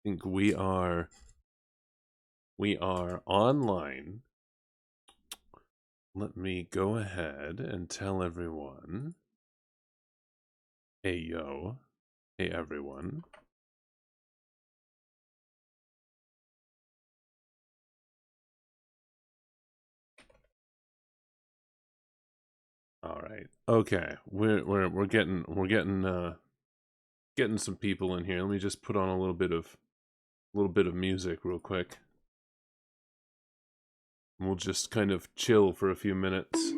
think we are online. Let me go ahead and tell everyone. Hey yo. Hey everyone. All right. Okay. We're getting some people in here. Let me just put on a little bit of music real quick. And we'll just kind of chill for a few minutes.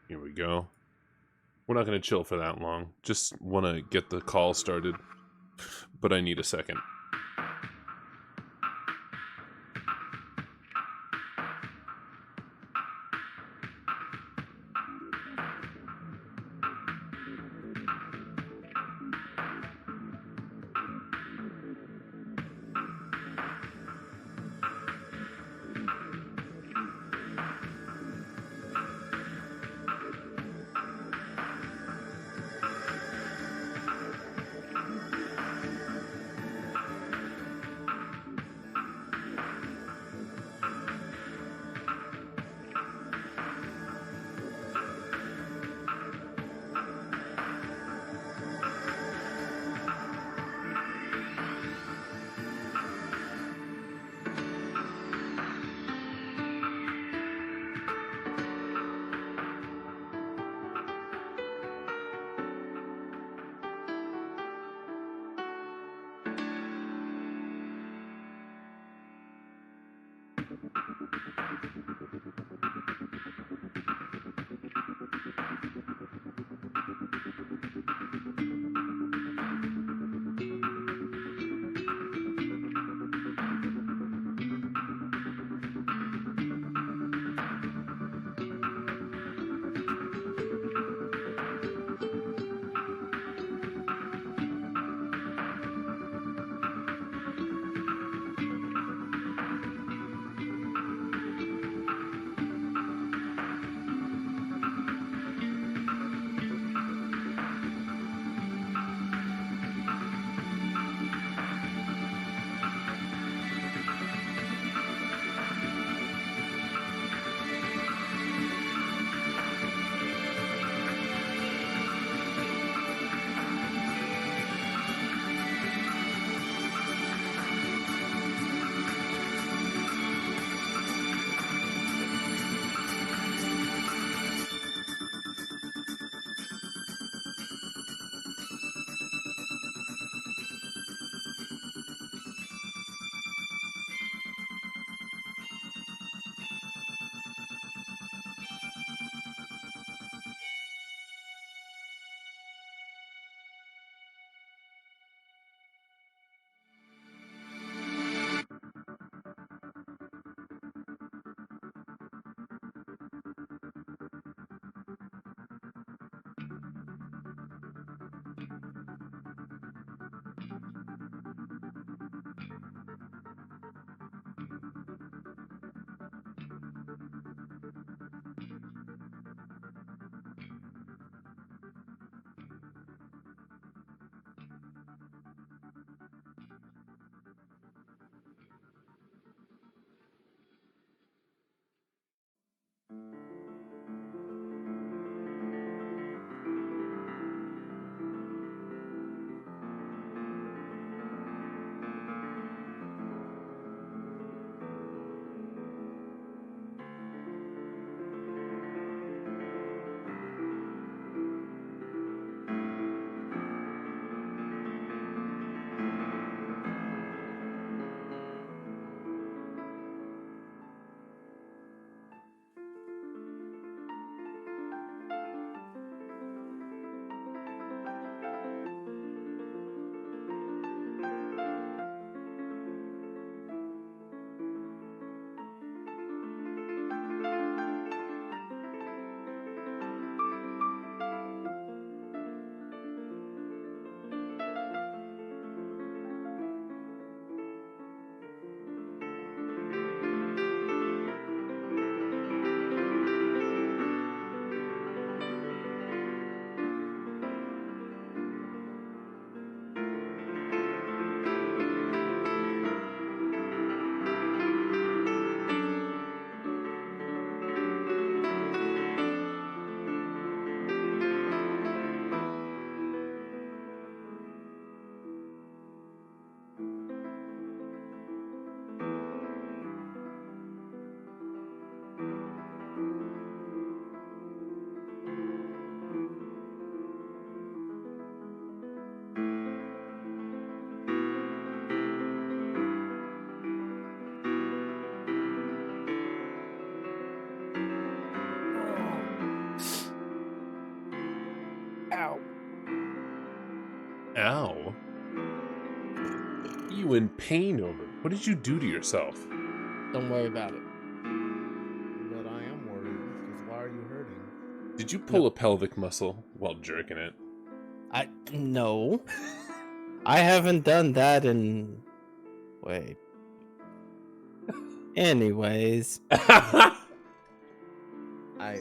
Here we go. We're not going to chill for that long. Just want to get the call started. But I need a second. Ow. You in pain over? What did you do to yourself? Don't worry about it. But I am worried, because why are you hurting? Did you pull a pelvic muscle while jerking it? No. I haven't done that in... Wait. Anyways.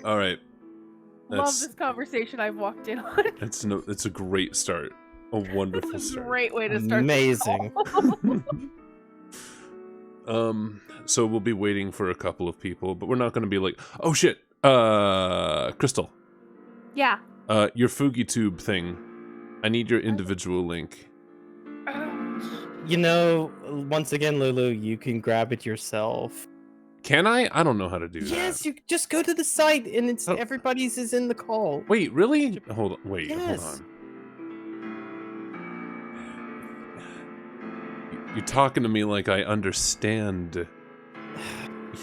All right. Love this conversation I've walked in on. It's a great start. A wonderful This is a start. great way to start. Amazing. So we'll be waiting for a couple of people, but we're not going to be like, oh shit, Crystal. Yeah. Your Vtube thing. I need your individual link. You know, once again, Lulu, you can grab it yourself. Can I? I don't know how to do that. Yes, you just go to the site and it's everybody's is in the call. Wait, really? Hold on. Wait, yes. Hold on. You're talking to me like I understand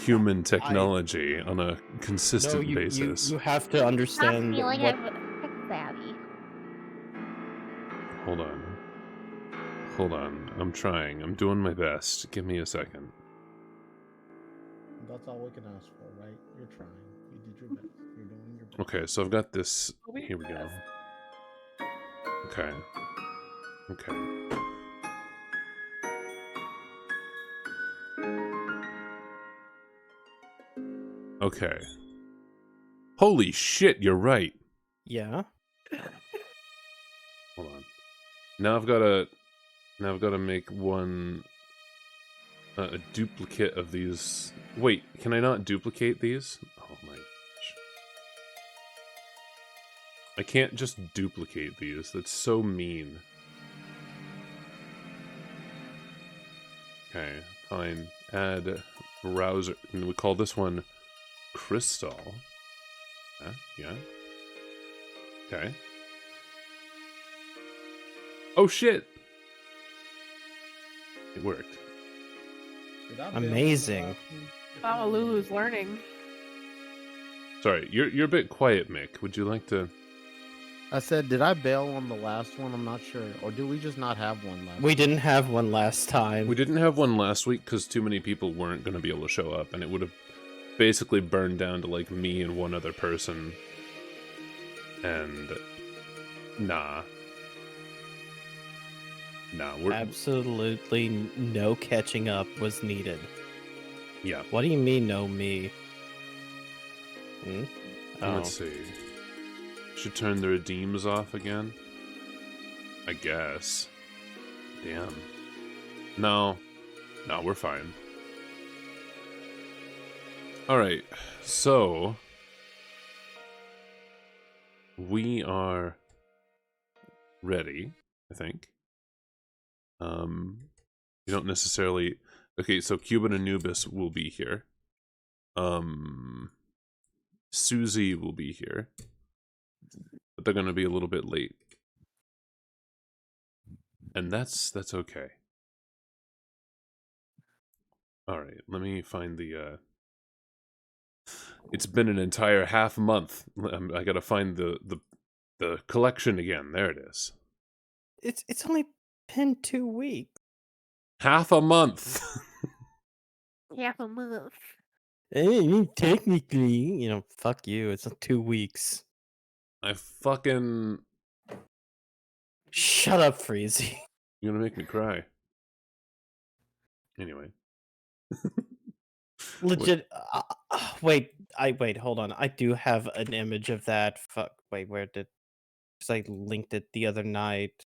human technology on a consistent basis. You have to understand. I'm feeling I'm tech savvy. Hold on. Hold on. I'm trying. I'm doing my best. Give me a second. That's all we can ask for, right? You're trying. You did your best. You're doing your best. Okay, so I've got this. Here we go. Okay. Okay. Okay. Holy shit, you're right. Yeah. Hold on. Now I've got to make one a duplicate of these. Wait, can I not duplicate these? Oh my gosh. I can't just duplicate these. That's so mean. Okay, fine. Add browser. And we call this one Crystal. Yeah. Okay. Oh shit! It worked. Amazing. Oh, Lulu's learning. Sorry, you're a bit quiet, Mick. Would you like to? I said, did I bail on the last one? I'm not sure. Or do we just not have one last We didn't have one last time. We didn't have one last week because too many people weren't going to be able to show up, and it would have basically burned down to like me and one other person. And nah, we're absolutely no catching up was needed. Yeah. What do you mean, no me? Let's see. Should turn the redeems off again. I guess. Damn. No, we're fine. All right, so we are ready, I think. You don't necessarily... Okay, so Cuban Anubis will be here. Susie will be here. But they're gonna be a little bit late. And that's okay. Alright, let me find the, It's been an entire half month. I gotta find the collection again. There it is. It's only been 2 weeks. Half a month. Half a month. Technically, you know, fuck you. It's 2 weeks. I fucking... Shut up, Freezy. You're gonna make me cry. Anyway. Legit. Wait, hold on. I do have an image of that. Fuck. Wait, where did... Because I linked it the other night.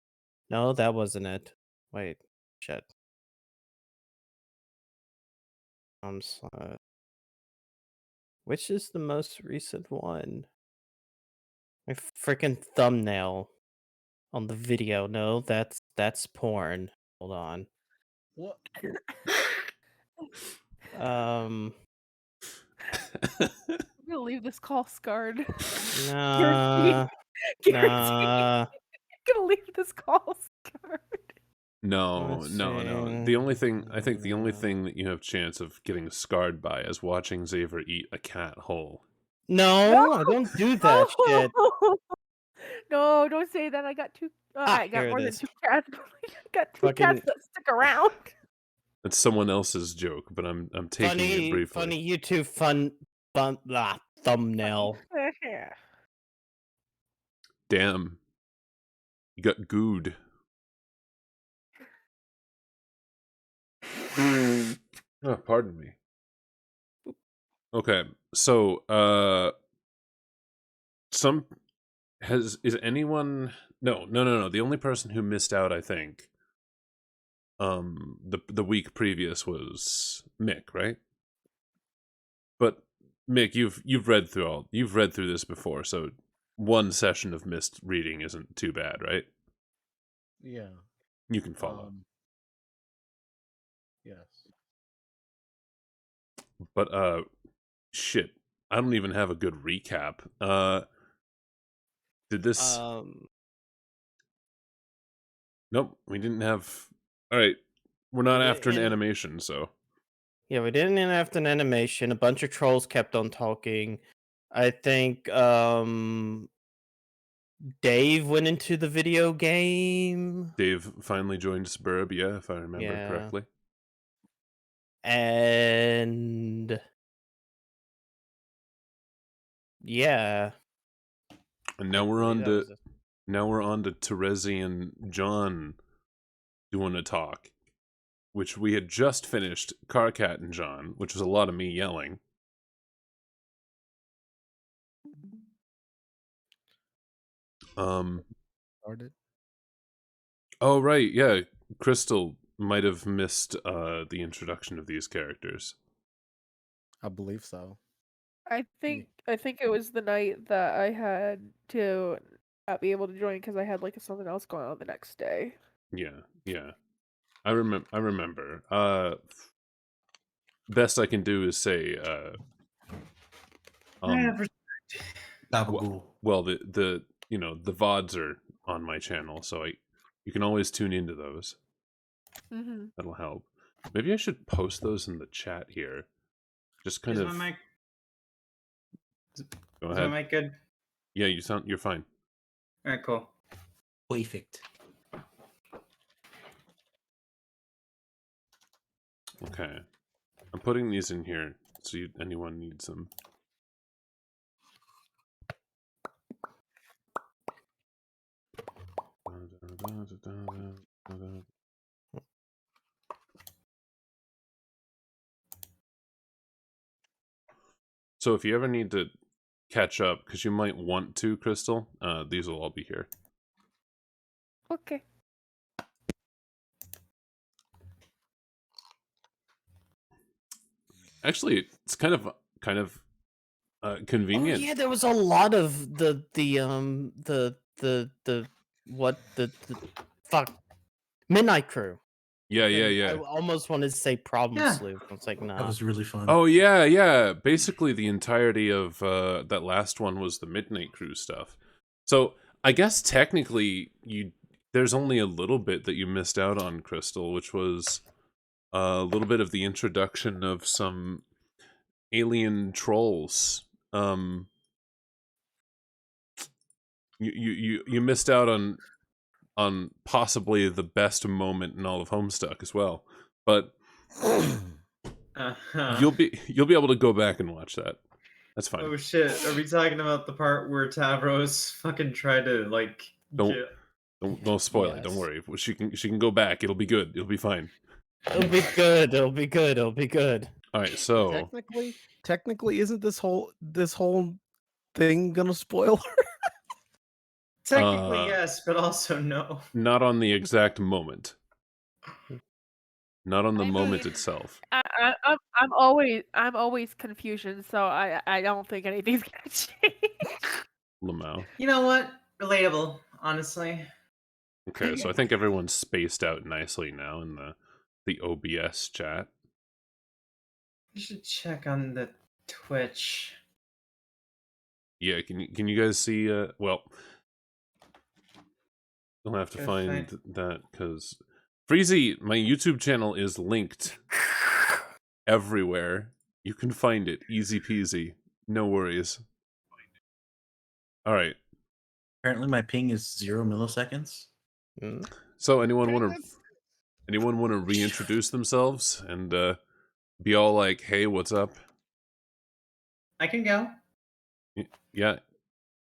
No, that wasn't it. Wait. Shit. I'm sorry. Which is the most recent one? My freaking thumbnail on the video. No, that's porn. Hold on. What? I'm gonna leave this call scarred. Nah. Nah. I'm gonna leave this call scarred. No. Let's The only thing, I think the only thing that you have chance of getting scarred by is watching Xavier eat a cat whole. No, I don't do that shit. No, don't say that. I got two. I got here it more than is. 2 cats. But I got 2 Fucking- cats that stick around. It's someone else's joke, but I'm taking it briefly. Funny YouTube thumbnail. Damn. You got gooed. Oh, pardon me. Okay, so is anyone no. The only person who missed out, I think, the week previous was Mick, right? But Mick, you've read through this before, so one session of missed reading isn't too bad, right? Yeah. You can follow. Yes. But shit, I don't even have a good recap. Did this? Nope, we didn't have. All right, we're not after an animation, so. Yeah, we didn't end after an animation. A bunch of trolls kept on talking. I think Dave went into the video game. Dave finally joined Spurb, yeah, if I remember Yeah. correctly. And yeah. And now we're on to Terezi and John doing a talk, which we had just finished Carcat and John, which was a lot of me yelling. Started. Oh right, yeah. Crystal might have missed the introduction of these characters. I believe so. I think it was the night that I had to not be able to join because I had like something else going on the next day. Yeah. I remember. Best I can do is say well the the VODs are on my channel, so you can always tune into those. Mm-hmm. That'll help. Maybe I should post those in the chat here. Just kind of. My mic... Go ahead. Is my mic good? Yeah, you're fine. All right, cool. Perfect. Okay, I'm putting these in here so anyone needs them. So if you ever need to catch up, because you might want to, Crystal, these will all be here. Okay. Actually, it's kind of convenient. Oh yeah, there was a lot of the fuck Midnight Crew. Yeah. I almost wanted to say Problem Sleuth. It's like, nah. That was really fun. Oh yeah. Basically, the entirety of that last one was the Midnight Crew stuff. So I guess technically there's only a little bit that you missed out on, Crystal, which was a little bit of the introduction of some alien trolls. You missed out on possibly the best moment in all of Homestuck as well, but you'll be able to go back and watch that. That's fine. Oh shit! Are we talking about the part where Tavros fucking tried to like? Don't spoil it. Don't worry. She can go back. It'll be good. It'll be fine. It'll be good. It'll be good. It'll be good. All right. So technically, isn't this whole thing gonna spoil her? Technically, yes, but also no. Not on the exact moment. Not on the moment itself. I'm always confusion, so I don't think anything's gonna change. Lamau. You know what? Relatable, honestly. Okay, so I think everyone's spaced out nicely now in the OBS chat. You should check on the Twitch. Yeah, can you guys see? Well, you'll have to find that because Freezy, my YouTube channel is linked everywhere. You can find it, easy peasy, no worries. All right. Apparently, my ping is 0 milliseconds. Mm. So anyone want to reintroduce themselves and be all like, "Hey, what's up?" I can go. Yeah,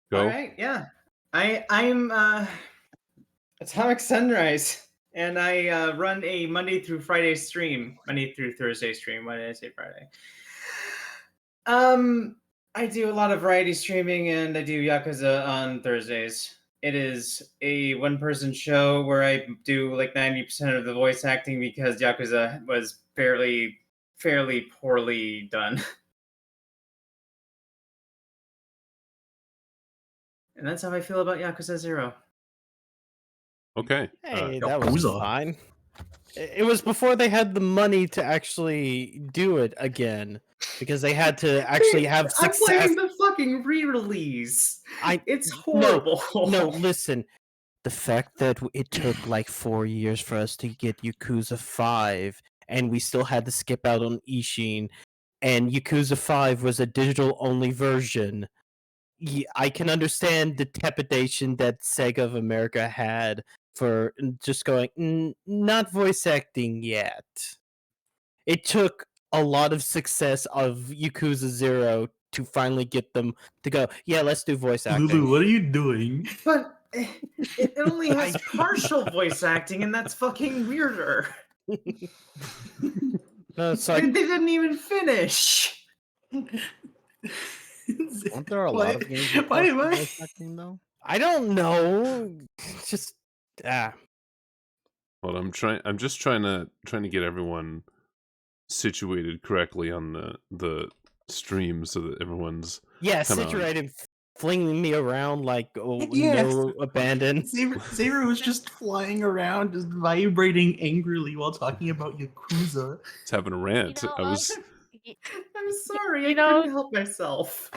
go. All right, yeah. I'm Atomic Sunrise, and I run a Monday through Friday stream, Monday through Thursday stream. Why did I say Friday? I do a lot of variety streaming, and I do Yakuza on Thursdays. It is a one-person show where I do like 90% of the voice acting because Yakuza was fairly poorly done. And that's how I feel about Yakuza 0. Okay. Hey, that was Yakuza. fine. It was before they had the money to actually do it again, because they had to actually have I'm success. playing the fucking re-release. It's horrible. No, listen. The fact that it took like 4 years for us to get Yakuza 5, and we still had to skip out on Ishin, and Yakuza 5 was a digital-only version. I can understand the trepidation that Sega of America had for just going, not voice acting yet. It took a lot of success of Yakuza 0 to finally get them to go, yeah, let's do voice acting. Lulu, what are you doing? But it only has partial voice acting, and that's fucking weirder. No, it's like, They didn't even finish. Aren't there a lot of games with Why- partial why- voice acting though? I don't know. Just Well, I'm just trying to get everyone situated correctly on the stream so that everyone's yeah, Come on. situated, flinging me around like Yes. no abandon. Xavier was just flying around, just vibrating angrily while talking about Yakuza. it's having a rant. You know, I was I'm sorry, You I know- couldn't help myself.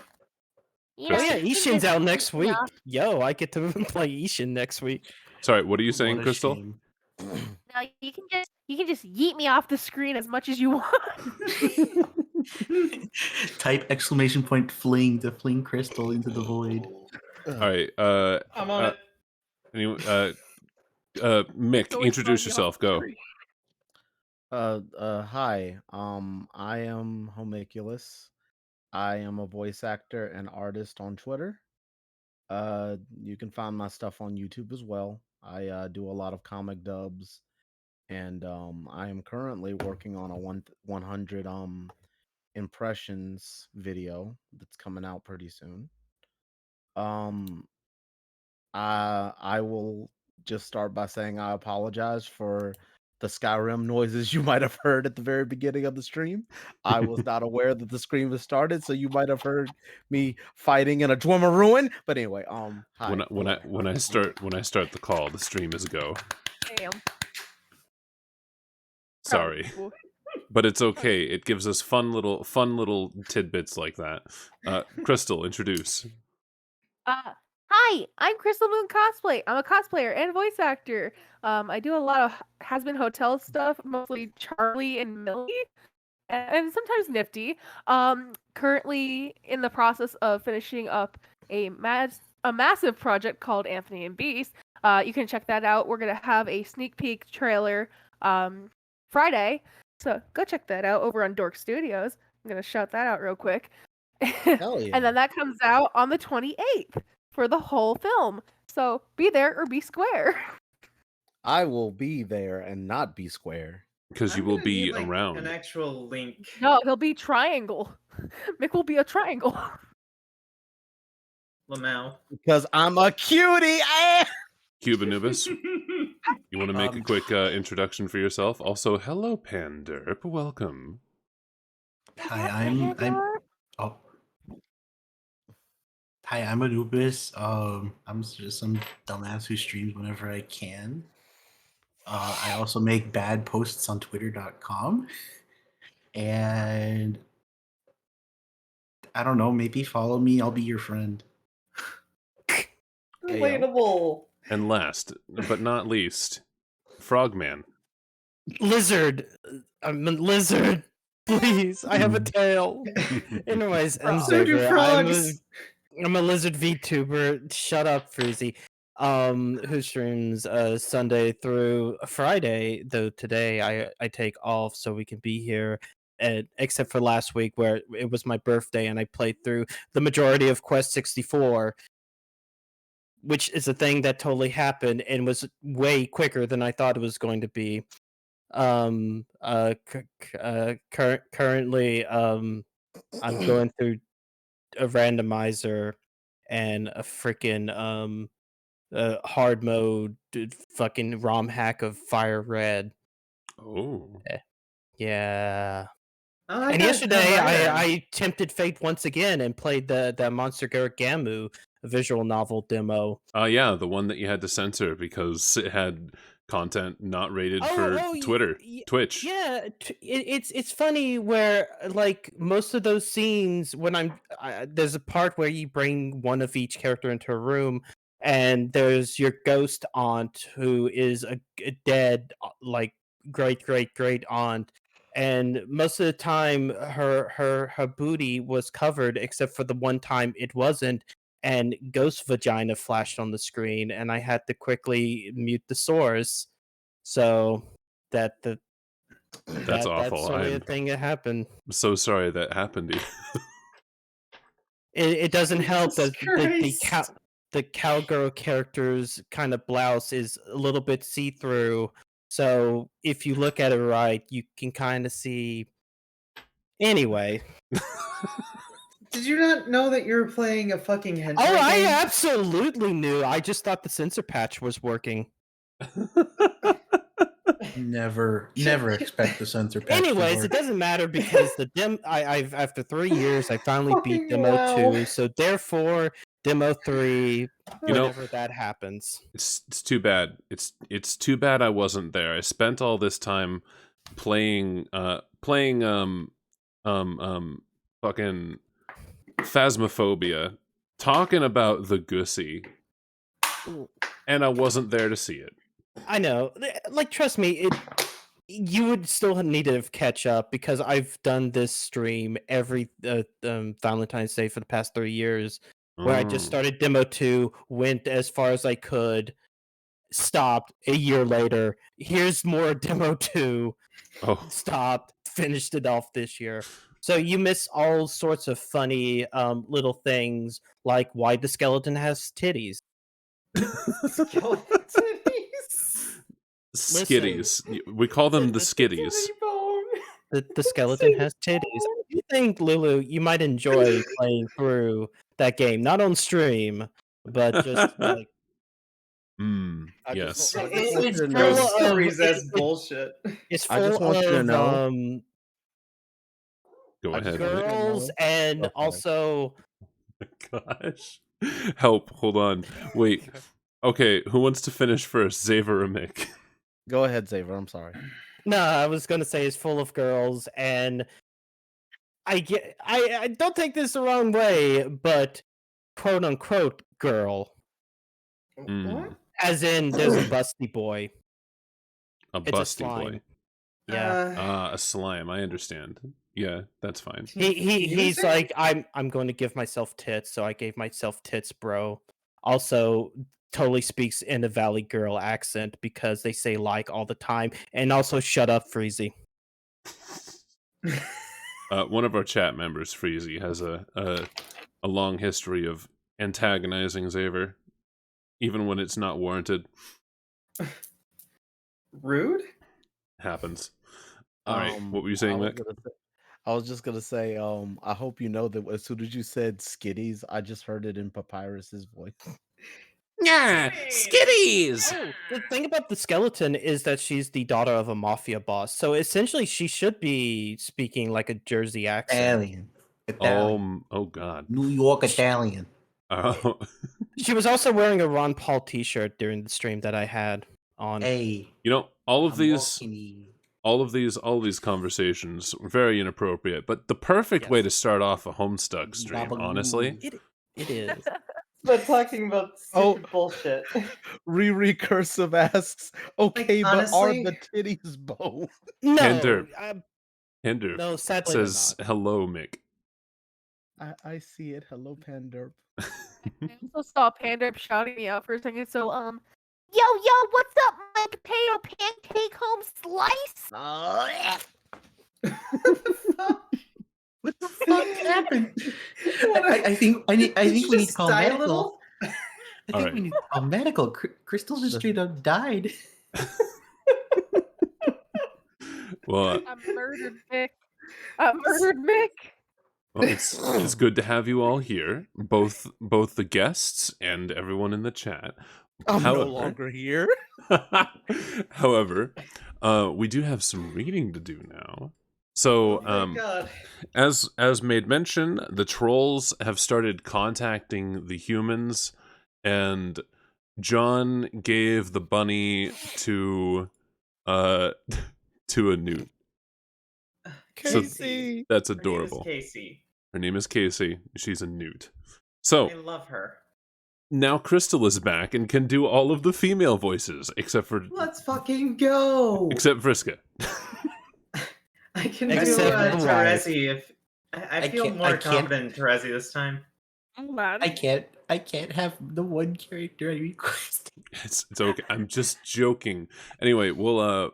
you Oh know, yeah, you can Ishin's just out eat next me week. off- Yo, I get to play Ishin next week. sorry. What are you saying, What a Crystal? shame. Now you can just yeet me off the screen as much as you want. Type exclamation point fling to fling Crystal into the void. All right. I'm on it. Anyone, Mick, Always introduce throwing me off yourself. the Go. screen. Hi. I am Homunculus. I am a voice actor and artist on Twitter. You can find my stuff on YouTube as well. I do a lot of comic dubs, and I am currently working on a 100 impressions video that's coming out pretty soon. I will just start by saying I apologize for the Skyrim noises you might have heard at the very beginning of the stream. I was not aware that the stream was started, so you might have heard me fighting in a Dwemer ruin. But anyway, hi. When I start the call, the stream is go. Damn. Sorry, Probably. but it's okay. It gives us fun little tidbits like that. Crystal, introduce. Hi, I'm Crystal Moon Cosplay. I'm a cosplayer and voice actor. I do a lot of Has-Been Hotel stuff, mostly Charlie and Millie, and sometimes Nifty. Currently in the process of finishing up a massive project called Anthony and Beast. You can check that out. We're gonna have a sneak peek trailer Friday, so go check that out over on Dork Studios. I'm gonna shout that out real quick. Hell yeah. And then that comes out on the 28th for the whole film. So be there or be square. I will be there and not be square. Because you I'm will gonna be need, like, around. an actual link. No, he'll be triangle. Mick will be a triangle. Lamau. Because I'm a cutie. Cuban Anubis, you want to make a quick introduction for yourself? Also, hello, Panderp. Welcome. Hi, I'm oh. Hi, I'm Anubis. I'm just some dumbass who streams whenever I can. I also make bad posts on twitter.com. And I don't know, maybe follow me, I'll be your friend. Relatable. And last but not least, Frogman. Lizard. I'm a lizard. Please, I have a tail. Anyways, I'm So do Xavier. frogs. I'm a lizard VTuber. Shut up, Freezy. Who streams Sunday through Friday, though today I take off so we can be here. Except for last week where it was my birthday and I played through the majority of Quest 64, which is a thing that totally happened and was way quicker than I thought it was going to be. Currently, I'm going through a randomizer and a freaking hard mode fucking ROM hack of Fire Red. Oh. Yeah. Oh, I And got yesterday Fire Red. I tempted fate once again and played the Monster Girl Gamu visual novel demo. Yeah, the one that you had to censor because it had content not rated for Twitter, Twitch. Yeah, it's funny where like most of those scenes when there's a part where you bring one of each character into a room and there's your ghost aunt who is a dead like great aunt, and most of the time her booty was covered except for the one time it wasn't, and ghost vagina flashed on the screen and I had to quickly mute the source. So that's awful. only a I'm thing that happened. so sorry that happened to you. It doesn't help Jesus that the cowgirl character's kind of blouse is a little bit see-through. So if you look at it right, you can kind of see. Anyway. Did you not know that you were playing a fucking hentai Oh, I game? absolutely knew. I just thought the censor patch was working. Never expect the censor patch. Anyways, to it doesn't matter because I've after 3 years I finally beat Fucking demo wow. 2, so therefore demo 3, You know, whenever that happens. It's too bad. It's too bad I wasn't there. I spent all this time playing fucking Phasmophobia, talking about the Gussie, and I wasn't there to see it. I know. Like, trust me, you would still need to catch up because I've done this stream every Valentine's Day for the past 3 years, where I just started demo 2, went as far as I could, stopped a year later. Here's more demo 2. Stopped, finished it off this year. So you miss all sorts of funny little things like why the skeleton has titties. Skeleton titties. Skitties. We call them the skitties. The skeleton has titties. I think, Lulu, you might enjoy playing through that game, not on stream, but just like. Yes. It's ghost stories. That's bullshit. It's full of Go ahead. girls and also. Oh my gosh. Help! Hold on. Wait. Okay, who wants to finish first, Xaver or Mick? Go ahead, Xaver. I'm sorry. No, I was gonna say it's full of girls, and I don't take this the wrong way, but quote unquote girl. What? As in, there's a busty boy. A busty boy. Yeah. A slime. I understand. Yeah, that's fine. He's like, I'm going to give myself tits, so I gave myself tits, bro. Also, totally speaks in a Valley Girl accent because they say like all the time, and also shut up, Freezy. One of our chat members, Freezy, has a long history of antagonizing Xaver, even when it's not warranted. Rude? Happens. All right, what were you saying, Mick? I was just gonna say, I hope you know that as soon as you said skitties, I just heard it in Papyrus's voice. Yeah, skitties! Oh, the thing about the skeleton is that she's the daughter of a mafia boss, so essentially she should be speaking like a Jersey accent. Italian. Oh God. New York Italian. Oh. She was also wearing a Ron Paul t-shirt during the stream that I had on. Hey. You know, all of these conversations were very inappropriate, but the perfect way to start off a Homestuck stream, honestly. It is. But talking about bullshit. Recursive asks, okay, like, but are honestly, the titties both? No. Hinder no, sadly says hello, Mick. I see it. Hello, Panderp. I also saw Panda shouting me out for a second. So yo, what's up, my potato pancake home slice? What the fuck happened? What a- I think we need Did you to just call die a medical. little? I think Alright. we need to call medical. Crystal just straight up died. Well, I murdered Mick. I murdered Mick. well, it's good to have you all here, both the guests and everyone in the chat. I'm no However- longer here. However, we do have some reading to do now. So, Oh my god. as made mention, the trolls have started contacting the humans, and John gave the bunny to to a newt. So Casey. that's Her name is adorable. Casey. Her name is Casey. She's a newt. So I love her. now Crystal is back and can do all of the female voices except for Let's fucking go. Vriska. I can Except do the wife. Terezi if I feel can't- more I can't- confident in Terezi this time. Oh man. I can't have the one character I requested. It's okay. I'm just joking. Anyway, we'll Did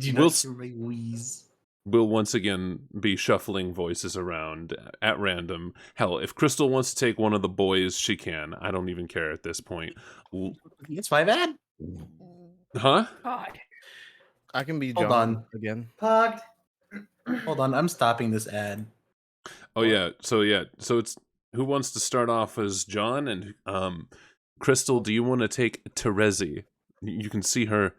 you we'll not hear my wheeze? we'll once again be shuffling voices around at random. Hell, if Crystal wants to take one of the boys, she can. I don't even care at this point. It's my bad. Huh? God. I can be Hold John on. again. Pogged. Hold on, I'm stopping this ad. Oh yeah. So it's who wants to start off as John and Crystal, do you want to take Terezi? You can see her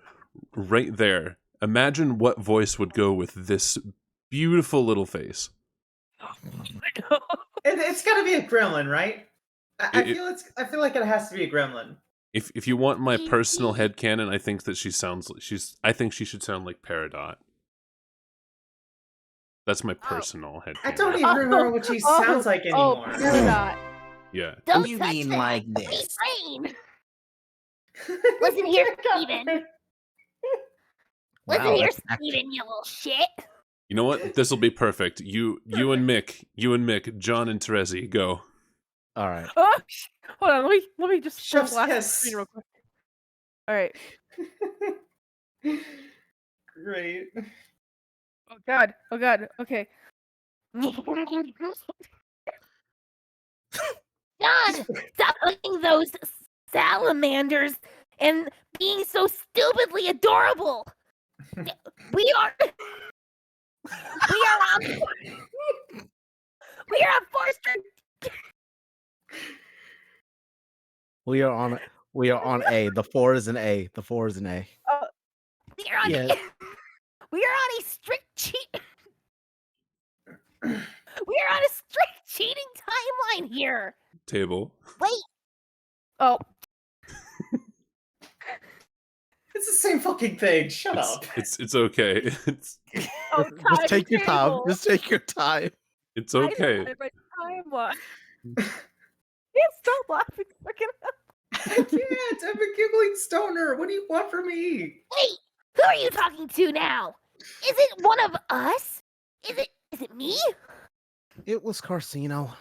right there. Imagine what voice would go with this beautiful little face. It's gotta be a gremlin, right? I It- feel like it has to be a gremlin. If you want my personal headcanon, I think that I think she should sound like Peridot. That's my personal headcanon. I don't even remember what she sounds like Oh, anymore. Peridot. Yeah. Don't You touch mean that like sweet this? brain. Listen here, Steven. Listen Wow, here, that's Steven, you little shit. You know what? This will be perfect. You and Mick, John and Terezi, go. All right. Oh, hold on. Let me just Chef's blast the kiss. screen real quick. All right. Great. Oh god. Okay. John, stop hooking those salamanders and being so stupidly adorable. We are on Forster. We are on A. The 4 is an A. The 4 is an A. We are on Yeah. we are on a strict cheating timeline here. Table. Wait, Oh, It's the same fucking thing. Shut up. It's okay. oh Just take your time. table. Just take your time. It's I know okay. what my time was. Can't stop laughing. Fucking I can't. I'm a giggling stoner. What do you want from me? wait. Who are you talking to now? Is it one of us? Is it me? It was Carcino.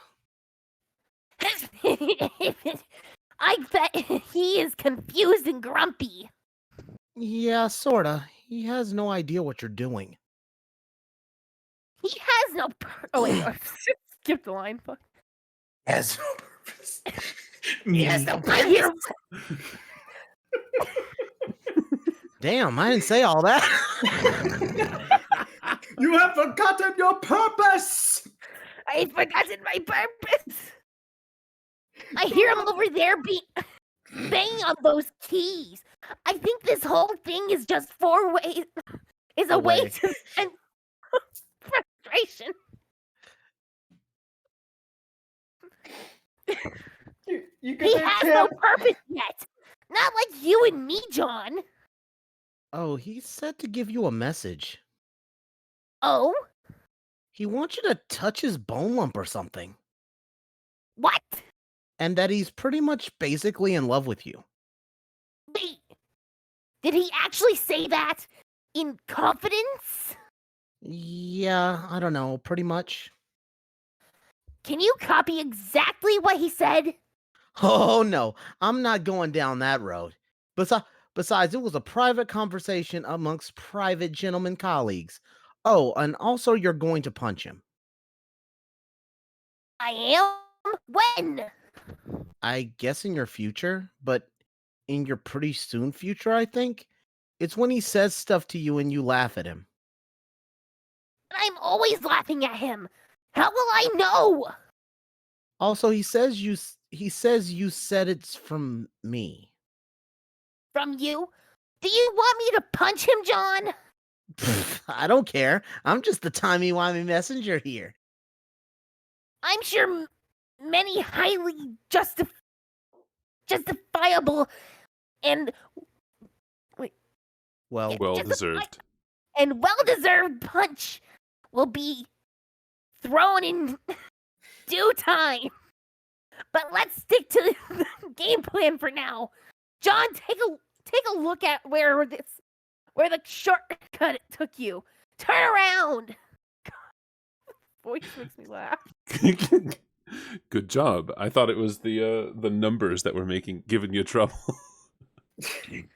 I bet he is confused and grumpy. Yeah, sorta. He has no idea what you're doing. He has no. oh wait, skip the line. Fuck. Has no purpose. He has no. Damn, I didn't say all that. You have forgotten your purpose. I've forgotten my purpose. I hear him over there banging on those keys. I think this whole thing is just a way to vent frustration. You He can has no purpose yet. Not like you and me, John. Oh, he said to give you a message. Oh? He wants you to touch his bone lump or something. What? And that he's pretty much basically in love with you. Wait. Did he actually say that in confidence? Yeah, I don't know, pretty much. Can you copy exactly what he said? Oh no, I'm not going down that road. Besides, it was a private conversation amongst private gentlemen colleagues. Oh, and also you're going to punch him. I am? When? I guess in your future, but in your pretty soon future, I think. It's when he says stuff to you and you laugh at him. I'm always laughing at him. How will I know? Also, he says you said it's from me. From you? Do you want me to punch him, John? I don't care. I'm just the timey-wimey messenger here. I'm sure many highly justifiable and Well, Well deserved. and well-deserved punch will be thrown in due time. But let's stick to the game plan for now. John, take a look at where the shortcut took you. Turn around. Voice makes me laugh. Good job. I thought it was the numbers that were giving you trouble. Same.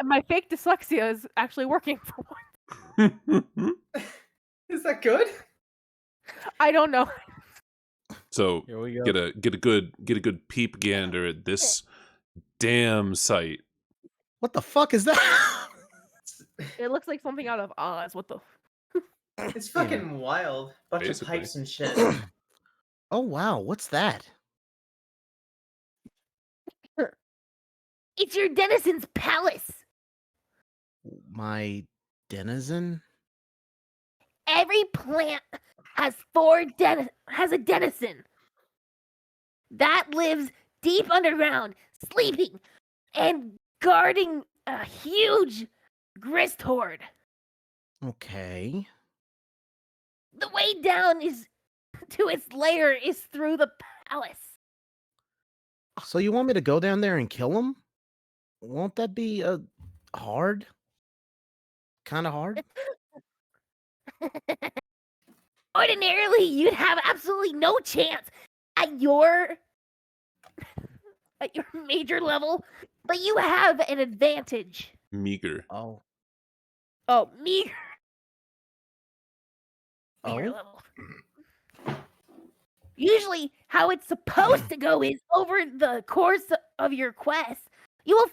My fake dyslexia is actually working for once. Is that good? I don't know. So here we go. get a good peep gander at this damn site. What the fuck is that? It looks like something out of Oz. What the? It's fucking wild. Bunch Basically. of pipes and shit. Oh wow, what's that? It's your denizen's palace. My denizen? Every plant has has a denizen that lives deep underground, sleeping and guarding a huge grist hoard. Okay. The way down is to its lair is through the palace. So you want me to go down there and kill him? Won't that be hard? Kind of hard? Ordinarily, you'd have absolutely no chance at your major level, but you have an advantage. Meager. Oh. Oh, meager Oh. level. Usually, how it's supposed to go is over the course of your quest, you'll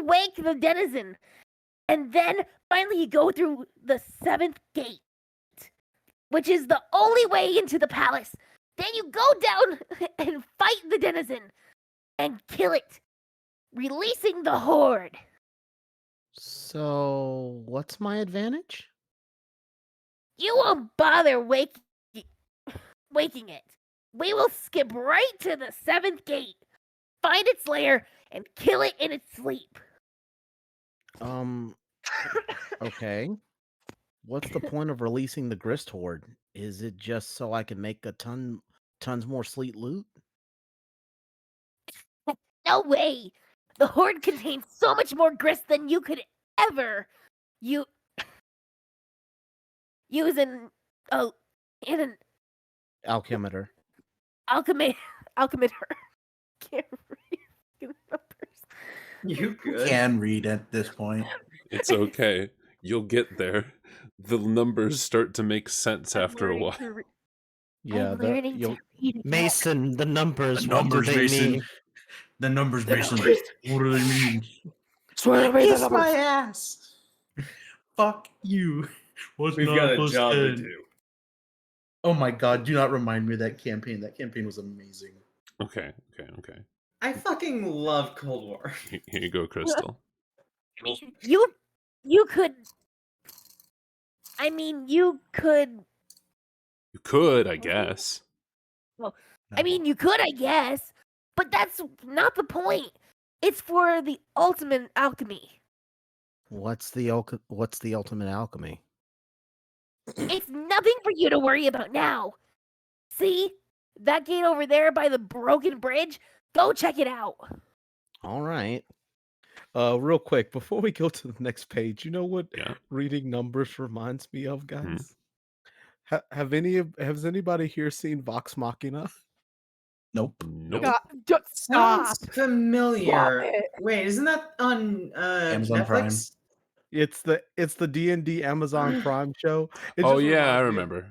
wake the denizen, and then finally you go through the 7th gate, which is the only way into the palace. Then you go down and fight the denizen and kill it, releasing the horde. So what's my advantage? You won't bother waking it. We will skip right to the 7th gate, find its lair, and kill it in its sleep. Okay. What's the point of releasing the grist hoard? Is it just so I can make tons more sleet loot? No way! The horde contains so much more grist than you could ever use in an Alchemitor. alchemitor. Can't read the numbers. You good? Can read at this point. It's okay. You'll get there. The numbers start to make sense after a while. Yeah, I'm learning to read again. Mason, the numbers. The What numbers, do they Mason. mean? The numbers, Mason. numbers. What do they mean? Swear to read the Kiss numbers. my ass. Fuck you. What's We've not got a plus job 10? to do. Oh my god, do not remind me of that campaign. That campaign was amazing. Okay. I fucking love Cold War. Here you go, Crystal. I mean, you could. I mean, you could. You could, I guess. I mean, you could, I guess, but that's not the point. It's for the ultimate alchemy. What's the ultimate alchemy? It's nothing for you to worry about now. See? That gate over there by the broken bridge? Go check it out. All right. Real quick, before we go to the next page, you know what Yeah. reading numbers reminds me of, guys? Has anybody here seen Vox Machina? Nope. Nope. God, just stop. Sounds familiar. Stop it. Wait, isn't that on Amazon Netflix? Prime. It's the D&D Amazon Prime show. It Oh just yeah, I reminds me of- remember.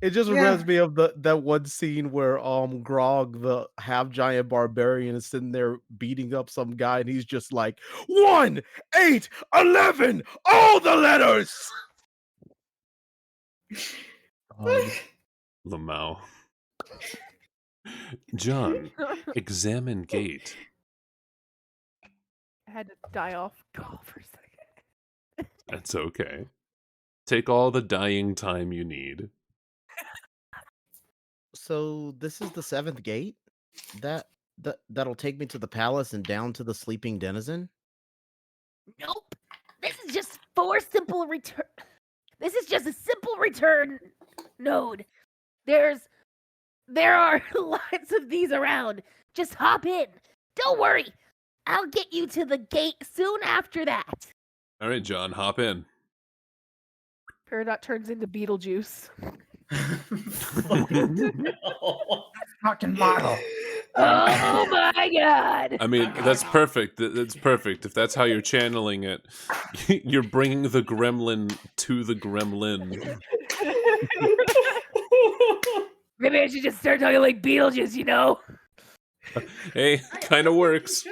It just Yeah. reminds me of that one scene where Grog, the half giant barbarian, is sitting there beating up some guy, and he's just like 1, 8, 11, all the letters. Lamau. John, examine gate. I had to die off call for a second. That's okay. Take all the dying time you need. So this is the 7th gate that'll take me to the palace and down to the sleeping denizen. Nope. This is just This is just a simple return node. There are lots of these around. Just hop in. Don't worry. I'll get you to the gate soon after that. All right, John, hop in. Peridot turns into Beetlejuice. Fucking model. Oh my god. I mean, that's perfect. That's perfect. If that's how you're channeling it, you're bringing the gremlin to the gremlin. Maybe I should just start talking like Beetlejuice, you know? Hey, kind of works.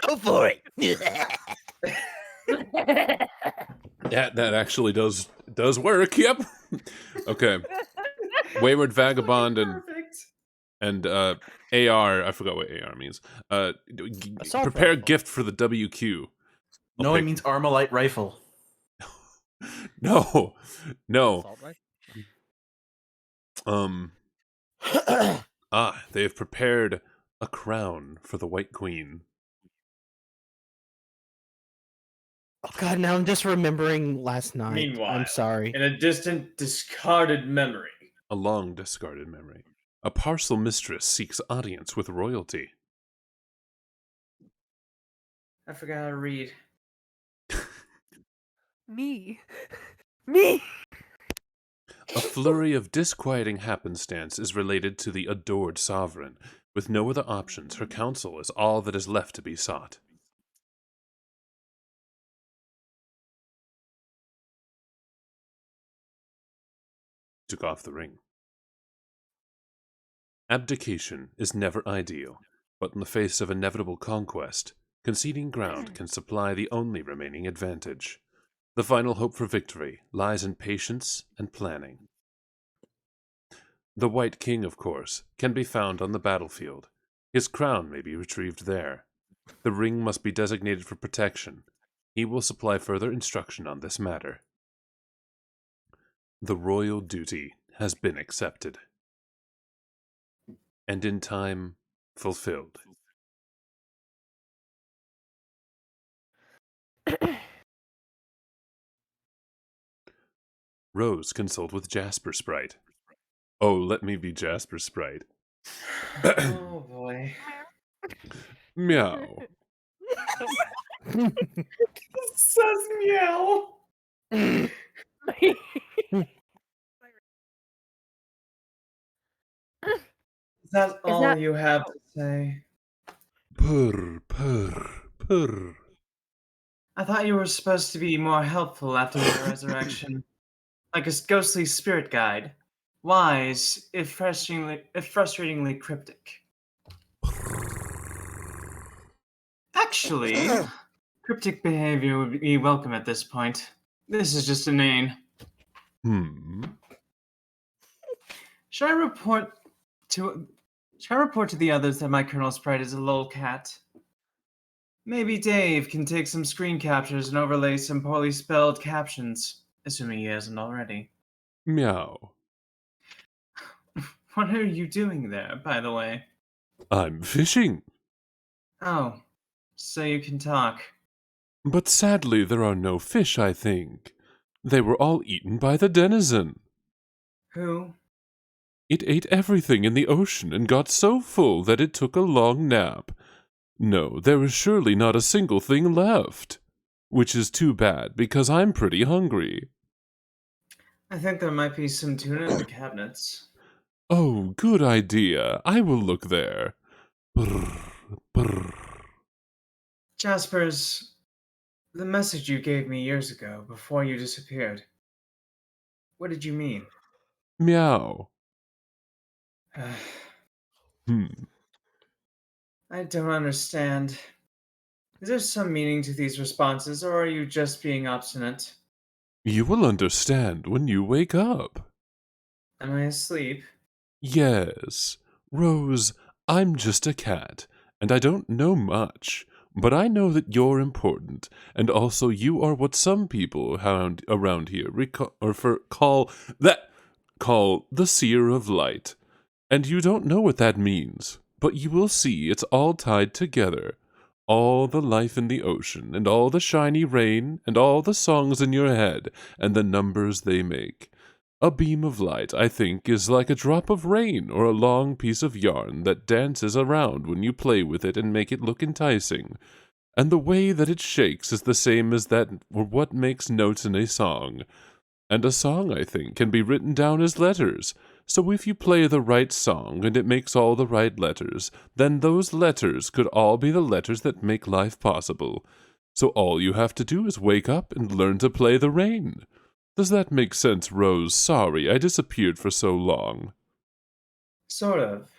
Go for it. Yeah, that actually does work. Yep. Okay. Wayward Vagabond and AR. I forgot what AR means. Prepare a gift for the WQ. No, it means Armalite rifle. No. Assault rifle? They have prepared a crown for the White Queen. Oh god, now I'm just remembering last night. Meanwhile, I'm sorry. in a distant, discarded memory. A long discarded memory. A parcel mistress seeks audience with royalty. I forgot how to read. Me. Me. A flurry of disquieting happenstance is related to the adored sovereign. With no other options, her counsel is all that is left to be sought. Took off the ring. Abdication is never ideal, but in the face of inevitable conquest, conceding ground can supply the only remaining advantage. The final hope for victory lies in patience and planning. The White King, of course, can be found on the battlefield. His crown may be retrieved there. The ring must be designated for protection. He will supply further instruction on this matter. The royal duty has been accepted, and in time fulfilled. Rose, consult with Jasper Sprite. Oh, let me be Jasper Sprite. Oh boy. Meow. Says meow. Is that all that- you have to say? Purr, purr, purr. I thought you were supposed to be more helpful after the resurrection. Like a ghostly spirit guide. Wise, if frustratingly cryptic. Actually, cryptic behavior would be welcome at this point. This is just inane. Should I report to the others that my Colonel Sprite is a lolcat? Maybe Dave can take some screen captures and overlay some poorly spelled captions, assuming he hasn't already. Meow. What are you doing there, by the way? I'm fishing. Oh, so you can talk. But sadly there are no fish, I think. They were all eaten by the denizen. Who? It ate everything in the ocean and got so full that it took a long nap. No, there is surely not a single thing left. Which is too bad, because I'm pretty hungry. I think there might be some tuna in the cabinets. Oh, good idea. I will look there. Brr, brr. Jaspers, the message you gave me years ago before you disappeared. What did you mean? Meow. Hmm. I don't understand. Is there some meaning to these responses, or are you just being obstinate? You will understand when you wake up. Am I asleep? Yes. Rose, I'm just a cat, and I don't know much, but I know that you're important, and also you are what some people around here call the seer of light. And you don't know what that means, but you will see it's all tied together. All the life in the ocean, and all the shiny rain, and all the songs in your head, and the numbers they make. A beam of light, I think, is like a drop of rain or a long piece of yarn that dances around when you play with it and make it look enticing. And the way that it shakes is the same as that or what makes notes in a song. And a song, I think, can be written down as letters. So if you play the right song and it makes all the right letters, then those letters could all be the letters that make life possible. So all you have to do is wake up and learn to play the rain. Does that make sense, Rose? Sorry, I disappeared for so long. Sort of.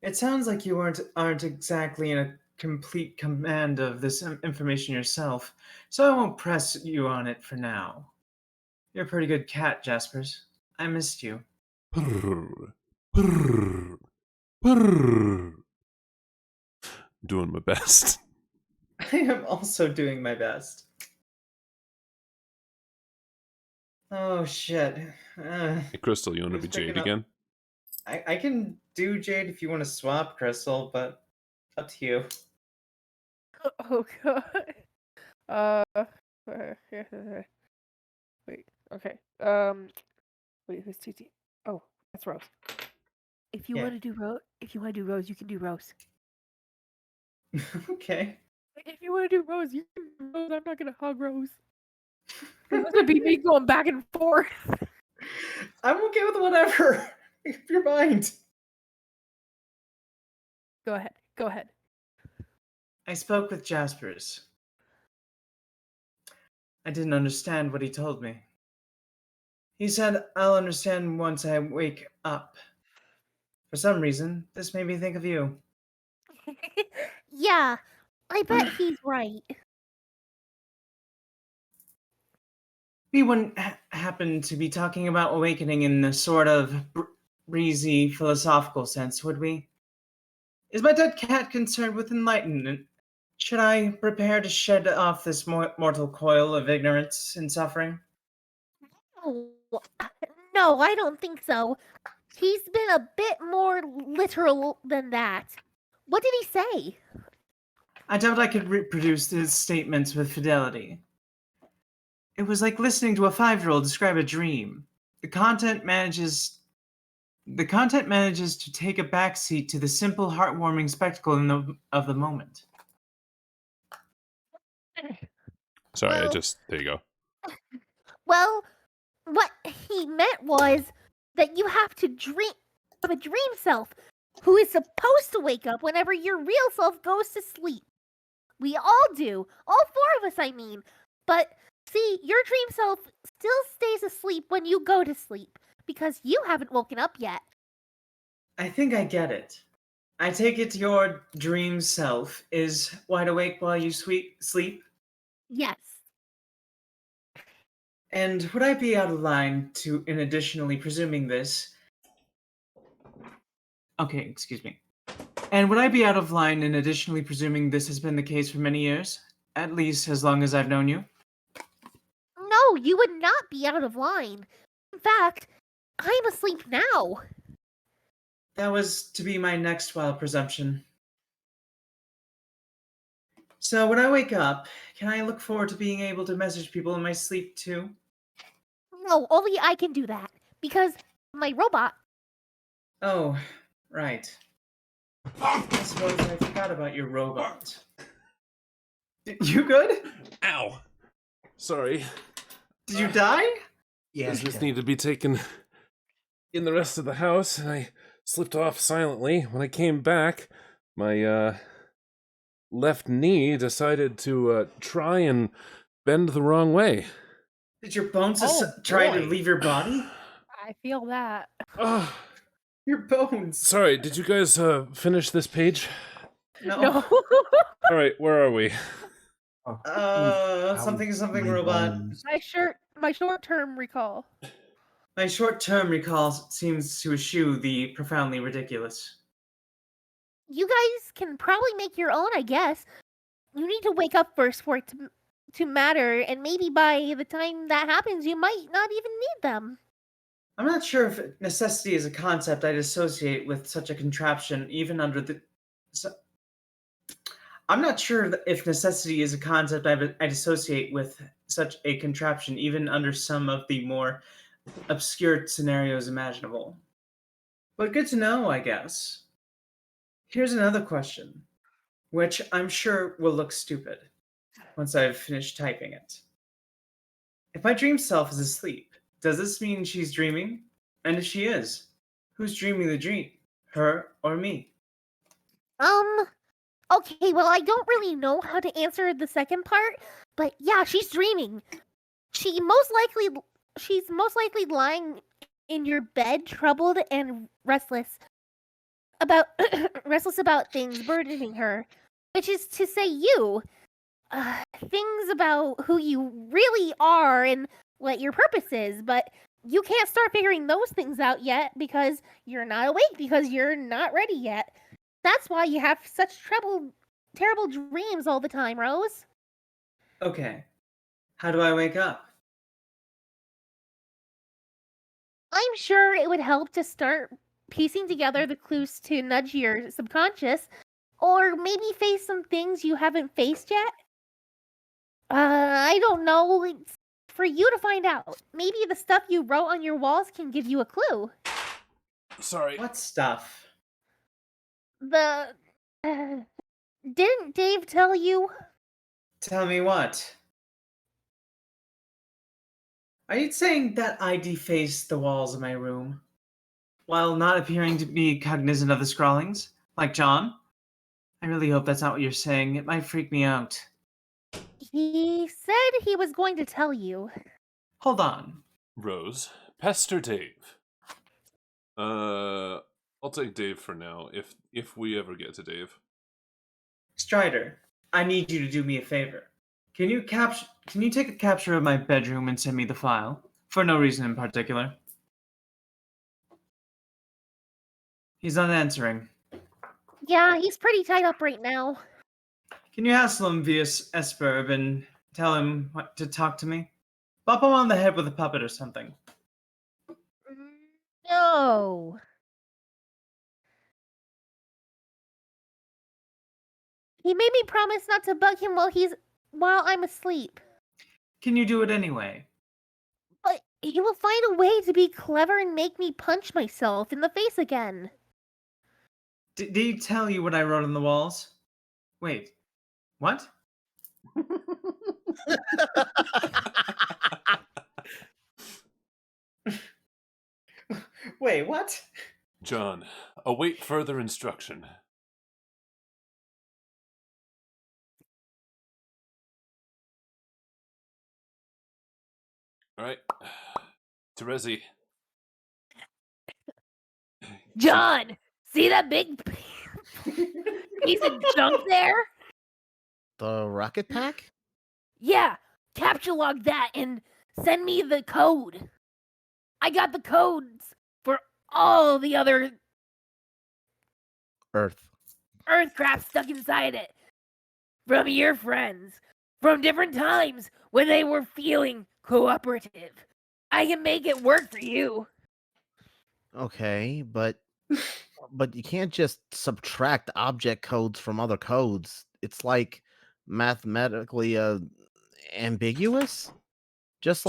It sounds like you aren't exactly in a complete command of this information yourself, so I won't press you on it for now. You're a pretty good cat, Jaspers. I missed you. Purr, purr, purr. Doing my best. I am also doing my best. Oh shit. Hey, Crystal, you want to be Who's Jade picking up? again? I can do Jade if you want to swap, Crystal, but up to you. Oh god. Wait. Okay. Wait. Who's TT? Oh, that's Rose. If you Yeah. want to do Rose, you can do Rose. Okay. If you want to do Rose, you can do Rose. I'm not gonna hug Rose. This would be me going back and forth. I'm okay with whatever. If your mind. Go ahead. Go ahead. I spoke with Jaspers. I didn't understand what he told me. He said I'll understand once I wake up. For some reason, this made me think of you. Yeah, I bet he's right. We wouldn't happen to be talking about awakening in the sort of breezy philosophical sense, would we? Is my dead cat concerned with enlightenment? Should I prepare to shed off this mortal coil of ignorance and suffering? Oh, no, I don't think so. He's been a bit more literal than that. What did he say? I doubt I could reproduce his statements with fidelity. It was like listening to a 5-year-old describe a dream. The content manages to take a backseat to the simple, heartwarming spectacle of the moment. Sorry, Well- there you go. Well, what he meant was that you have to have a dream self who is supposed to wake up whenever your real self goes to sleep. We all do. All 4 of us, I mean. But see, your dream self still stays asleep when you go to sleep because you haven't woken up yet. I think I get it. I take it your dream self is wide awake while you sleep? Yes. And would I be out of line in additionally presuming this? Okay, excuse me. And would I be out of line in additionally presuming this has been the case for many years? At least as long as I've known you? No, you would not be out of line. In fact, I'm asleep now. That was to be my next wild presumption. So when I wake up, can I look forward to being able to message people in my sleep too? No, only I can do that because my robot. Oh, right. I suppose I forgot about your robot. You good? Ow. Sorry. Did you die? Yes, business Ted. needed to be taken in the rest of the house, and I slipped off silently. When I came back, my left knee decided to try and bend the wrong way. Did your bones Oh, try to boy. leave your body? I feel that. Oh, Your bones. sorry, did you guys finish this page? No. No. All right, where are we? Oh, Something my robot. bones. my short-term recall. My short-term recall seems to eschew the profoundly ridiculous. You guys can probably make your own, I guess. You need to wake up first for it to matter, and maybe by the time that happens, you might not even need them. I'm not sure if necessity is a concept I'd associate with such a contraption, even under the. I'm not sure if necessity is a concept I'd associate with such a contraption, even under some of the more obscure scenarios imaginable. But good to know, I guess. Here's another question, which I'm sure will look stupid once I've finished typing it. If my dream self is asleep, does this mean she's dreaming? And if she is, who's dreaming the dream? Her or me? Okay, well, I don't really know how to answer the second part, but yeah, she's dreaming. She's most likely lying in your bed, troubled and restless about things burdening her, which is to say you. Things about who you really are and what your purpose is, but you can't start figuring those things out yet because you're not awake, because you're not ready yet. That's why you have such terrible dreams all the time, Rose. Okay. How do I wake up? I'm sure it would help to start piecing together the clues to nudge your subconscious, or maybe face some things you haven't faced yet. I don't know. It's for you to find out. Maybe the stuff you wrote on your walls can give you a clue. Sorry. What stuff? Didn't Dave tell you? Tell me what? Are you saying that I defaced the walls of my room while not appearing to be cognizant of the scrawlings, like John? I really hope that's not what you're saying. It might freak me out. He said he was going to tell you. Hold on. Rose, pester Dave. I'll take Dave for now, if we ever get to Dave. Strider, I need you to do me a favor. Can you take a capture of my bedroom and send me the file? For no reason in particular. He's not answering. Yeah, he's pretty tied up right now. Can you hassle him via Esperb and tell him what to talk to me? Bop him on the head with a puppet or something. No. He made me promise not to bug him while I'm asleep. Can you do it anyway? But he will find a way to be clever and make me punch myself in the face again. Did he tell you what I wrote on the walls? Wait, what? Wait, what? John, await further instruction. All right, Terezi. John, see that big piece of junk there? The rocket pack? Yeah, capture log that and send me the code. I got the codes for all the other Earth crap stuck inside it. From your friends. From different times when they were feeling cooperative. I can make it work for you. Okay, but you can't just subtract object codes from other codes. It's like mathematically ambiguous. Just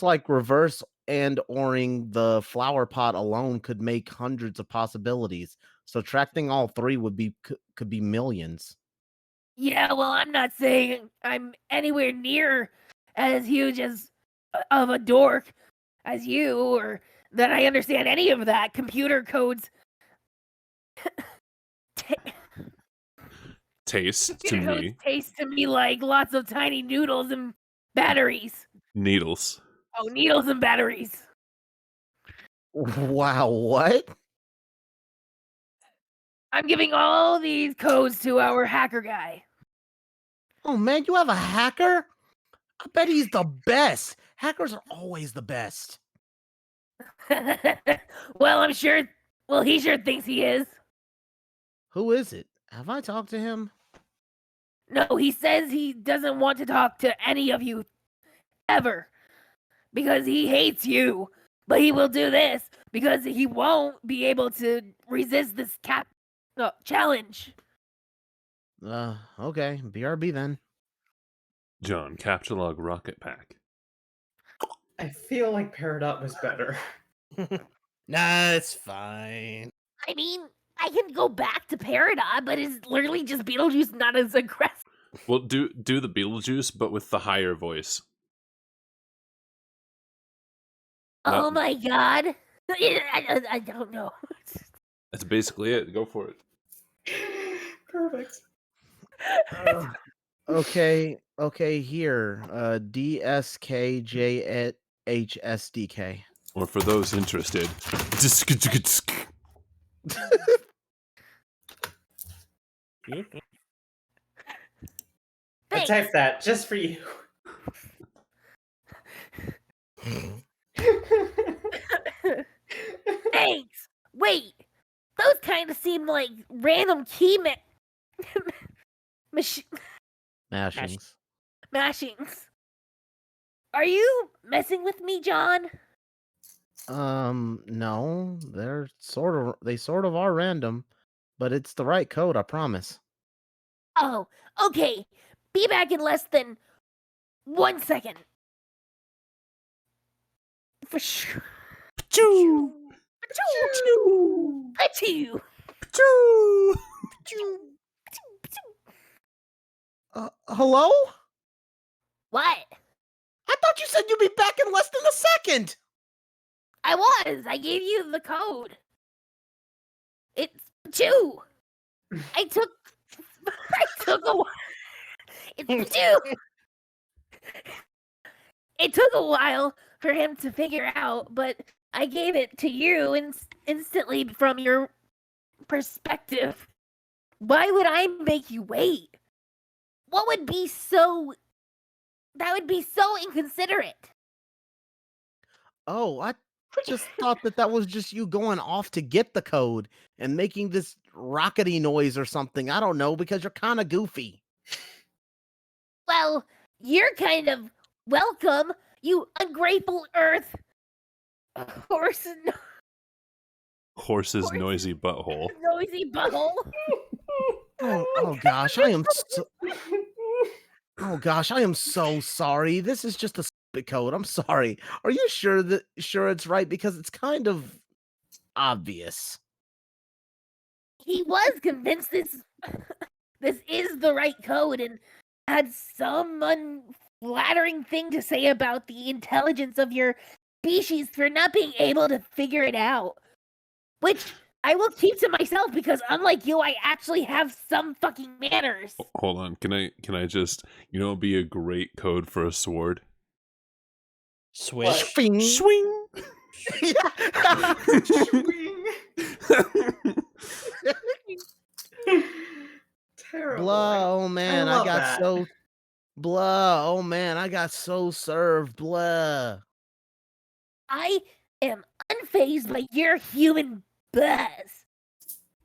like reverse and oring the flower pot alone could make hundreds of possibilities. Subtracting all three could be millions. Yeah, well, I'm not saying I'm anywhere near as huge of a dork as you or that I understand any of that. Computer codes. Taste to Computer codes me. taste to me like lots of tiny noodles and batteries. Needles. Oh, needles and batteries. Wow, what? I'm giving all these codes to our hacker guy. Oh man, you have a hacker? I bet he's the best. Hackers are always the best. Well, I'm sure. Well, he sure thinks he is. Who is it? Have I talked to him? No, he says he doesn't want to talk to any of you ever because he hates you. But he will do this because he won't be able to resist this challenge. Okay, BRB then. John, Captcha Rocket Pack. I feel like Peridot was better. Nah, it's fine. I mean, I can go back to Peridot, but it's literally just Beetlejuice, not as aggressive. Well, do the Beetlejuice, but with the higher voice. Oh my god. I don't know. That's basically it. Go for it. Perfect. Okay, here. DSKJHSDK. Or for those interested. I Thanks. typed that just for you. Thanks. Wait, those kind of seem like random key Mashings. mashings. Are you messing with me, John? No, they sort of are random, but it's the right code, I promise. Oh, okay. Be back in less than 1 second. For sure. Achoo! Achoo! Achoo! Hello? What? I thought you said you'd be back in less than a second. I was. I gave you the code. It's 2. I took a while. It's 2. It took a while for him to figure out, but I gave it to you instantly from your perspective. Why would I make you wait? That would be so inconsiderate. Oh, I just thought that was just you going off to get the code and making this rockety noise or something. I don't know, because you're kind of goofy. Well, you're kind of welcome, you ungrateful earth. Horse's noisy butthole. Noisy butthole. Oh gosh, I am so... Oh gosh, I am so sorry. This is just a stupid code. I'm sorry. Are you sure it's right? Because it's kind of obvious. He was convinced this is the right code and had some unflattering thing to say about the intelligence of your species for not being able to figure it out. Which I will keep to myself because unlike you, I actually have some fucking manners. Hold on. Can I just, be a great code for a sword? Switch. Swing. Swing! Terrible. Blah, oh man, I love got that. so blah, oh man, I got so served, blah. I am unfazed by your human buzz.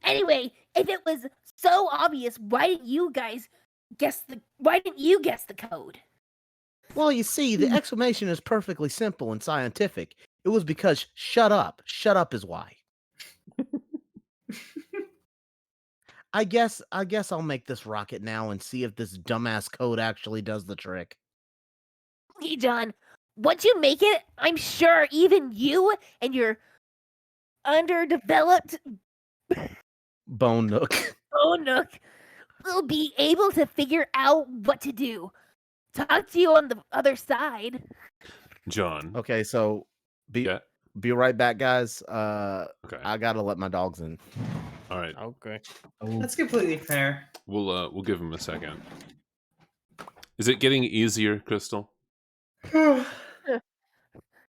Anyway, if it was so obvious, why didn't you guess the code? Well, you see, the explanation is perfectly simple and scientific. It was because shut up is why. I guess I'll make this rocket now and see if this dumbass code actually does the trick. Hey, John, once you make it, I'm sure even you and your underdeveloped Bone Nook. Nook will be able to figure out what to do. Talk to you on the other side. John. Okay, so Be Yeah. be right back, guys. Okay. I gotta let my dogs in. All right. Okay. Oh, That's completely fair. We'll give him a second. Is it getting easier, Crystal?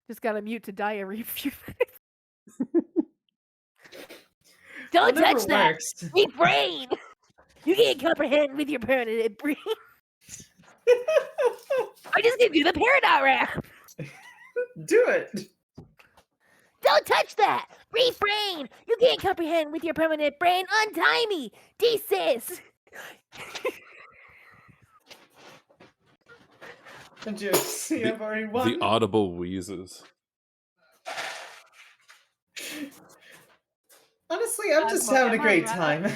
Just gotta mute to die every few Don't Whatever touch that. works. Me brain. You can't comprehend with your permanent brain. I just gonna do the paradox rap. Do it. Don't touch that. Refrain. You can't comprehend with your permanent brain. Untie me. Desist. See, I've already won. The audible wheezes. Honestly, I'm just Well, having a am I great right? time.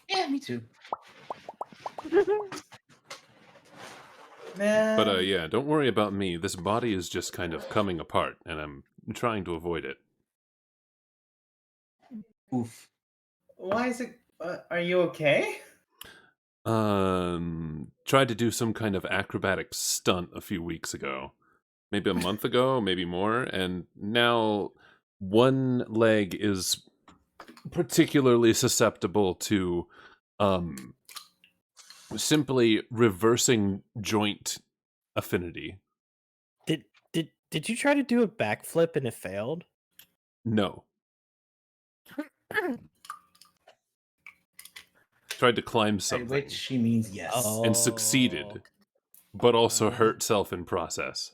yeah, me too. Man. But yeah, don't worry about me. This body is just kind of coming apart, and I'm trying to avoid it. Oof. Why is it? Are you okay? Tried to do some kind of acrobatic stunt a few weeks ago. Maybe a month ago, maybe more, and now one leg is particularly susceptible to simply reversing joint affinity. Did you try to do a backflip and it failed? No. Tried to climb By something which she means yes. Oh. and succeeded, but also hurt self in process.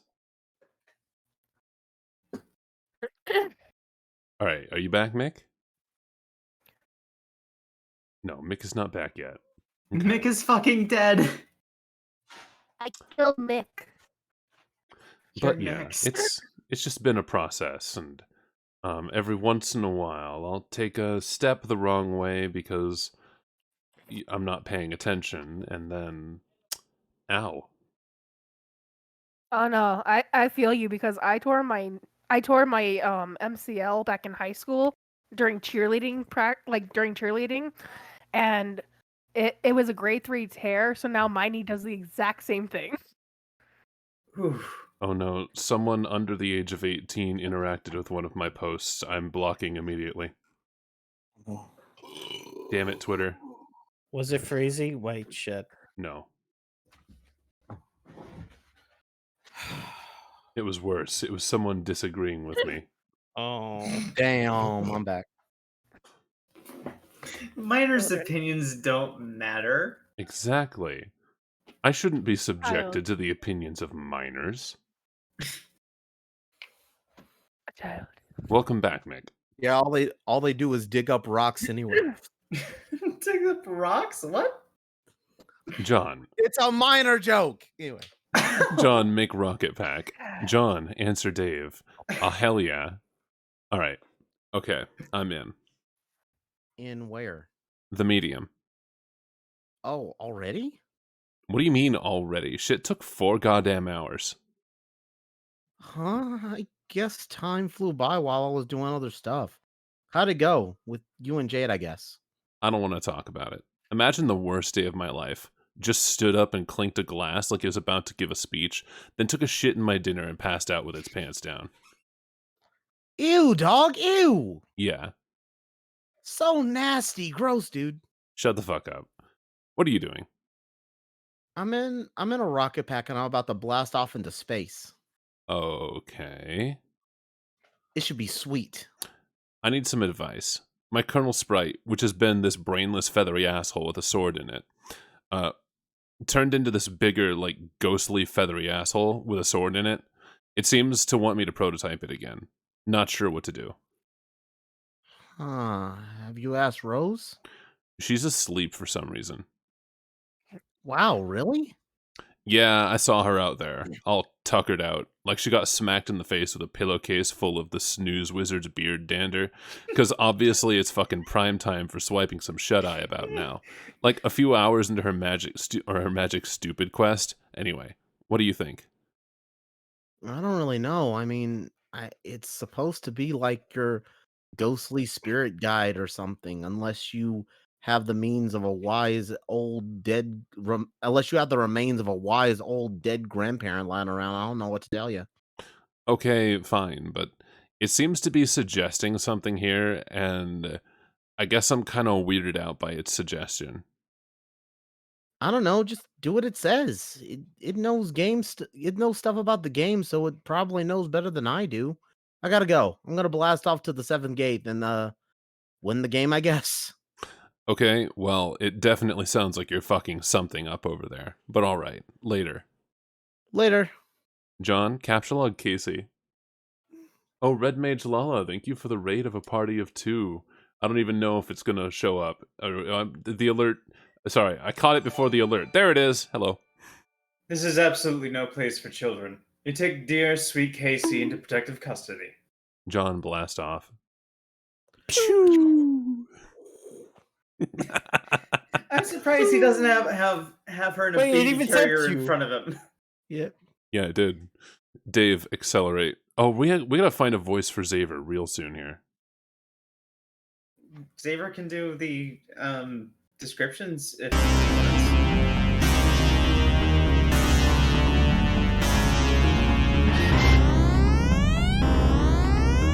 All right, are you back, Mick? No, Mick is not back yet. Okay. Mick is fucking dead. I killed Mick. But You're yeah, next. it's just been a process, and every once in a while I'll take a step the wrong way because I'm not paying attention, and then ow. Oh no, I feel you because I tore my MCL back in high school during cheerleading during cheerleading, and it was a grade 3 tear. So now my knee does the exact same thing. Oof. Oh no, someone under the age of 18 interacted with one of my posts. I'm blocking immediately. Damn it, Twitter. Was it Freezy? Wait, shit. No. It was worse. It was someone disagreeing with me. Oh. Damn, I'm back. Miners' Okay. opinions don't matter. Exactly. I shouldn't be subjected to the opinions of minors. A child. Welcome back, Mick. Yeah, all they do is dig up rocks anyway. Dig up rocks? What? John. It's a minor joke. Anyway. John, make rocket pack. John, answer Dave. Oh, hell yeah. All right. Okay, I'm in. In where? The medium. Oh, already? What do you mean already? Shit took 4 goddamn hours. Huh? I guess time flew by while I was doing other stuff. How'd it go with you and Jade, I guess? I don't want to talk about it. Imagine the worst day of my life. Just stood up and clinked a glass like it was about to give a speech, then took a shit in my dinner and passed out with its pants down. Ew, dog, ew. Yeah, So nasty. Gross, dude. shut the fuck up. What are you doing? I'm in a rocket pack and I'm about to blast off into space. Okay. It should be sweet. I need some advice. My Colonel Sprite, which has been this brainless feathery asshole with a sword in it, turned into this bigger, like, ghostly feathery asshole with a sword in it. It seems to want me to prototype it again. Not sure what to do. Huh. Have you asked Rose? She's asleep for some reason. Wow, really? Yeah, I saw her out there, all tuckered out, like she got smacked in the face with a pillowcase full of the snooze wizard's beard dander, because obviously it's fucking prime time for swiping some shut-eye about now. Like a few hours into her magic stupid quest. Anyway, what do you think? I don't really know. I mean, it's supposed to be like your ghostly spirit guide or something, unless you have the means of a wise old dead, unless you have the remains of a wise old dead grandparent lying around. I don't know what to tell you. Okay, fine, but it seems to be suggesting something here, and I guess I'm kind of weirded out by its suggestion. I don't know. Just do what it says. It knows games. It knows stuff about the game, so it probably knows better than I do. I gotta go. I'm gonna blast off to the 7th gate and win the game, I guess. Okay, well, it definitely sounds like you're fucking something up over there. But alright, later. Later. John, captchalogue Casey. Oh, Red Mage Lala, thank you for the raid of a party of 2. I don't even know if it's gonna show up. The alert... Sorry, I caught it before the alert. There it is! Hello. This is absolutely no place for children. You take dear, sweet Casey into protective custody. John, blast off. I'm surprised he doesn't have her in a Wait, it baby even said carrier in you. front of him. Yeah. Yeah, it did. Dave, accelerate. Oh, we gotta find a voice for Xavier real soon here. Xavier can do the descriptions if he wants.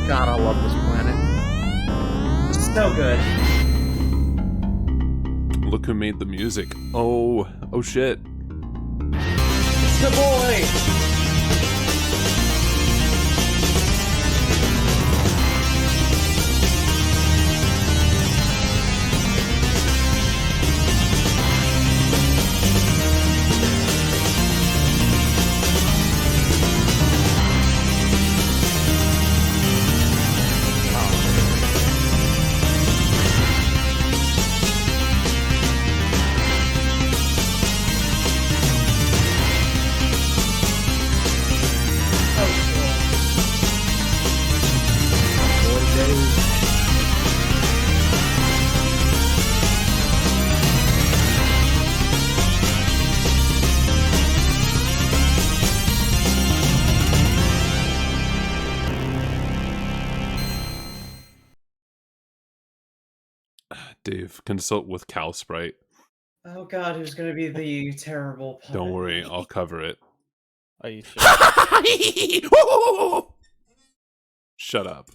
God, I love this planet. So good. Look who made the music. Oh shit. It's the boy! Dave, consult with Cal Sprite. Oh god, who's gonna be the terrible puppet? Don't worry, I'll cover it. Are you sure? Shut up.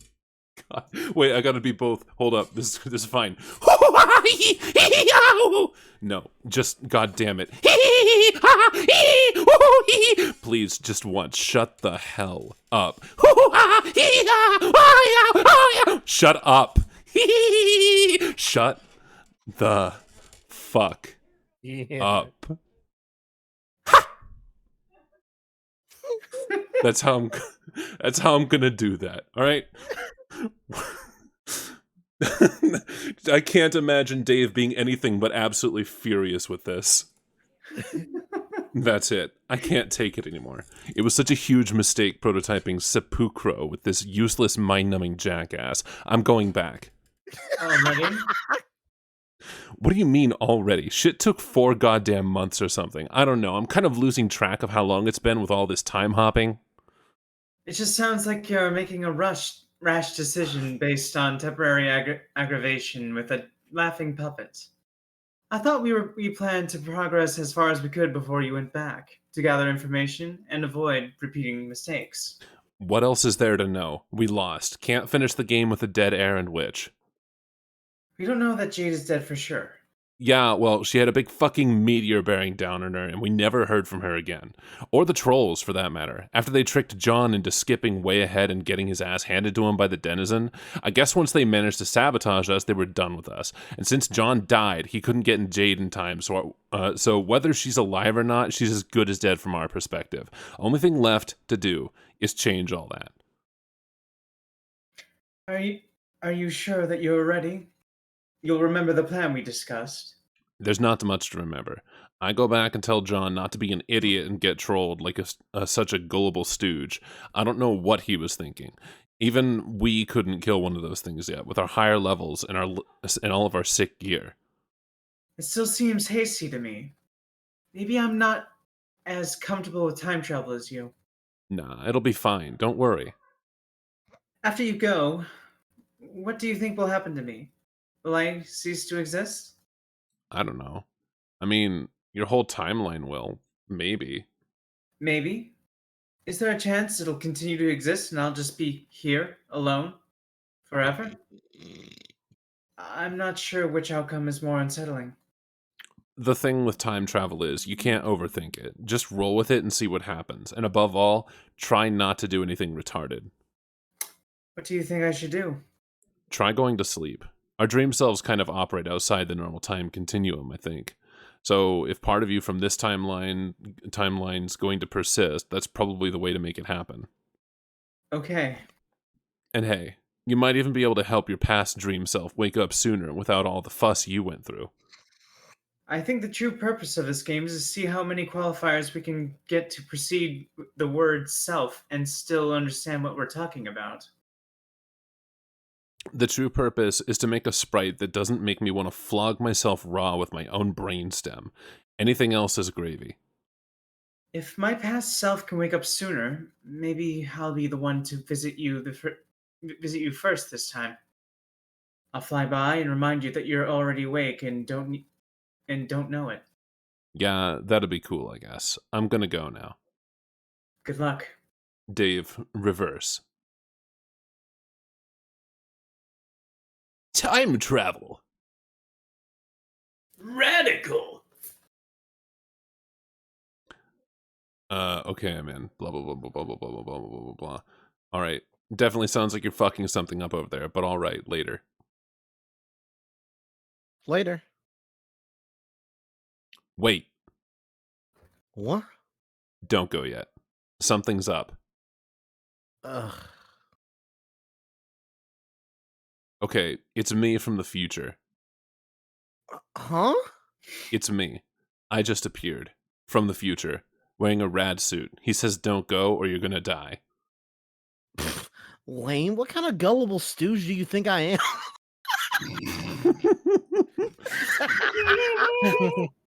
God. Wait, I gotta be both. Hold up, this is fine. No, just god damn it. Please, just once, shut the hell up. Shut up. Shut the fuck Yeah. up. That's how I'm gonna do that. All right. I can't imagine Dave being anything but absolutely furious with this. That's it. I can't take it anymore. It was such a huge mistake prototyping Sepulcro with this useless mind-numbing jackass. I'm going back. Already? What do you mean already? Shit took 4 goddamn months or something. I don't know. I'm kind of losing track of how long it's been with all this time hopping. It just sounds like you're making a rash decision based on temporary aggravation with a laughing puppet. I thought we planned to progress as far as we could before you went back, to gather information and avoid repeating mistakes. What else is there to know? We lost. Can't finish the game with a dead errand witch. We don't know that Jade is dead for sure. Yeah, well, she had a big fucking meteor bearing down on her, and we never heard from her again. Or the trolls, for that matter. After they tricked John into skipping way ahead and getting his ass handed to him by the denizen, I guess once they managed to sabotage us, they were done with us. And since John died, he couldn't get in Jade in time, so whether she's alive or not, she's as good as dead from our perspective. Only thing left to do is change all that. Are you sure that you're ready? You'll remember the plan we discussed. There's not much to remember. I go back and tell John not to be an idiot and get trolled like such a gullible stooge. I don't know what he was thinking. Even we couldn't kill one of those things yet, with our higher levels and all of our sick gear. It still seems hasty to me. Maybe I'm not as comfortable with time travel as you. Nah, it'll be fine. Don't worry. After you go, what do you think will happen to me? Will I cease to exist? I don't know. I mean, your whole timeline will. Maybe. Maybe. Is there a chance it'll continue to exist and I'll just be here alone forever? I'm not sure which outcome is more unsettling. The thing with time travel is you can't overthink it. Just roll with it and see what happens. And above all, try not to do anything retarded. What do you think I should do? Try going to sleep. Our dream selves kind of operate outside the normal time continuum, I think. So if part of you from this timeline's going to persist, that's probably the way to make it happen. Okay. And hey, you might even be able to help your past dream self wake up sooner without all the fuss you went through. I think the true purpose of this game is to see how many qualifiers we can get to precede the word self and still understand what we're talking about. The true purpose is to make a sprite that doesn't make me want to flog myself raw with my own brainstem. Anything else is gravy. If my past self can wake up sooner, maybe I'll be the one to visit you first this time. I'll fly by and remind you that you're already awake and don't know it. Yeah, that'd be cool, I guess. I'm gonna go now. Good luck. Dave, reverse. Time travel. Radical. Okay, I'm in. Blah, blah, blah, blah, blah, blah, blah, blah, blah, blah, blah, blah. All right. Definitely sounds like you're fucking something up over there, but all right, later. Later. Wait, What? don't go yet. Something's up. Ugh. Okay, it's me from the future. Huh? It's me. I just appeared. From the future. Wearing a rad suit. He says don't go or you're gonna die. Lame. What kind of gullible stooge do you think I am?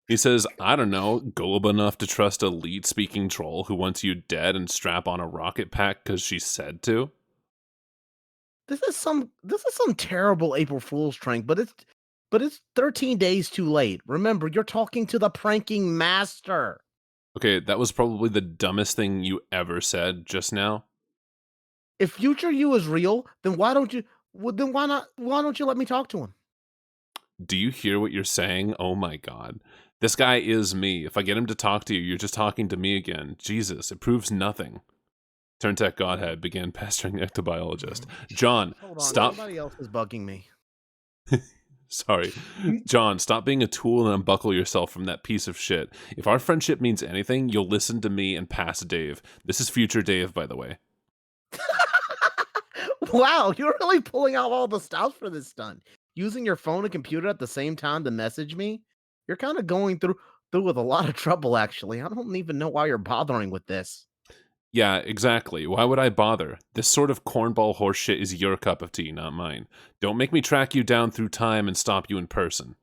He says, I don't know, gullible enough to trust a lead-speaking troll who wants you dead and strap on a rocket pack because she said to? This is some terrible April Fool's prank, but it's 13 days too late. Remember, you're talking to the pranking master. Okay, that was probably the dumbest thing you ever said just now. If future you is real, then why don't you why don't you let me talk to him? Do you hear what you're saying? Oh my god. This guy is me. If I get him to talk to you, you're just talking to me again. Jesus, it proves nothing. Turntech Godhead began pestering the ectobiologist. John, Hold on, stop. somebody else is bugging me. Sorry. John, stop being a tool and unbuckle yourself from that piece of shit. If our friendship means anything, you'll listen to me and pass Dave. This is future Dave, by the way. Wow, you're really pulling out all the stops for this stunt. Using your phone and computer at the same time to message me? You're kind of going through with a lot of trouble, actually. I don't even know why you're bothering with this. Yeah, exactly. Why would I bother? This sort of cornball horseshit is your cup of tea, not mine. Don't make me track you down through time and stop you in person.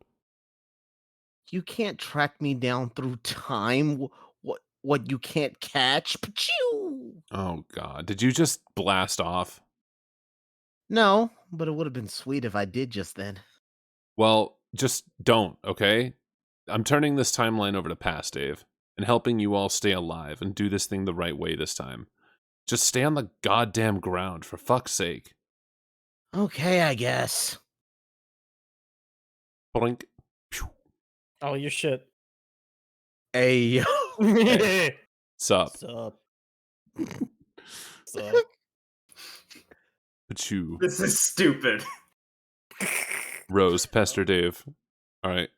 You can't track me down through time. What you can't catch? Pachoo! Oh god, did you just blast off? No, but it would have been sweet if I did just then. Well, just don't, okay? I'm turning this timeline over to past Dave, and helping you all stay alive and do this thing the right way this time. Just stay on the goddamn ground, for fuck's sake. Okay, I guess. Boink. Oh, your shit. Hey, Sup. Sup? Sup? Pachoo. This is stupid. Rose, pester Dave. Alright.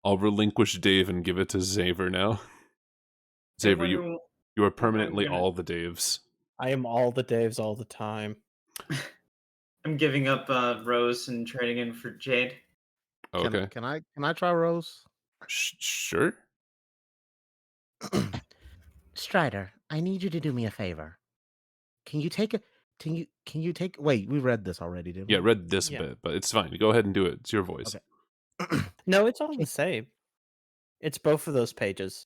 I'll relinquish Dave and give it to Xaver now. Xaver, you are permanently gonna- all the Daves. I am all the Daves all the time. I'm giving up Rose and trading in for Jade. Okay. Can I try Rose? Sure. Strider, I need you to do me a favor. Can you take wait, we read this already, didn't we? Yeah, read this Yeah. bit, but it's fine. Go ahead and do it. It's your voice. Okay. No, it's all the same. It's both of those pages.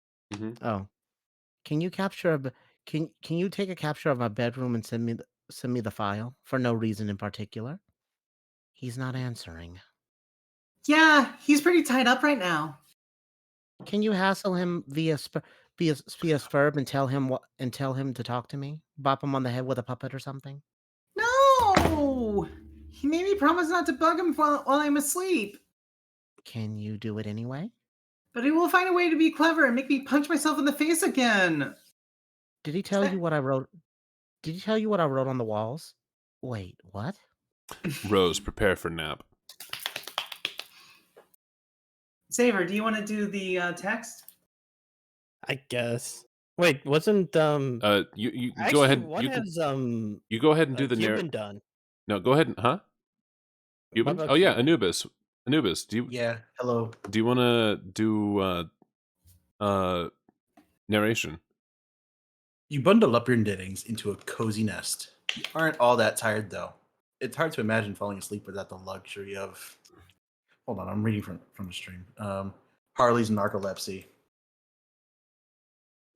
Oh. Can you capture can you take a capture of my bedroom and send me the file for no reason in particular? He's not answering. Yeah, he's pretty tied up right now. Can you hassle him via Spurb and tell him to talk to me? Bop him on the head with a puppet or something? No! He made me promise not to bug him while I'm asleep. Can you do it anyway? But he will find a way to be clever and make me punch myself in the face again. Did he tell you what I wrote? Did he tell you what I wrote on the walls? Wait, what? Rose, prepare for nap. Saver, do you want to do the text? I guess. Wait, wasn't You actually, go ahead. what You has you go ahead and do the Cuban narrative. done? No, go ahead. Huh? Cuban? about Oh yeah, Cuban? Anubis. Anubis, do you Yeah. Hello. want to do narration? You bundle up your knittings into a cozy nest. You aren't all that tired, though. It's hard to imagine falling asleep without the luxury of... Hold on, I'm reading from the stream. Harley's narcolepsy.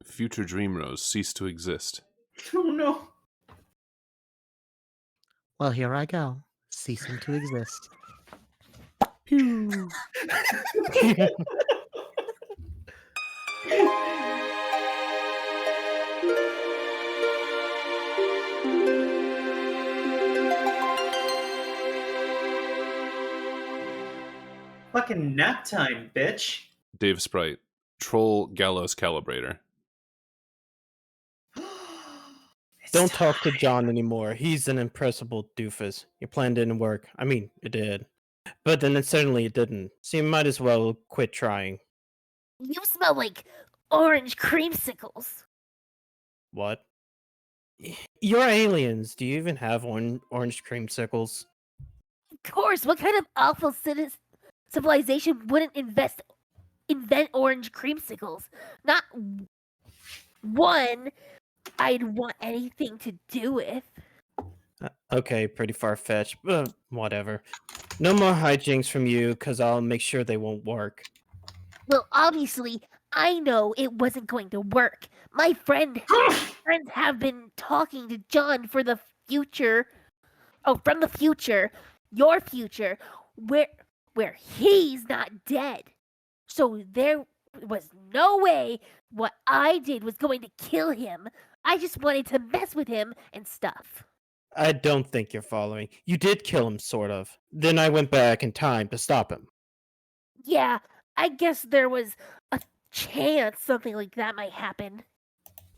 Future Dream Rose cease to exist. Oh no. Well, here I go, ceasing to exist. Pew. Fucking nap time, bitch. Dave Sprite, Troll Gallows Calibrator. It's Don't talk to time. John anymore. He's an impressible doofus. Your plan didn't work. I mean, it did. But then suddenly it didn't. So you might as well quit trying. You smell like orange creamsicles. What? You're aliens. Do you even have orange creamsicles? Of course, what kind of awful civilization wouldn't invent orange creamsicles? Not one I'd want anything to do with. Okay, pretty far-fetched, but whatever. No more hijinks from you, because I'll make sure they won't work. Well, obviously, I know it wasn't going to work. My friends have been talking to John for the future. Oh, from the future, your future, where he's not dead. So there was no way what I did was going to kill him. I just wanted to mess with him and stuff. I don't think you're following. You did kill him, sort of. Then I went back in time to stop him. Yeah, I guess there was a chance something like that might happen.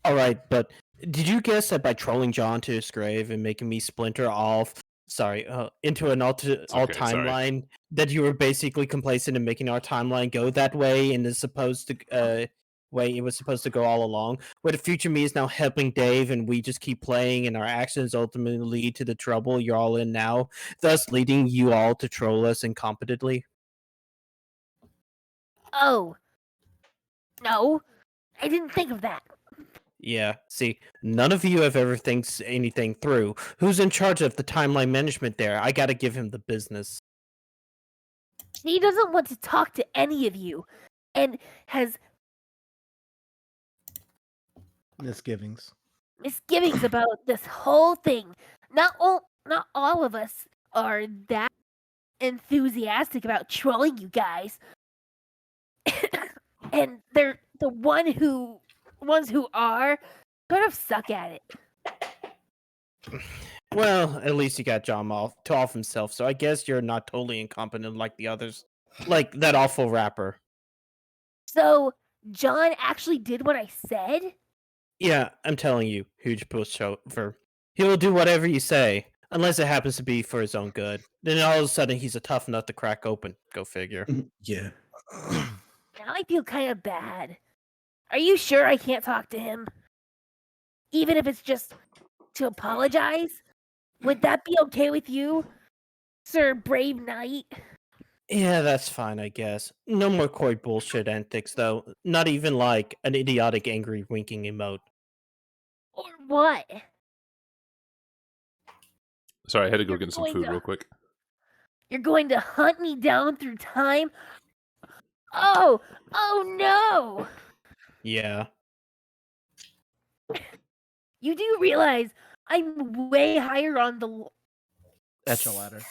Alright, but did you guess that by trolling John to his grave and making me splinter off, into an alt okay, sorry. timeline, that you were basically complacent in making our timeline go that way and is supposed to, way it was supposed to go all along, where the future me is now helping Dave and we just keep playing and our actions ultimately lead to the trouble you're all in now, thus leading you all to troll us incompetently? Oh. No, I didn't think of that. Yeah, see, none of you have ever thinks anything through. Who's in charge of the timeline management there? I gotta give him the business. He doesn't want to talk to any of you and has Misgivings. misgivings about this whole thing. Not all of us are that enthusiastic about trolling you guys. And they're the ones who are sort of suck at it. Well, at least you got John off himself, so I guess you're not totally incompetent like the others. Like that awful rapper. So John actually did what I said? Yeah, I'm telling you, huge pushover. He will do whatever you say, unless it happens to be for his own good. Then all of a sudden he's a tough nut to crack open. Go figure. Yeah. Now I feel kind of bad. Are you sure I can't talk to him? Even if it's just to apologize? Would that be okay with you, Sir Brave Knight? Yeah, that's fine, I guess. No more coy bullshit antics, though. Not even like an idiotic angry winking emote. Or what? Sorry, I had to go You're get some going food to- real quick. You're going to hunt me down through time? Oh no! Yeah. You do realize I'm way higher on the Echelon.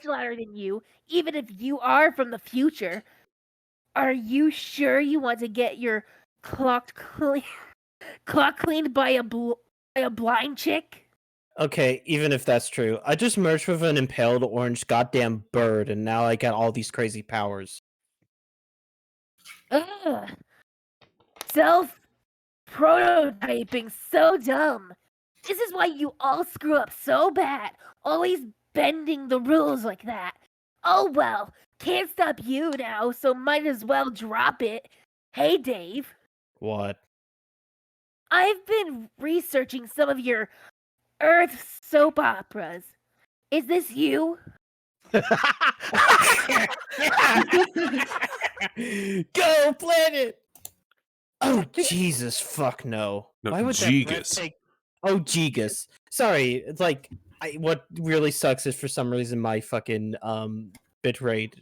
ladder than you, even if you are from the future. Are you sure you want to get your clock cleaned by a blind chick? Okay, even if that's true, I just merged with an impaled orange goddamn bird, and now I got all these crazy powers. Ugh. Self-prototyping, so dumb. This is why you all screw up so bad, always bending the rules like that. Oh well, can't stop you now, so might as well drop it. Hey Dave, What? I've been researching some of your Earth soap operas. Is this you? Go planet! Oh Jesus, fuck no! No, Why would that Jegus. breath take? Oh Jegus. Sorry, it's like what really sucks is for some reason my fucking bitrate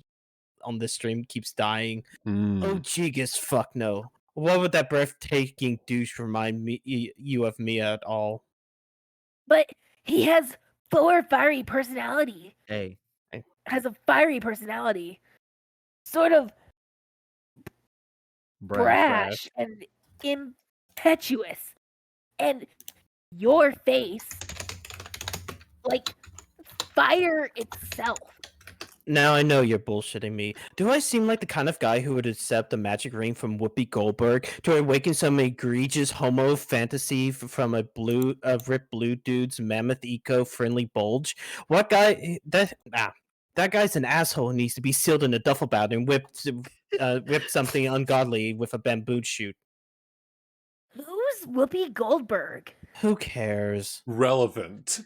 on this stream keeps dying. Oh Jegus, fuck no! What would that breathtaking douche remind you of me at all? But he has fiery personality. Hey, Has a fiery personality. Sort of brash and impetuous. And your face, like fire itself. Now I know you're bullshitting me. Do I seem like the kind of guy who would accept a magic ring from Whoopi Goldberg to awaken some egregious homo fantasy from a ripped blue dude's mammoth eco-friendly bulge? What guy? That guy's an asshole who needs to be sealed in a duffel bag and whipped something ungodly with a bamboo shoot. Who's Whoopi Goldberg? Who cares? Relevant.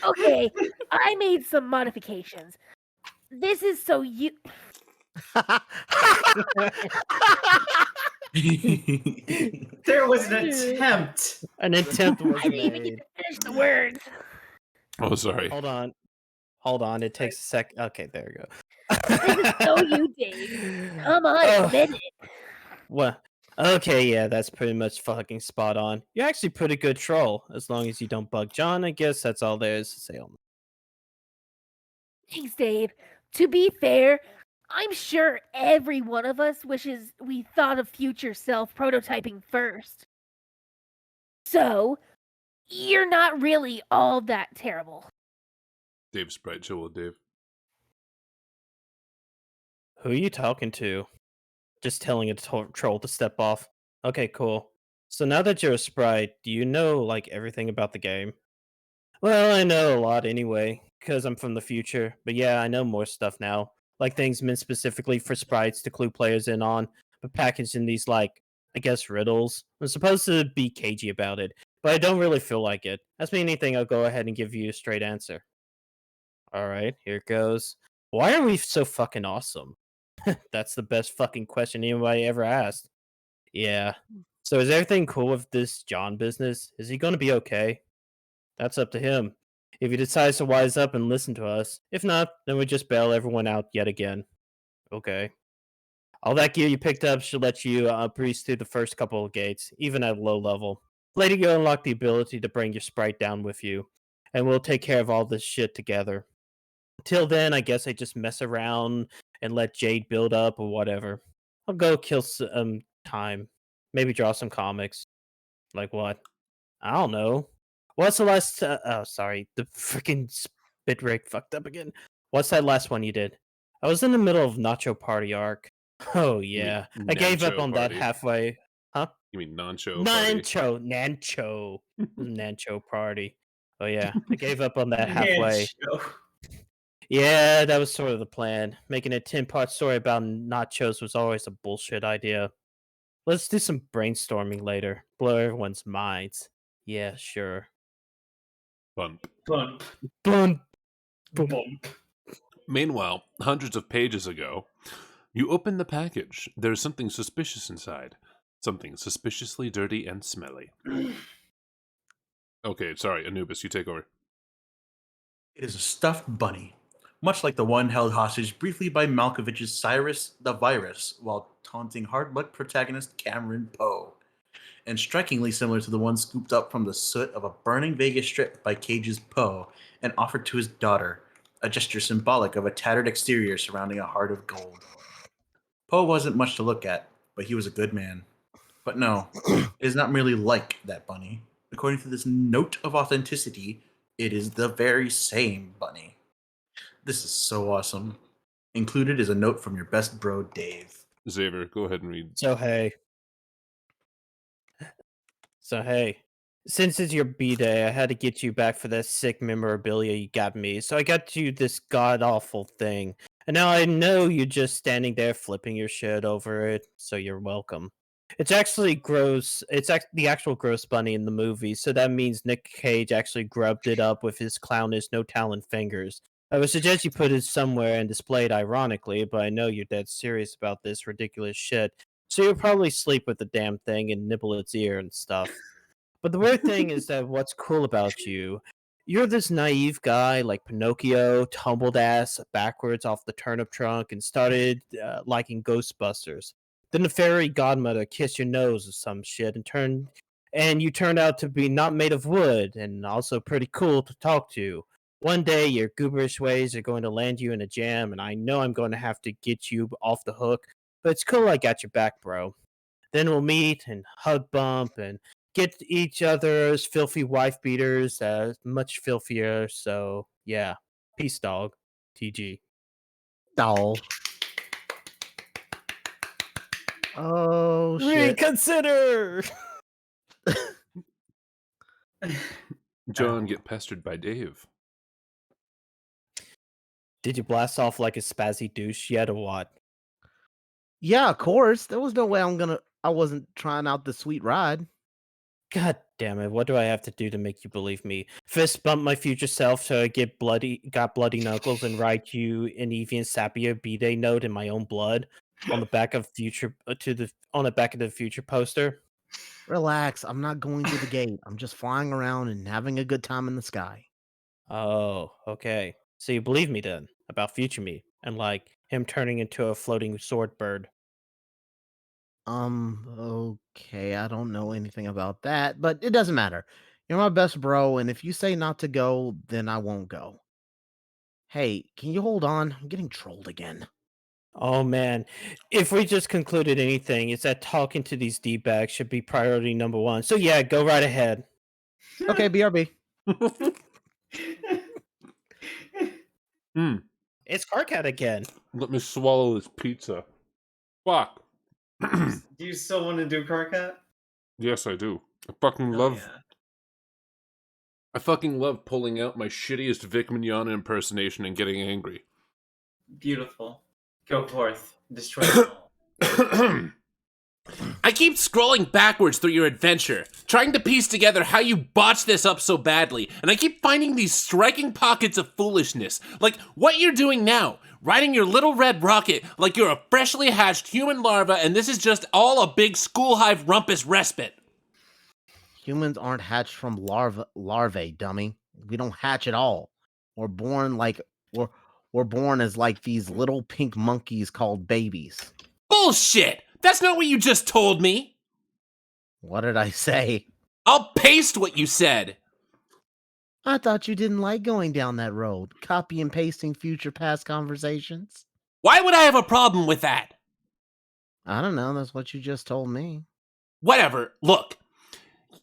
Okay, I made some modifications. This is so you. There was an attempt. An attempt was I didn't even get made. to finish the words. Oh, sorry. Hold on. It takes a sec. Okay, there we go. This is so you, Dave. Come on, admit it. What? Okay, yeah, that's pretty much fucking spot on. You're actually pretty good troll. As long as you don't bug John, I guess that's all there is to say on that. Thanks, Dave. To be fair, I'm sure every one of us wishes we thought of future self prototyping first. So, you're not really all that terrible. Dave Sprite, chill with Dave. Who are you talking to? Just telling a troll to step off. Okay, cool. So now that you're a sprite, do you know, like, everything about the game? Well, I know a lot anyway, because I'm from the future. But yeah, I know more stuff now. Like things meant specifically for sprites to clue players in on, but packaged in these, like, I guess riddles. I'm supposed to be cagey about it, but I don't really feel like it. Ask me anything, I'll go ahead and give you a straight answer. Alright, here it goes. Why are we so fucking awesome? That's the best fucking question anybody ever asked. Yeah. So is everything cool with this John business? Is he gonna be okay? That's up to him. If he decides to wise up and listen to us. If not, then we just bail everyone out yet again. Okay. All that gear you picked up should let you breeze through the first couple of gates, even at low level. Later you'll unlock the ability to bring your sprite down with you, and we'll take care of all this shit together. Till then, I guess I just mess around and let Jade build up or whatever. I'll go kill some time. Maybe draw some comics. Like what? I don't know. What's the last? Oh, sorry. The freaking spit rate fucked up again. What's that last one you did? I was in the middle of Nacho Party arc. Oh yeah, I gave up Nancho on that Party? halfway. Huh? You mean Nancho Party? Nancho Party. Oh yeah, I gave up on that halfway. Show. Yeah, that was sort of the plan. Making a 10-part story about nachos was always a bullshit idea. Let's do some brainstorming later. Blow everyone's minds. Yeah, sure. Bump. Bump. Boom. Bump. Meanwhile, hundreds of pages ago, you open the package. There's something suspicious inside. Something suspiciously dirty and smelly. Okay, sorry, Anubis, you take over. It is a stuffed bunny, much like the one held hostage briefly by Malkovich's Cyrus the Virus while taunting hard luck protagonist Cameron Poe, and strikingly similar to the one scooped up from the soot of a burning Vegas strip by Cage's Poe and offered to his daughter, a gesture symbolic of a tattered exterior surrounding a heart of gold. Poe wasn't much to look at, but he was a good man. But no, it is not merely like that bunny. According to this note of authenticity, it is the very same bunny. This is so awesome. Included is a note from your best bro, Dave. Xavier, go ahead and read. So hey, since it's your B-day, I had to get you back for that sick memorabilia you got me. So I got you this god-awful thing. And now I know you're just standing there flipping your shit over it, so you're welcome. It's actually gross. It's the actual gross bunny in the movie, so that means Nick Cage actually grubbed it up with his clownish, no-talent fingers. I would suggest you put it somewhere and display it ironically, but I know you're dead serious about this ridiculous shit, so you'll probably sleep with the damn thing and nibble its ear and stuff. But the weird thing is that what's cool about you're this naive guy like Pinocchio, tumbled ass backwards off the turnip trunk and started liking Ghostbusters. Then the fairy godmother kissed your nose or some shit and you turned out to be not made of wood and also pretty cool to talk to. One day your gooberish ways are going to land you in a jam, and I know I'm going to have to get you off the hook, but it's cool I got your back, bro. Then we'll meet and hug bump and get each other's filthy wife beaters much filthier. So yeah, peace, dog. TG. Doll. Oh shit. Reconsider. John, get pestered by Dave. Did you blast off like a spazzy douche yet or what? Yeah, of course. There was no way I wasn't trying out the sweet ride. God damn it, what do I have to do to make you believe me? Fist bump my future self so I got bloody knuckles and write you an Evian Sapio B-Day note in my own blood on the back of on the back of the future poster? Relax. I'm not going through the gate. I'm just flying around and having a good time in the sky. Oh, okay. So you believe me then about future me and like him turning into a floating sword bird. Okay, I don't know anything about that, but it doesn't matter. You're my best bro, and if you say not to go, then I won't go. Hey, can you hold on? I'm getting trolled again. Oh man, if we just concluded anything, it's that talking to these D-bags should be priority number one. So yeah, go right ahead. Okay, BRB. It's Carcat again. Let me swallow this pizza. Fuck. Do you still want to do Carcat? Yes, I do. I fucking love pulling out my shittiest Vic Mignogna impersonation and getting angry. Beautiful. Go forth. Destroy them all. I keep scrolling backwards through your adventure, trying to piece together how you botched this up so badly, and I keep finding these striking pockets of foolishness, like what you're doing now, riding your little red rocket like you're a freshly hatched human larva and this is just all a big school hive rumpus respite. Humans aren't hatched from larvae, dummy. We don't hatch at all. We're born as like these little pink monkeys called babies. Bullshit! That's not what you just told me! What did I say? I'll paste what you said! I thought you didn't like going down that road, copy and pasting future past conversations. Why would I have a problem with that? I don't know, that's what you just told me. Whatever, look.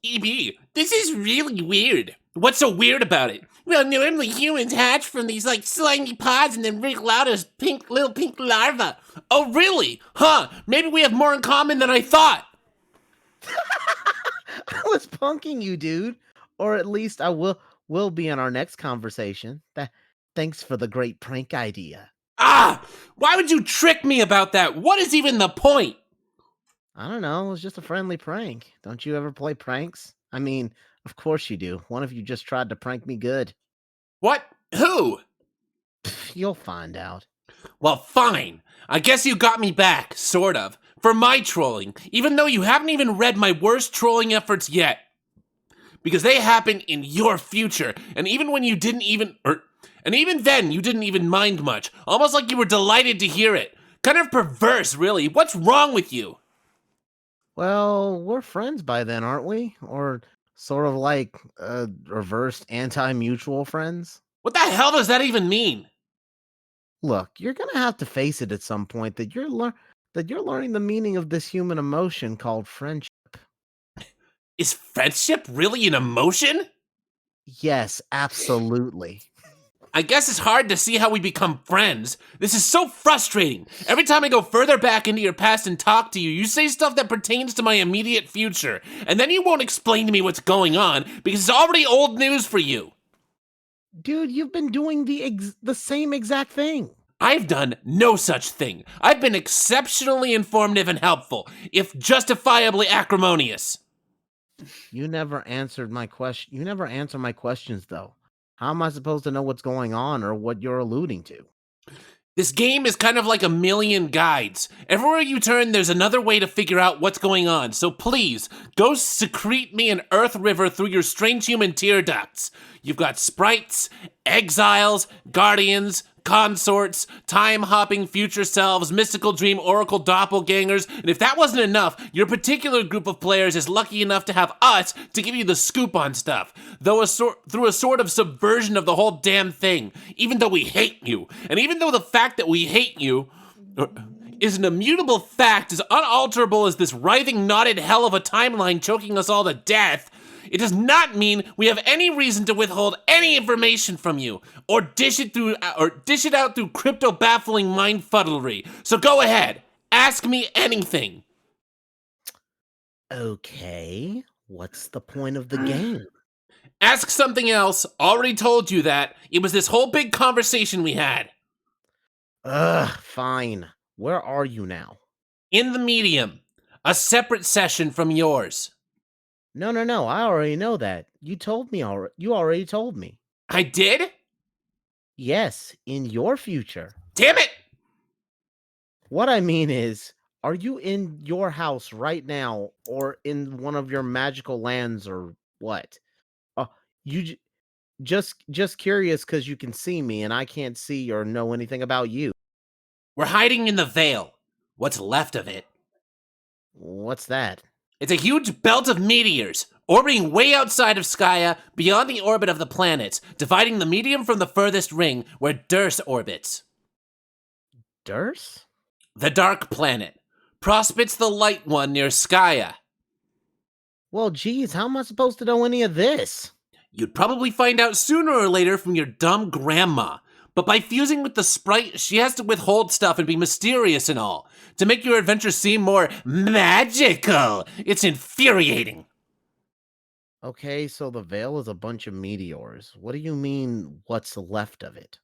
EB, this is really weird. What's so weird about it? Well, normally humans hatch from these, like, slimy pods and then wrinkle out as little pink larvae. Oh, really? Huh, maybe we have more in common than I thought. I was punking you, dude. Or at least I will be in our next conversation. Thanks for the great prank idea. Ah! Why would you trick me about that? What is even the point? I don't know, it was just a friendly prank. Don't you ever play pranks? I mean, of course you do. One of you just tried to prank me good. What? Who? You'll find out. Well, fine. I guess you got me back, sort of, for my trolling, even though you haven't even read my worst trolling efforts yet. Because they happen in your future, and even when you didn't even, and even then you didn't even mind much, almost like you were delighted to hear it. Kind of perverse, really. What's wrong with you? Well, we're friends by then, aren't we? Or sort of like reversed anti-mutual friends? What the hell does that even mean? Look, you're gonna have to face it at some point that you're learning the meaning of this human emotion called friendship. Is friendship really an emotion? Yes, absolutely. I guess it's hard to see how we become friends. This is so frustrating. Every time I go further back into your past and talk to you, you say stuff that pertains to my immediate future, and then you won't explain to me what's going on because it's already old news for you. Dude, you've been doing the same exact thing. I've done no such thing. I've been exceptionally informative and helpful, if justifiably acrimonious. You never answered my question. You never answer my questions, though. How am I supposed to know what's going on or what you're alluding to? This game is kind of like a million guides. Everywhere you turn, there's another way to figure out what's going on. So please, go secrete me an earth river through your strange human tear ducts. You've got sprites, exiles, guardians, consorts, time-hopping future selves, mystical dream oracle doppelgangers, and if that wasn't enough, your particular group of players is lucky enough to have us to give you the scoop on stuff, through a sort of subversion of the whole damn thing, even though we hate you, and even though the fact that we hate you is an immutable fact, as unalterable as this writhing knotted hell of a timeline choking us all to death, it does not mean we have any reason to withhold any information from you, or dish it out through crypto-baffling mindfuddlery. So go ahead, ask me anything. Okay, what's the point of the game? Ask something else. Already told you that. It was this whole big conversation we had. Fine. Where are you now? In the medium. A separate session from yours. No. I already know that. You told me already. You already told me. I did? Yes, in your future. Damn it! What I mean is, are you in your house right now or in one of your magical lands or what? You just curious because you can see me and I can't see or know anything about you. We're hiding in the Veil. What's left of it. What's that? It's a huge belt of meteors, orbiting way outside of Skya, beyond the orbit of the planets, dividing the medium from the furthest ring, where Durs orbits. Durs? The Dark Planet. Prospits the light one near Skya. Well, geez, how am I supposed to know any of this? You'd probably find out sooner or later from your dumb grandma. But by fusing with the sprite, she has to withhold stuff and be mysterious and all, to make your adventure seem more magical. It's infuriating. Okay, so the Veil is a bunch of meteors. What do you mean, what's left of it?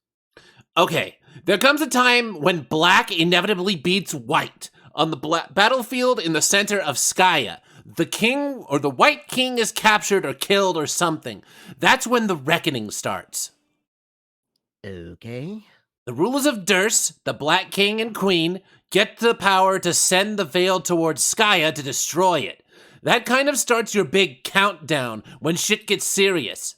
Okay, there comes a time when black inevitably beats white. On the battlefield in the center of Skya, the king or the White King is captured or killed or something. That's when the reckoning starts. Okay. The rulers of Durs, the Black King and Queen, get the power to send the Veil towards Skya to destroy it. That kind of starts your big countdown when shit gets serious.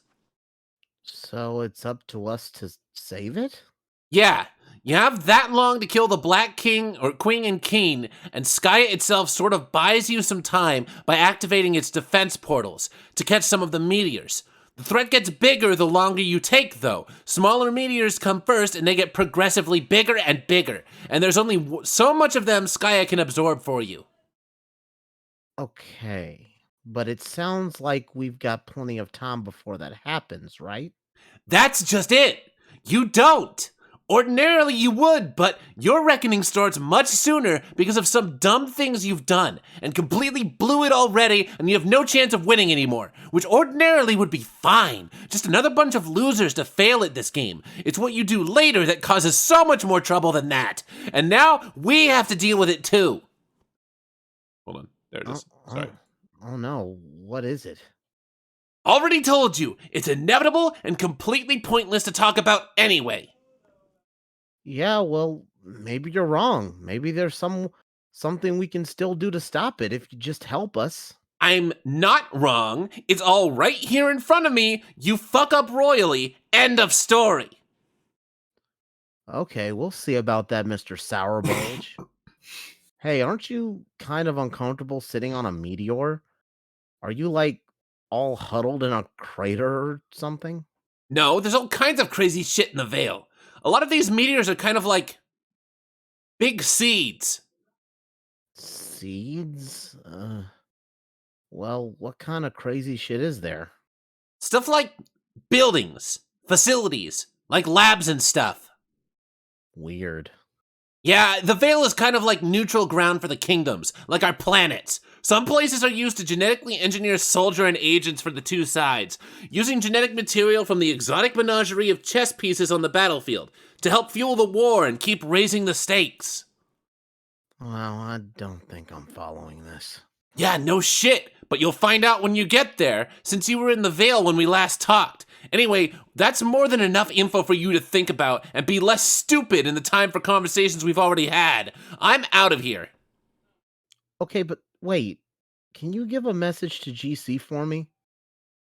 So it's up to us to save it? Yeah, you have that long to kill the Black King or Queen and King, and Skya itself sort of buys you some time by activating its defense portals to catch some of the meteors. The threat gets bigger the longer you take, though. Smaller meteors come first, and they get progressively bigger and bigger. And there's only so much of them Skya can absorb for you. Okay, but it sounds like we've got plenty of time before that happens, right? That's just it. You don't. Ordinarily you would, but your reckoning starts much sooner because of some dumb things you've done, and completely blew it already, and you have no chance of winning anymore, which ordinarily would be fine. Just another bunch of losers to fail at this game. It's what you do later that causes so much more trouble than that. And now we have to deal with it too. Hold on. There it is. Sorry. Oh no, what is it? Already told you, it's inevitable and completely pointless to talk about anyway. Yeah, well, maybe you're wrong. Maybe there's something we can still do to stop it if you just help us. I'm not wrong. It's all right here in front of me. You fuck up royally. End of story. Okay, we'll see about that, Mr. Sourbulge. Hey, aren't you kind of uncomfortable sitting on a meteor? Are you like all huddled in a crater or something? No, there's all kinds of crazy shit in the Veil. A lot of these meteors are kind of like big seeds. Seeds? Well, what kind of crazy shit is there? Stuff like buildings, facilities, like labs and stuff. Weird. Yeah, the Veil is kind of like neutral ground for the kingdoms, like our planets. Some places are used to genetically engineer soldier and agents for the two sides, using genetic material from the exotic menagerie of chess pieces on the battlefield to help fuel the war and keep raising the stakes. Well, I don't think I'm following this. Yeah, no shit, but you'll find out when you get there, since you were in the Veil when we last talked. Anyway, that's more than enough info for you to think about and be less stupid in the time for conversations we've already had. I'm out of here. Okay, but wait. Can you give a message to GC for me?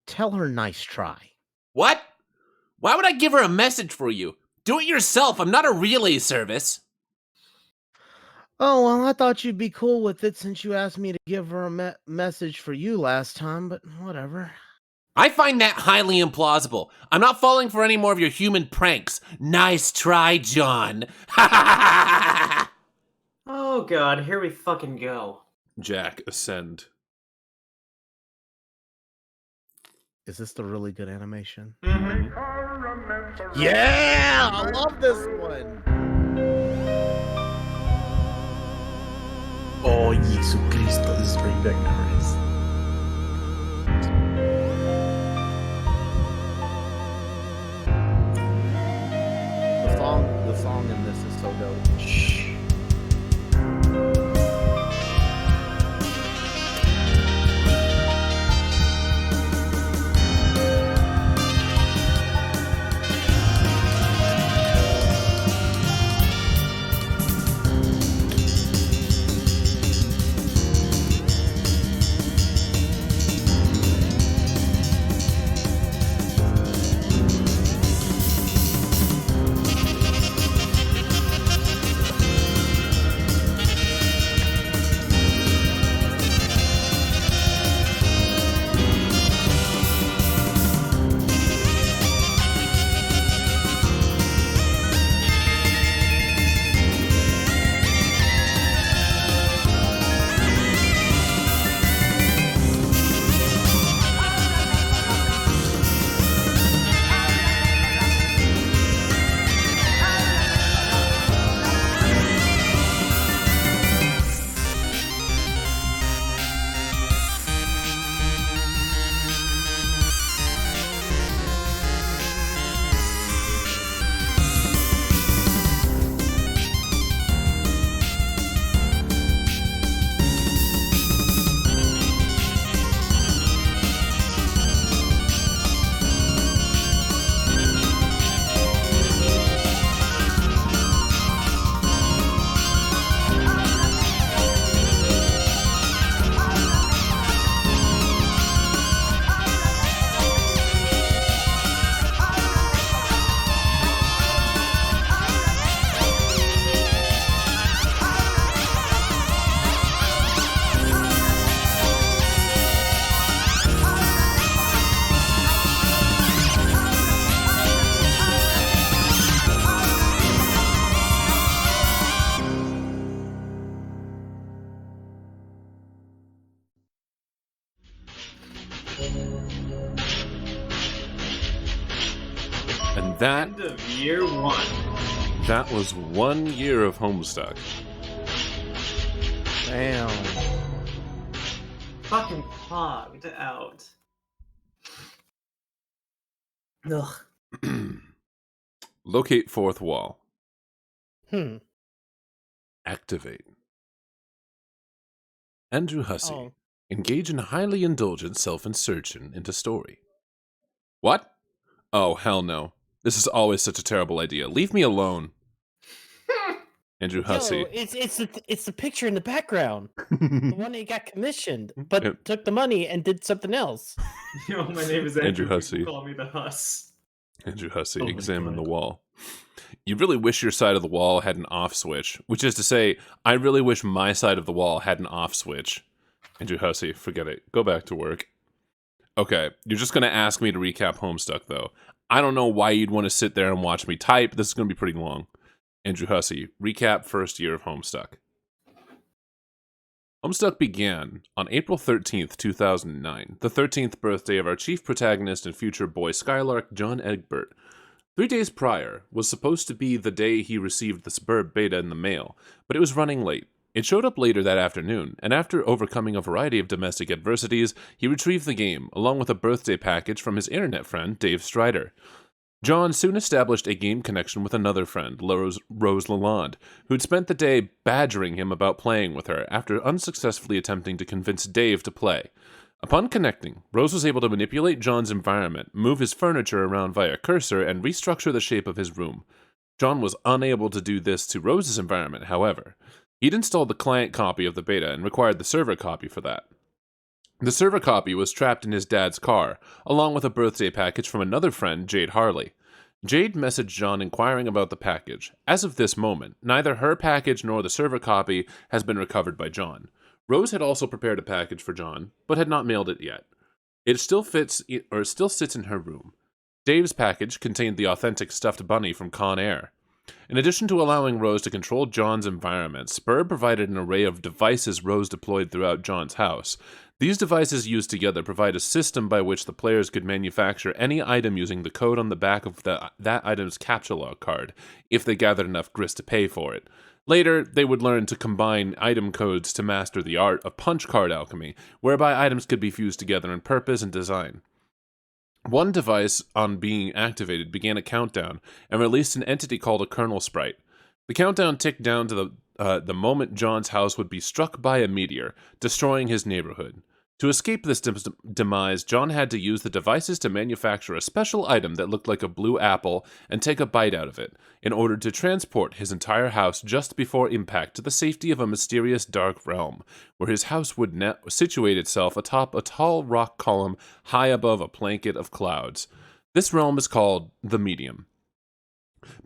Tell her nice try. What? Why would I give her a message for you? Do it yourself. I'm not a relay service. Oh, well, I thought you'd be cool with it since you asked me to give her a message for you last time, but whatever. I find that highly implausible. I'm not falling for any more of your human pranks. Nice try, John. Oh god, here we fucking go. Jack, ascend. Is this the really good animation? Mm-hmm. Yeah! I love this one! Oh, Jesucristo, this is bringing back memories. The song in this is so dope. Shh. And that End of year one. that was 1 year of Homestuck. Damn. Fucking clogged out. Ugh. Locate fourth wall. Activate. Andrew Hussey. Oh. Engage in highly indulgent self-insertion into story. What? Oh, hell no. This is always such a terrible idea. Leave me alone. Andrew Hussey. Yo, it's the picture in the background. The one that got commissioned, but Yep. took the money and did something else. Yo, my name is Andrew Andrew. Hussey. People call me the Huss. Andrew Hussey, Oh my examine God. the wall. You really wish your side of the wall had an off switch, which is to say, I really wish my side of the wall had an off switch. Andrew Hussey, forget it. Go back to work. Okay, you're just going to ask me to recap Homestuck, though. I don't know why you'd want to sit there and watch me type. This is going to be pretty long. Andrew Hussey, recap first year of Homestuck. Homestuck began on April 13th, 2009, the 13th birthday of our chief protagonist and future boy Skylark, John Egbert. 3 days prior was supposed to be the day he received the Suburb beta in the mail, but it was running late. It showed up later that afternoon, and after overcoming a variety of domestic adversities, he retrieved the game, along with a birthday package from his internet friend, Dave Strider. John soon established a game connection with another friend, Rose Lalonde, who'd spent the day badgering him about playing with her after unsuccessfully attempting to convince Dave to play. Upon connecting, Rose was able to manipulate John's environment, move his furniture around via cursor, and restructure the shape of his room. John was unable to do this to Rose's environment, however. He'd installed the client copy of the beta and required the server copy for that. The server copy was trapped in his dad's car, along with a birthday package from another friend, Jade Harley. Jade messaged John inquiring about the package. As of this moment, neither her package nor the server copy has been recovered by John. Rose had also prepared a package for John, but had not mailed it yet. It still sits in her room. Dave's package contained the authentic stuffed bunny from Con Air. In addition to allowing Rose to control John's environment, Spur provided an array of devices Rose deployed throughout John's house. These devices used together provide a system by which the players could manufacture any item using the code on the back of that item's captcha log card, if they gathered enough grist to pay for it. Later, they would learn to combine item codes to master the art of punch card alchemy, whereby items could be fused together in purpose and design. One device, on being activated, began a countdown and released an entity called a kernel sprite. The countdown ticked down to the moment John's house would be struck by a meteor, destroying his neighborhood. To escape this demise, John had to use the devices to manufacture a special item that looked like a blue apple and take a bite out of it, in order to transport his entire house just before impact to the safety of a mysterious dark realm, where his house would situate itself atop a tall rock column high above a blanket of clouds. This realm is called the Medium.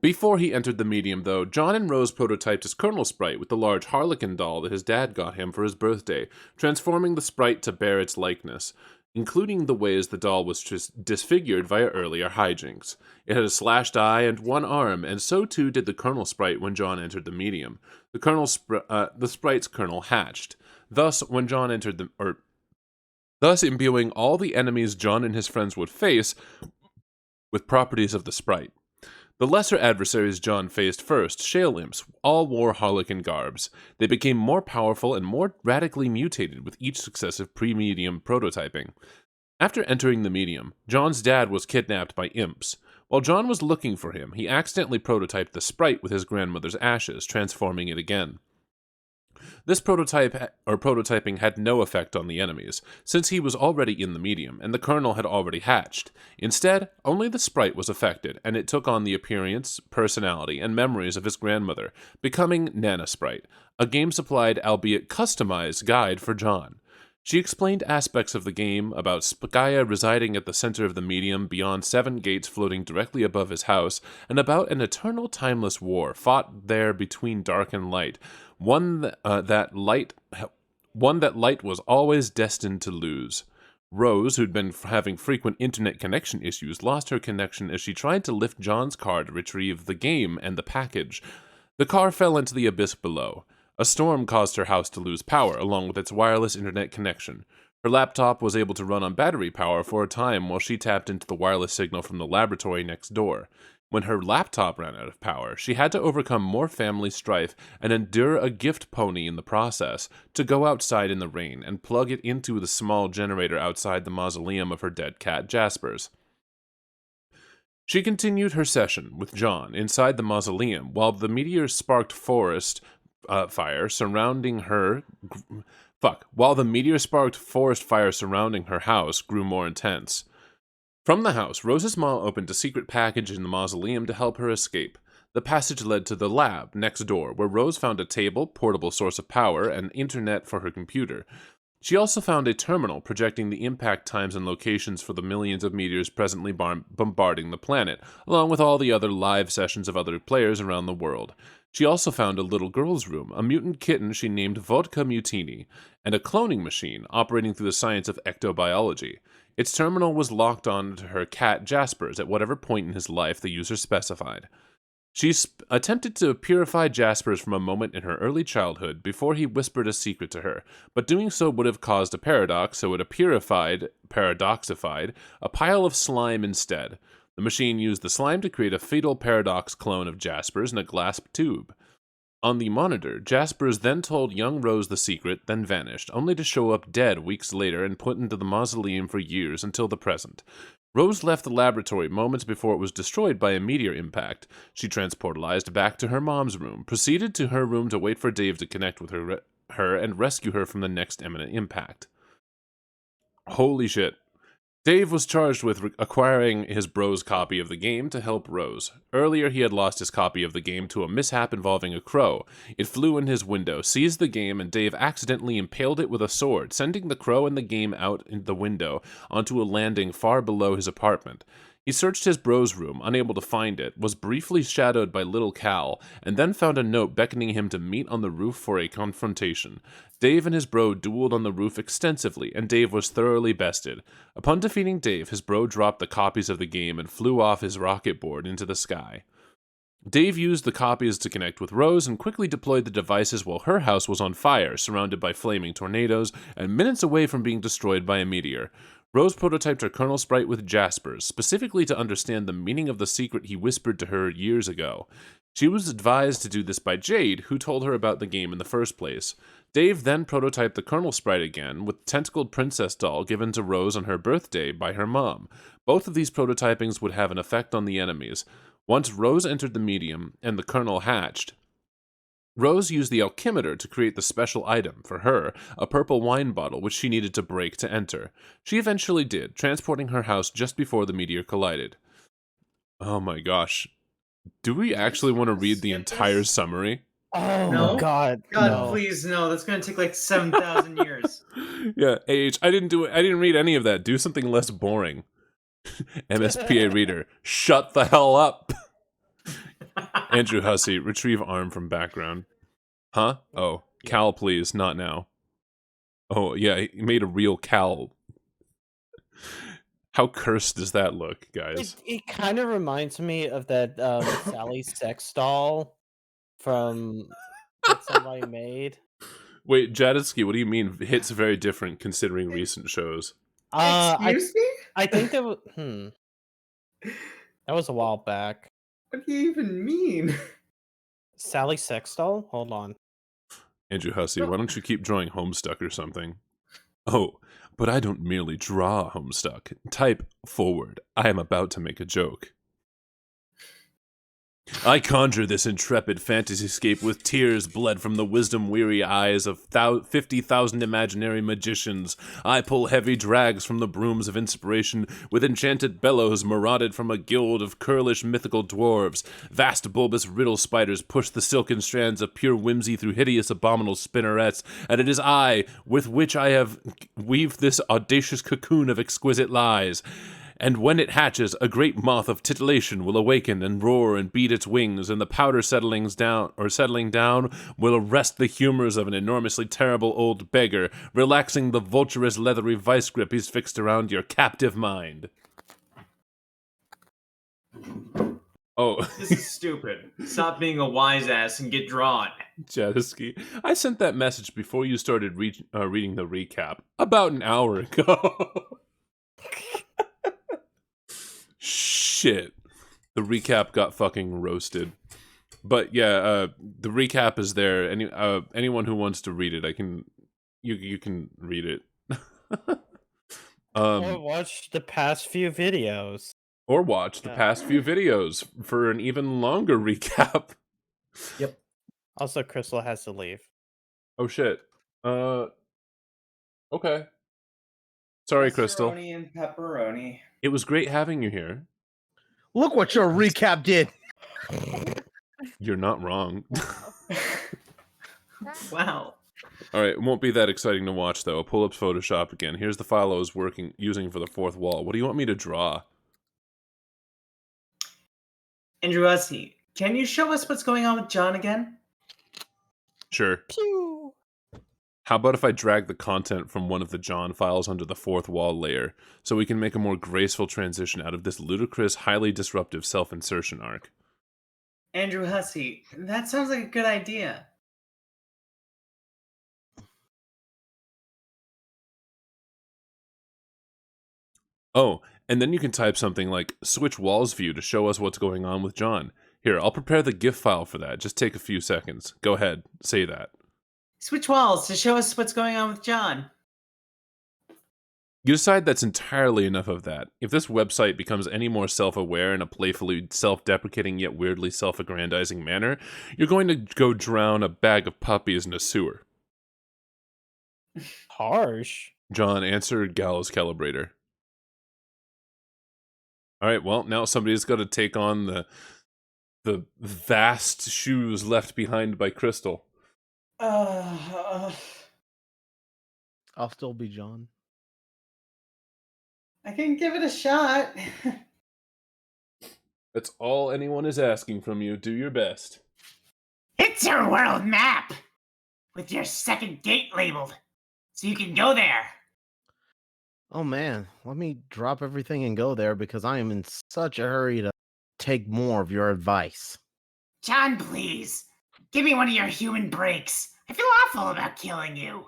Before he entered the Medium, though, John and Rose prototyped his kernel sprite with the large harlequin doll that his dad got him for his birthday, transforming the sprite to bear its likeness, including the ways the doll was disfigured via earlier hijinks. It had a slashed eye and one arm, and so too did the kernel sprite when John entered the Medium. The sprite's kernel hatched. Thus, when John entered thus imbuing all the enemies John and his friends would face with properties of the sprite. The lesser adversaries John faced first, Shale Imps, all wore harlequin garbs. They became more powerful and more radically mutated with each successive pre-medium prototyping. After entering the Medium, John's dad was kidnapped by imps. While John was looking for him, he accidentally prototyped the sprite with his grandmother's ashes, transforming it again. This prototyping had no effect on the enemies, since he was already in the Medium, and the kernel had already hatched. Instead, only the sprite was affected, and it took on the appearance, personality, and memories of his grandmother, becoming Nana Sprite, a game-supplied, albeit customized, guide for John. She explained aspects of the game about Spikaya residing at the center of the Medium beyond 7 gates floating directly above his house, and about an eternal timeless war fought there between dark and light, one that light was always destined to lose. Rose, who'd been having frequent internet connection issues, lost her connection as she tried to lift John's car to retrieve the game and the package. The car fell into the abyss below. A storm caused her house to lose power, along with its wireless internet connection. Her laptop was able to run on battery power for a time while she tapped into the wireless signal from the laboratory next door. When her laptop ran out of power, she had to overcome more family strife and endure a gift pony in the process, to go outside in the rain and plug it into the small generator outside the mausoleum of her dead cat Jasper's. She continued her session with John inside the mausoleum while the meteor-sparked forest fire surrounding her house grew more intense. From the house, Rose's mom opened a secret package in the mausoleum to help her escape. The passage led to the lab next door, where Rose found a table, portable source of power, and internet for her computer. She also found a terminal projecting the impact times and locations for the millions of meteors presently bombarding the planet, along with all the other live sessions of other players around the world. She also found a little girl's room, a mutant kitten she named Vodka Mutini, and a cloning machine operating through the science of ectobiology. Its terminal was locked on to her cat Jaspers at whatever point in his life the user specified. She attempted to purify Jaspers from a moment in her early childhood before he whispered a secret to her, but doing so would have caused a paradox, so it paradoxified a pile of slime instead. The machine used the slime to create a fetal paradox clone of Jaspers in a glass tube. On the monitor, Jaspers then told young Rose the secret, then vanished, only to show up dead weeks later and put into the mausoleum for years until the present. Rose left the laboratory moments before it was destroyed by a meteor impact. She transportalized back to her mom's room, proceeded to her room to wait for Dave to connect with her and rescue her from the next imminent impact. Holy shit. Dave was charged with acquiring his bro's copy of the game to help Rose. Earlier, he had lost his copy of the game to a mishap involving a crow. It flew in his window, seized the game, and Dave accidentally impaled it with a sword, sending the crow and the game out the window onto a landing far below his apartment. He searched his bro's room, unable to find it, was briefly shadowed by Little Cal, and then found a note beckoning him to meet on the roof for a confrontation. Dave and his bro dueled on the roof extensively, and Dave was thoroughly bested. Upon defeating Dave, his bro dropped the copies of the game and flew off his rocket board into the sky. Dave used the copies to connect with Rose and quickly deployed the devices while her house was on fire, surrounded by flaming tornadoes, and minutes away from being destroyed by a meteor. Rose prototyped her kernel sprite with Jaspers, specifically to understand the meaning of the secret he whispered to her years ago. She was advised to do this by Jade, who told her about the game in the first place. Dave then prototyped the kernel sprite again, with the tentacled princess doll given to Rose on her birthday by her mom. Both of these prototypings would have an effect on the enemies. Once Rose entered the medium and the kernel hatched, Rose used the alchemitor to create the special item, for her, a purple wine bottle which she needed to break to enter. She eventually did, transporting her house just before the meteor collided. Oh my gosh. Do we actually want to read the entire summary? Oh No? God! God, no. please, no. That's gonna take like 7,000 years. Yeah, AH, I didn't read any of that. Do something less boring. MSPA reader, shut the hell up. Andrew Hussey, retrieve arm from background. Huh? Oh, Cal, please, not now. Oh, yeah, he made a real Cal. How cursed does that look, guys? It kind of reminds me of that Sally sex doll from that somebody made. Wait, Jadisky, what do you mean hits very different considering recent shows? Excuse me? I think that was that was a while back. What do you even mean? Sally sex doll? Hold on. Andrew Hussey, why don't you keep drawing Homestuck or something? Oh, but I don't merely draw Homestuck. Type forward. I am about to make a joke. I conjure this intrepid fantasyscape with tears bled from the wisdom-weary eyes of 50,000 imaginary magicians. I pull heavy drags from the brooms of inspiration with enchanted bellows marauded from a guild of curlish mythical dwarves. Vast bulbous riddle spiders push the silken strands of pure whimsy through hideous abominable spinnerets, and it is I with which I have weaved this audacious cocoon of exquisite lies. And when it hatches, a great moth of titillation will awaken and roar and beat its wings, and the powder settling down will arrest the humors of an enormously terrible old beggar, relaxing the vulturous leathery vice grip he's fixed around your captive mind. Oh. This is stupid. Stop being a wise ass and get drawn. Jadisky, I sent that message before you started reading the recap, about an hour ago. Shit. The recap got fucking roasted. But yeah, the recap is there. Anyone who wants to read it, you can read it. Or watch the past few videos. Or watch the past few videos for an even longer recap. Yep. Also, Crystal has to leave. Oh shit. Okay. Sorry, Crystal. Pepperoni and pepperoni. It was great having you here. Look what your recap did. You're not wrong. Wow. All right, it won't be that exciting to watch though. I'll pull up Photoshop again. Here's the file I was using for the fourth wall. What do you want me to draw? Andrew Hussey, can you show us what's going on with John again? Sure. Pew. How about if I drag the content from one of the John files onto the fourth wall layer, so we can make a more graceful transition out of this ludicrous, highly disruptive self-insertion arc? Andrew Hussey, that sounds like a good idea. Oh, and then you can type something like switch walls view to show us what's going on with John. Here, I'll prepare the GIF file for that. Just take a few seconds. Go ahead, say that. Switch walls to show us what's going on with John. You decide that's entirely enough of that. If this website becomes any more self-aware in a playfully self-deprecating yet weirdly self-aggrandizing manner, you're going to go drown a bag of puppies in a sewer. Harsh. John, answer Gal's calibrator. Alright, well, now somebody's got to take on the vast shoes left behind by Crystal. I'll still be John. I can give it a shot. That's all anyone is asking from you. Do your best. It's your world map with your second gate labeled, so you can go there. Oh man, let me drop everything and go there because I am in such a hurry to take more of your advice. John, please, give me one of your human breaks. I feel awful about killing you.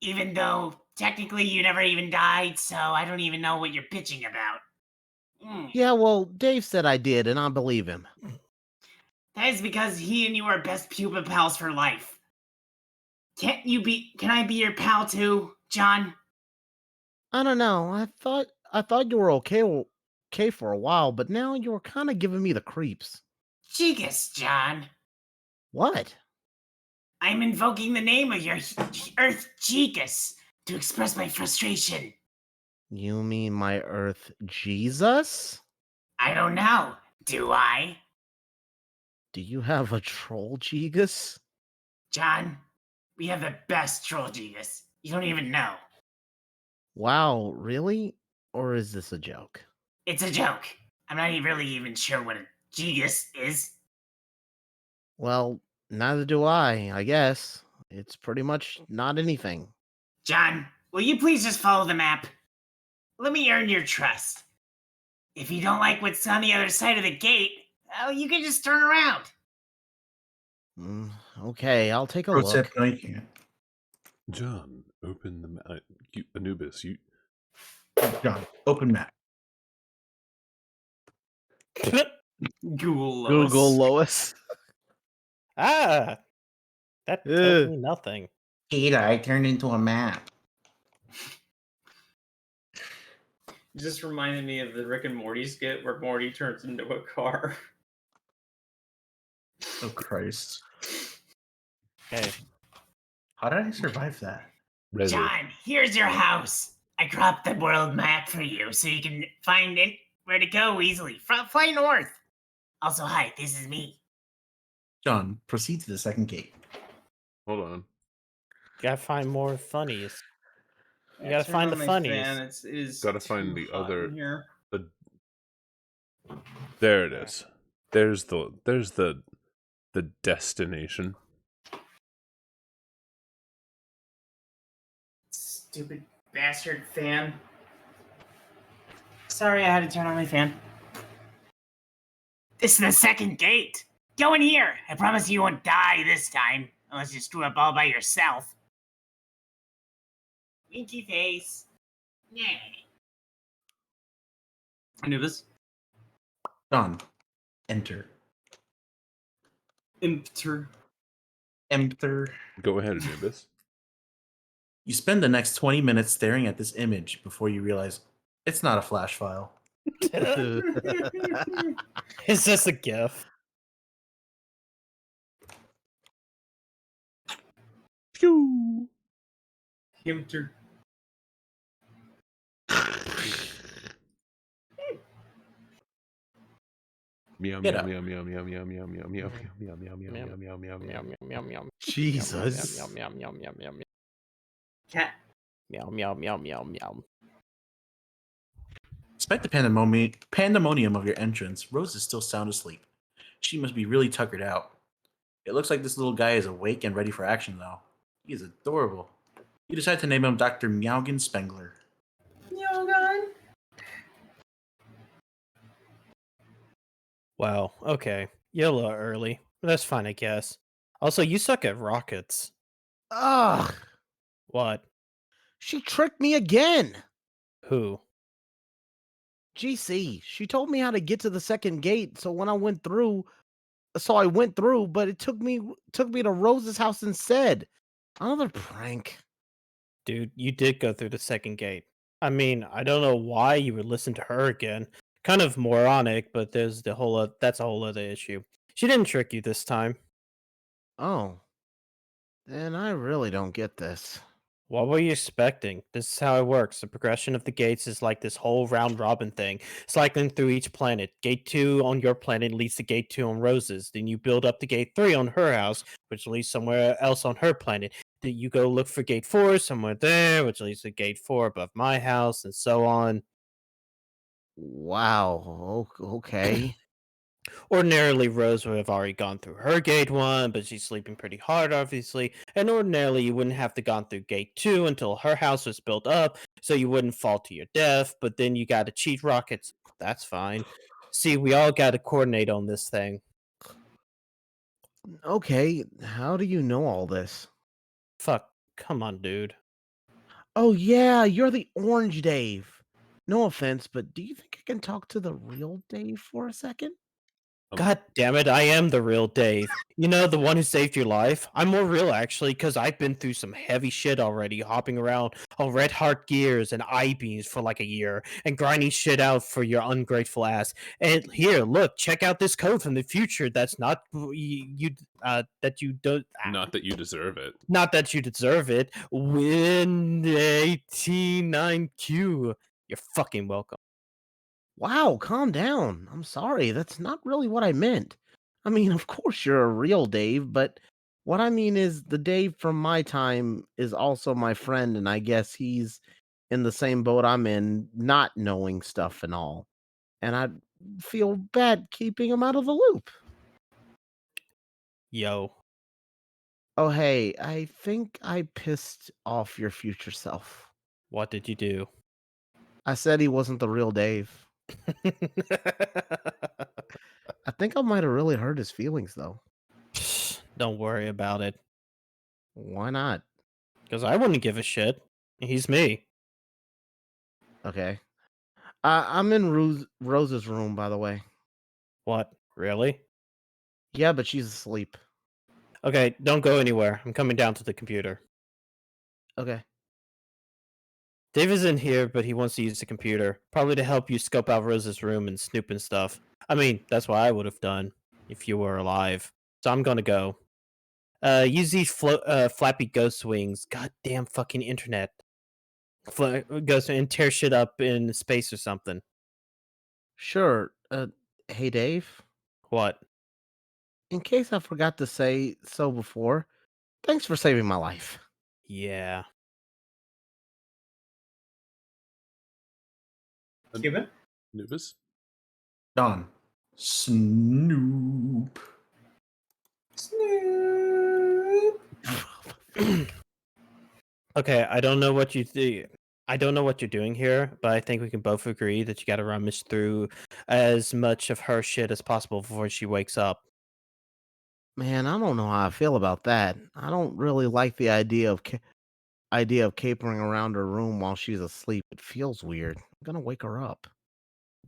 Even though, technically, you never even died, so I don't even know what you're bitching about. Yeah, well, Dave said I did, and I believe him. That is because he and you are best pupa pals for life. Can I be your pal too, John? I don't know. I thought you were okay for a while, but now you're kind of giving me the creeps. Jigus, John. What? I'm invoking the name of your Earth Jigus to express my frustration. You mean my Earth Jesus? I don't know. Do I? Do you have a troll Jesus? John, we have the best troll Jigus. You don't even know. Wow, really? Or is this a joke? It's a joke. I'm not really even sure what a Jigus is. Well, neither do I guess. It's pretty much not anything. John, will you please just follow the map? Let me earn your trust. If you don't like what's on the other side of the gate, well, you can just turn around. Okay, I'll take a Pro look. tip, no, you can't. John, open the map. Anubis, you... John, open map. Google Lois. Google Lois. Ah, that tells me nothing. Peter, I turned into a map. Just reminded me of the Rick and Morty skit where Morty turns into a car. Oh, Christ. Okay. How did I survive that? John, here's your house. I cropped the world map for you so you can find it where to go easily. Fly north. Also, hi, this is me. John, proceed to the second gate. Hold on. Gotta find more funnies. You gotta Turn find on the my funnies. fan. It is Gotta find too the hot other... in here. There it is. There's the destination. Stupid bastard fan. Sorry I had to turn on my fan. This is the second gate. Go in here. I promise you won't die this time. Unless you screw up all by yourself. Winky face. Yeah. Anubis. John, enter. Enter. Enter. Go ahead, Anubis. You spend the next 20 minutes staring at this image before you realize it's not a flash file. It's just a GIF. Pew! Enter. Meow Get meow up. meow meow meow meow meow meow meow meow meow meow meow meow meow meow Meow meow. meow meow meow. Jesus. Meow meow meow meow meow. Cat. Meow meow meow meow meow. Despite the pandemonium of your entrance, Rose is still sound asleep. She must be really tuckered out. It looks like this little guy is awake and ready for action, though. He is adorable. You decide to name him Dr. Meowgen Spengler. Yogan. Wow. Okay. You're a little early. But that's fine, I guess. Also, you suck at rockets. Ugh. What? She tricked me again. Who? GC. She told me how to get to the second gate, so when I went through, I went through, but it took me to Rose's house instead. Another prank. Dude, you did go through the second gate. I mean, I don't know why you would listen to her again. Kind of moronic, but there's that's a whole other issue. She didn't trick you this time. Oh. Then I really don't get this. What were you expecting? This is how it works. The progression of the gates is like this whole round robin thing, cycling through each planet. Gate 2 on your planet leads to Gate 2 on Rose's. Then you build up to Gate 3 on her house, which leads somewhere else on her planet. Then you go look for Gate 4 somewhere there, which leads to Gate 4 above my house, and so on. Wow. Okay. Ordinarily, Rose would have already gone through her Gate 1, but she's sleeping pretty hard, obviously. And ordinarily, you wouldn't have to gone through Gate 2 until her house was built up, so you wouldn't fall to your death. But then you got to cheat rockets. That's fine. See, we all got to coordinate on this thing. Okay. How do you know all this? Fuck, come on, dude. Oh, yeah. You're the Orange Dave. No offense, but do you think I can talk to the real Dave for a second? God damn it, I am the real Dave. You know, the one who saved your life? I'm more real, actually, because I've been through some heavy shit already, hopping around on red heart gears and I-beams for like a year, and grinding shit out for your ungrateful ass. And here, look, check out this code from the future that's not that you don't... Not that you deserve it. Not that you deserve it. Win89Q. You're fucking welcome. Wow, calm down. I'm sorry. That's not really what I meant. I mean, of course you're a real Dave, but what I mean is the Dave from my time is also my friend, and I guess he's in the same boat I'm in, not knowing stuff and all. And I feel bad keeping him out of the loop. Yo. Oh, hey, I think I pissed off your future self. What did you do? I said he wasn't the real Dave. I think I might have really hurt his feelings, though. Don't worry about it. Why not? Because I wouldn't give a shit. He's me. Okay. I'm in Rose's room, by the way. What? Really? Yeah, but she's asleep. Okay, don't go anywhere. I'm coming down to the computer. Okay. Dave is in here, but he wants to use the computer. Probably to help you scope out Rose's room and snoop and stuff. I mean, that's what I would have done if you were alive. So I'm gonna go. Use these flappy ghost wings. Goddamn fucking internet. Ghost and tear shit up in space or something. Sure. Hey, Dave. What? In case I forgot to say so before, thanks for saving my life. Yeah. Cuban? Nubis? Don. Snoop. Okay, I don't know what you do. I don't know what you're doing here, but I think we can both agree that you got to rummage through as much of her shit as possible before she wakes up. Man, I don't know how I feel about that. I don't really like the idea of capering around her room while she's asleep. It feels weird. I'm gonna wake her up.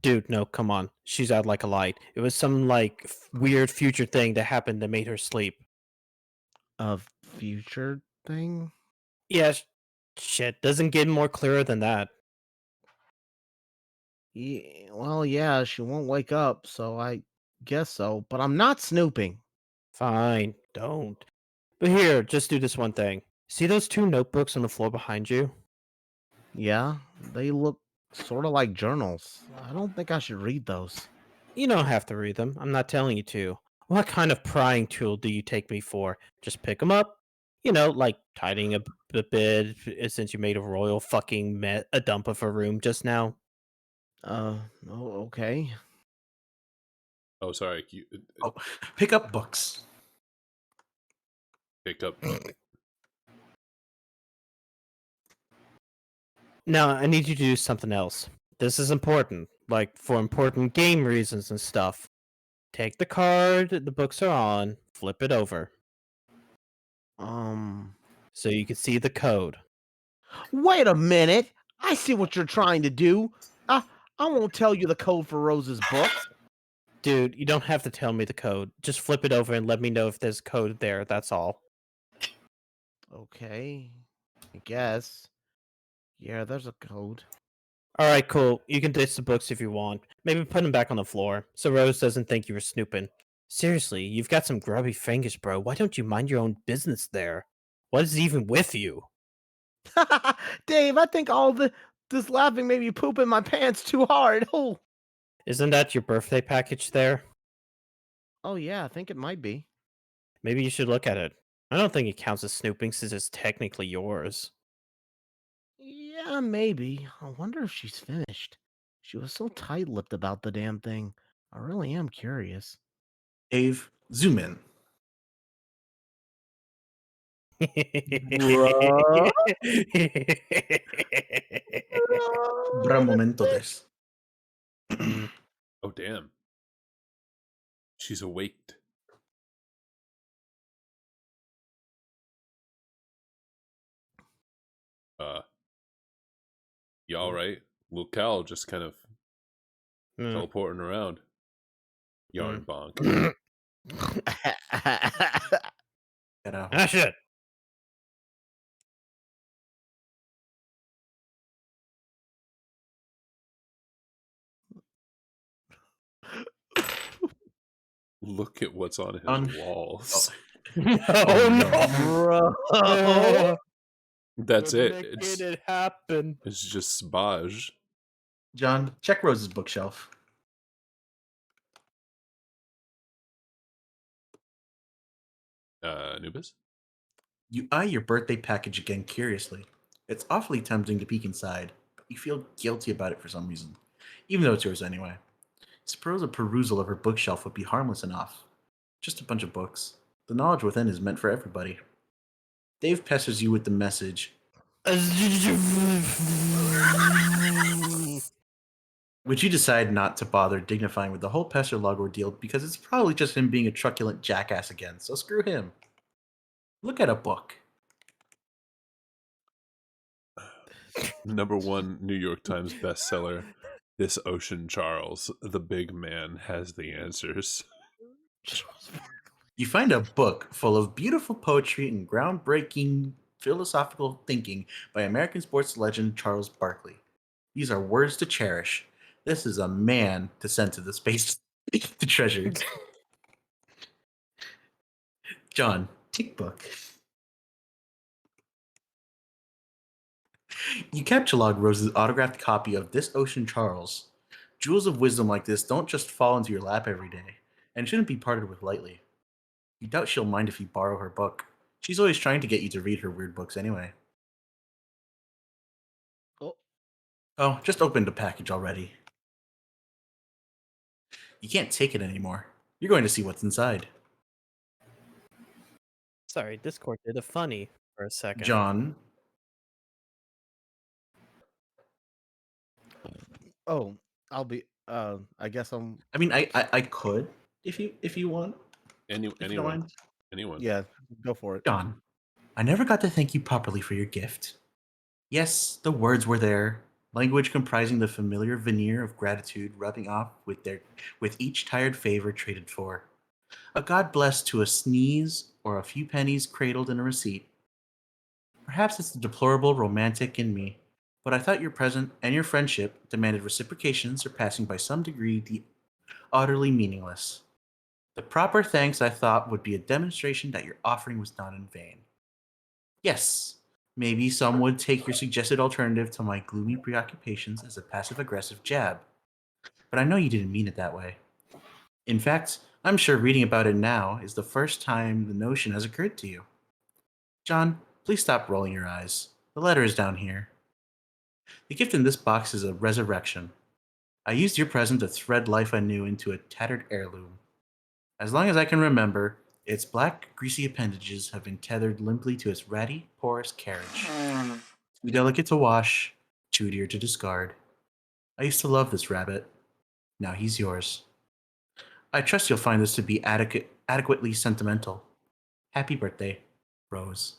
Dude, no, come on. She's out like a light. It was some like weird future thing that happened that made her sleep. A future thing? Yeah, shit doesn't get more clearer than that. Yeah, well, yeah, she won't wake up, so I guess so. But I'm not snooping. Fine, don't. But here, just do this one thing. See those two notebooks on the floor behind you? Yeah, they look sort of like journals. I don't think I should read those. You don't have to read them. I'm not telling you to. What kind of prying tool do you take me for? Just pick them up? You know, like tidying a bed since you made a royal fucking a dump of a room just now. Oh, okay. Oh, sorry. You Oh, pick up books. picked up book. Now, I need you to do something else. This is important, like for important game reasons and stuff. Take the card the books are on, flip it over, so you can see the code. Wait a minute. I see what you're trying to do. I won't tell you the code for Rose's books. Dude, you don't have to tell me the code. Just flip it over and let me know if there's code there, that's all. Okay. I guess. Yeah, there's a code. Alright, cool. You can ditch the books if you want. Maybe put them back on the floor, so Rose doesn't think you were snooping. Seriously, you've got some grubby fingers, bro. Why don't you mind your own business there? What is even with you? Dave, I think all this laughing made me poop in my pants too hard. Oh. Isn't that your birthday package there? Oh yeah, I think it might be. Maybe you should look at it. I don't think it counts as snooping since it's technically yours. Yeah, maybe. I wonder if she's finished. She was so tight-lipped about the damn thing. I really am curious. Dave, zoom in. Bruh? Bra momento des. Oh, damn. She's awaked. You all right? Little Cal just kind of teleporting around. Yarn bonk. Get out. Ah, shit! Look at what's on his walls. Oh, Bro. That's We're it. making it happen. It's just spage. John, check Rose's bookshelf. Anubis? You eye your birthday package again curiously. It's awfully tempting to peek inside, but you feel guilty about it for some reason, even though it's yours anyway. Suppose a perusal of her bookshelf would be harmless enough. Just a bunch of books. The knowledge within is meant for everybody. Dave pesters you with the message, which you decide not to bother dignifying with the whole pester log ordeal because it's probably just him being a truculent jackass again, so screw him. Look at a book. #1 New York Times bestseller. This Ocean Charles, the big man, has the answers. You find a book full of beautiful poetry and groundbreaking philosophical thinking by American sports legend Charles Barkley. These are words to cherish. This is a man to send to the space to treasure. John, take book. You capture log Rose's autographed copy of This Ocean Charles. Jewels of wisdom like this don't just fall into your lap every day, and shouldn't be parted with lightly. You doubt she'll mind if you borrow her book. She's always trying to get you to read her weird books anyway. Oh, just opened the package already. You can't take it anymore. You're going to see what's inside. Sorry, Discord did a funny for a second. John. Oh, I'll be. I guess I'm. I mean, I could if you want. If you don't Anyone. mind. Anyone. Yeah, go for it. John, I never got to thank you properly for your gift. Yes, the words were there, language comprising the familiar veneer of gratitude rubbing off with each tired favor traded for. A God bless to a sneeze or a few pennies cradled in a receipt. Perhaps it's the deplorable romantic in me, but I thought your present and your friendship demanded reciprocation surpassing by some degree the utterly meaningless. The proper thanks, I thought, would be a demonstration that your offering was not in vain. Yes, maybe some would take your suggested alternative to my gloomy preoccupations as a passive-aggressive jab. But I know you didn't mean it that way. In fact, I'm sure reading about it now is the first time the notion has occurred to you. John, please stop rolling your eyes. The letter is down here. The gift in this box is a resurrection. I used your present to thread life anew into a tattered heirloom. As long as I can remember, its black, greasy appendages have been tethered limply to its ratty, porous carriage. Too delicate to wash, too dear to discard. I used to love this rabbit. Now he's yours. I trust you'll find this to be adequately sentimental. Happy birthday, Rose.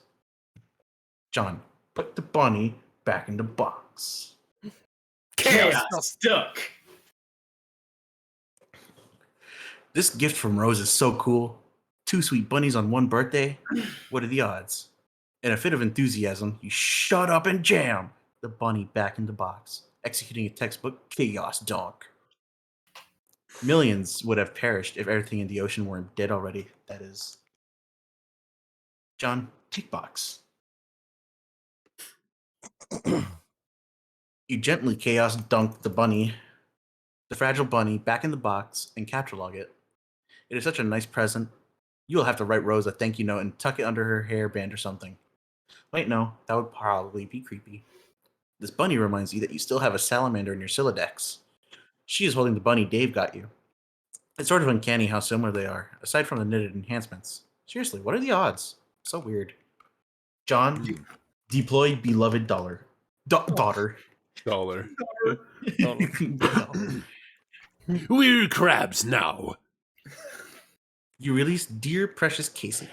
John, put the bunny back in the box. Chaos stuck. This gift from Rose is so cool. 2 sweet bunnies on one birthday? What are the odds? In a fit of enthusiasm, you shut up and jam the bunny back in the box, executing a textbook chaos dunk. Millions would have perished if everything in the ocean weren't dead already, that is. John, take box. You gently chaos dunk the fragile bunny, back in the box and catalog it. It is such a nice present. You will have to write Rose a thank you note and tuck it under her hairband or something. Wait, no, that would probably be creepy. This bunny reminds you that you still have a salamander in your Silodex. She is holding the bunny Dave got you. It's sort of uncanny how similar they are, aside from the knitted enhancements. Seriously, what are the odds? So weird. John, deploy beloved daughter. Dollar. We're crabs now. You release dear precious Casey.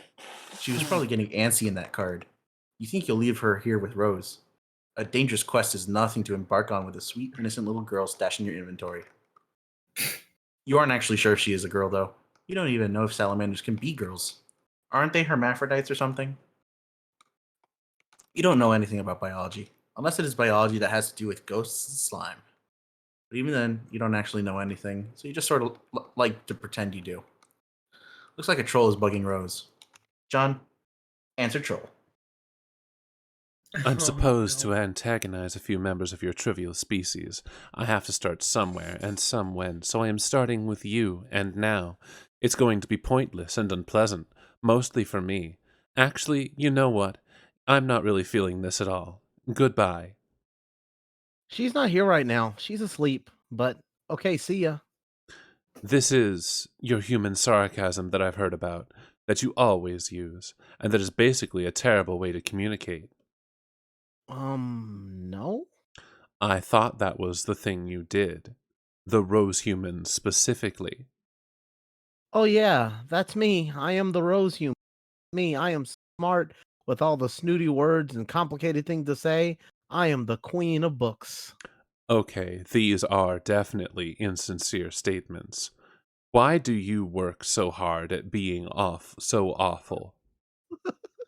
She was probably getting antsy in that card. You think you'll leave her here with Rose. A dangerous quest is nothing to embark on with a sweet, innocent little girl stashed in your inventory. You aren't actually sure if she is a girl, though. You don't even know if salamanders can be girls. Aren't they hermaphrodites or something? You don't know anything about biology, unless it is biology that has to do with ghosts and slime. But even then, you don't actually know anything, so you just sort of like to pretend you do. Looks like a troll is bugging Rose. John, answer troll. I'm supposed to antagonize a few members of your trivial species. I have to start somewhere and somewhen, so I am starting with you, and now. It's going to be pointless and unpleasant, mostly for me. Actually, you know what? I'm not really feeling this at all. Goodbye. She's not here right now. She's asleep. But okay, see ya. This is your human sarcasm that I've heard about, that you always use, and that is basically a terrible way to communicate. No? I thought that was the thing you did. The rose human specifically. Oh yeah, that's me. I am the rose human. Me, I am smart with all the snooty words and complicated things to say. I am the queen of books. Okay, these are definitely insincere statements. Why do you work so hard at being so awful?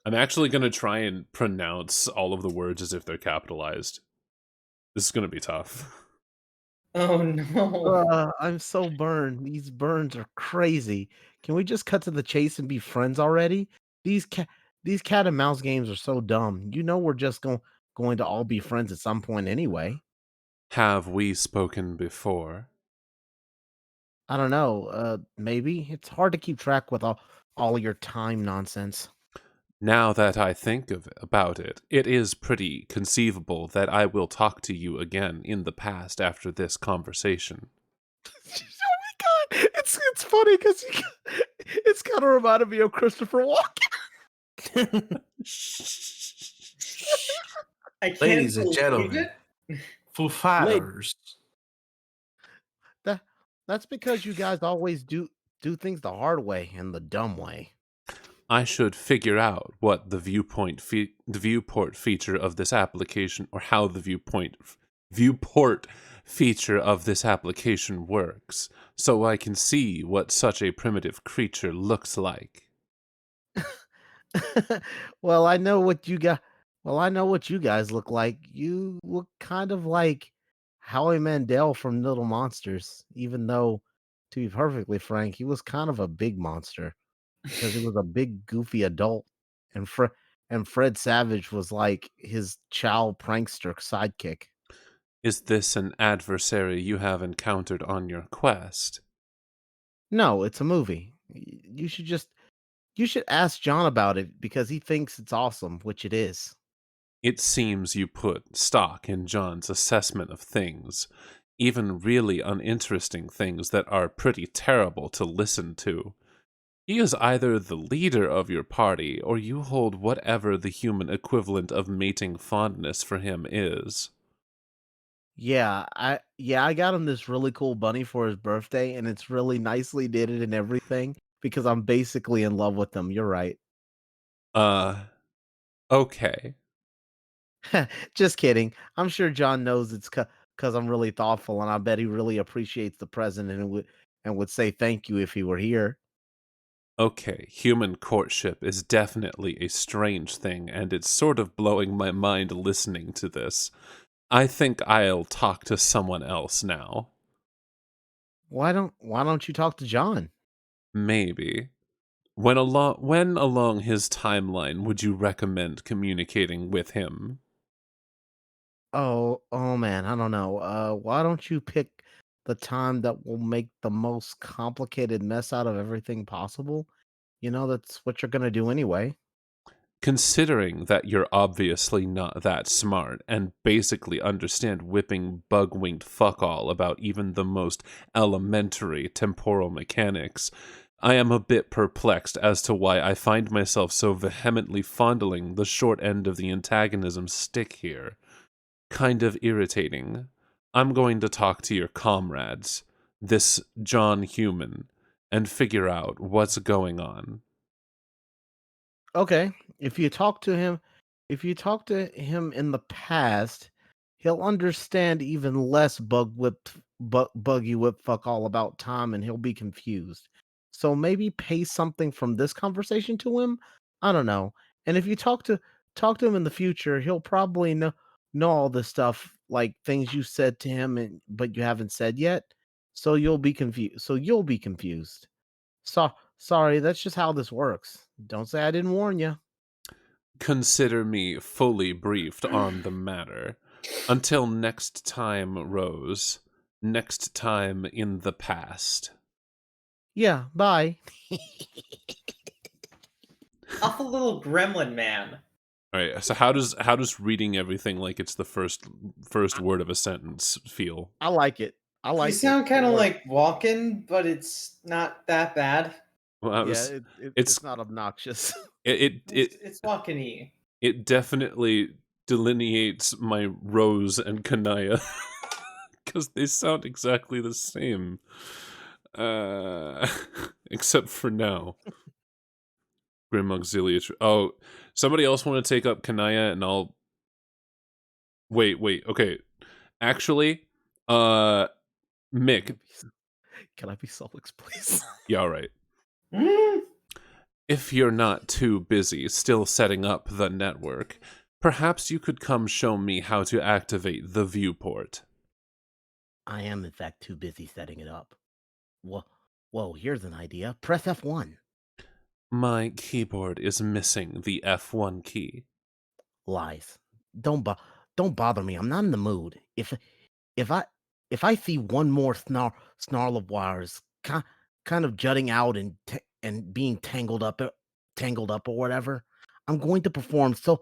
I'm actually going to try and pronounce all of the words as if they're capitalized. This is going to be tough. Oh no. I'm so burned. These burns are crazy. Can we just cut to the chase and be friends already? These cat and mouse games are so dumb. You know we're just going to all be friends at some point anyway. Have we spoken before? I don't know. Maybe it's hard to keep track with all your time nonsense. Now that I think about it, it is pretty conceivable that I will talk to you again in the past after this conversation. Oh my god, it's funny because it's kind of reminded me of Christopher Walken. I can't Ladies and believe gentlemen, it. Foo Fighters. That's because you guys always do things the hard way and the dumb way. I should figure out what the viewport feature of this application, or how the viewport feature of this application works, so I can see what such a primitive creature looks like. Well, I know what you got. Well, I know what you guys look like. You look kind of like Howie Mandel from Little Monsters, even though, to be perfectly frank, he was kind of a big monster because he was a big, goofy adult, and Fred Savage was like his child prankster sidekick. Is this an adversary you have encountered on your quest? No, it's a movie. You should ask John about it because he thinks it's awesome, which it is. It seems you put stock in John's assessment of things, even really uninteresting things that are pretty terrible to listen to. He is either the leader of your party, or you hold whatever the human equivalent of mating fondness for him is. I got him this really cool bunny for his birthday, and it's really nicely knitted and everything because I'm basically in love with him. You're right. Okay. Just kidding. I'm sure John knows it's because I'm really thoughtful, and I bet he really appreciates the present and would say thank you if he were here. Okay, human courtship is definitely a strange thing, and it's sort of blowing my mind listening to this. I think I'll talk to someone else now. Why don't you talk to John? Maybe. When along his timeline would you recommend communicating with him? Oh man, I don't know. Why don't you pick the time that will make the most complicated mess out of everything possible? That's what you're gonna do anyway. Considering that you're obviously not that smart and basically understand whipping bug-winged fuck all about even the most elementary temporal mechanics, I am a bit perplexed as to why I find myself so vehemently fondling the short end of the antagonism stick here. Kind of irritating. I'm going to talk to your comrades, this John Human, and figure out what's going on. Okay, if you talk to him in the past, he'll understand even less buggy whip fuck all about time, and he'll be confused. So maybe paste something from this conversation to him. I don't know. And if you talk to him in the future, he'll probably know all this stuff, like things you said to him, but you haven't said yet. So you'll be confused. Sorry, that's just how this works. Don't say I didn't warn you. Consider me fully briefed on the matter. Until next time, Rose. Next time in the past. Yeah, bye. Awful little gremlin man. All right. So how does reading everything like it's the first word of a sentence feel? I like it. I like You sound it. kind It of works. like walking, but it's not that bad. Well, I Yeah, was, it's it's not obnoxious. It's walking-y. it definitely delineates my Rose and Kanaya because they sound exactly the same, except for now. Grim Auxilia. Oh, somebody else want to take up Kanaya, and I'll wait. Okay, actually, Mick. Can I be Solix, please? Yeah, all right. Mm. If you're not too busy still setting up the network, perhaps you could come show me how to activate the viewport. I am, in fact, too busy setting it up. Whoa, here's an idea. Press F1. My keyboard is missing the F1 key. Lies. Don't bother me. I'm not in the mood. If I if I see one more snarl of wires kind of jutting out and being tangled up or whatever, I'm going to perform some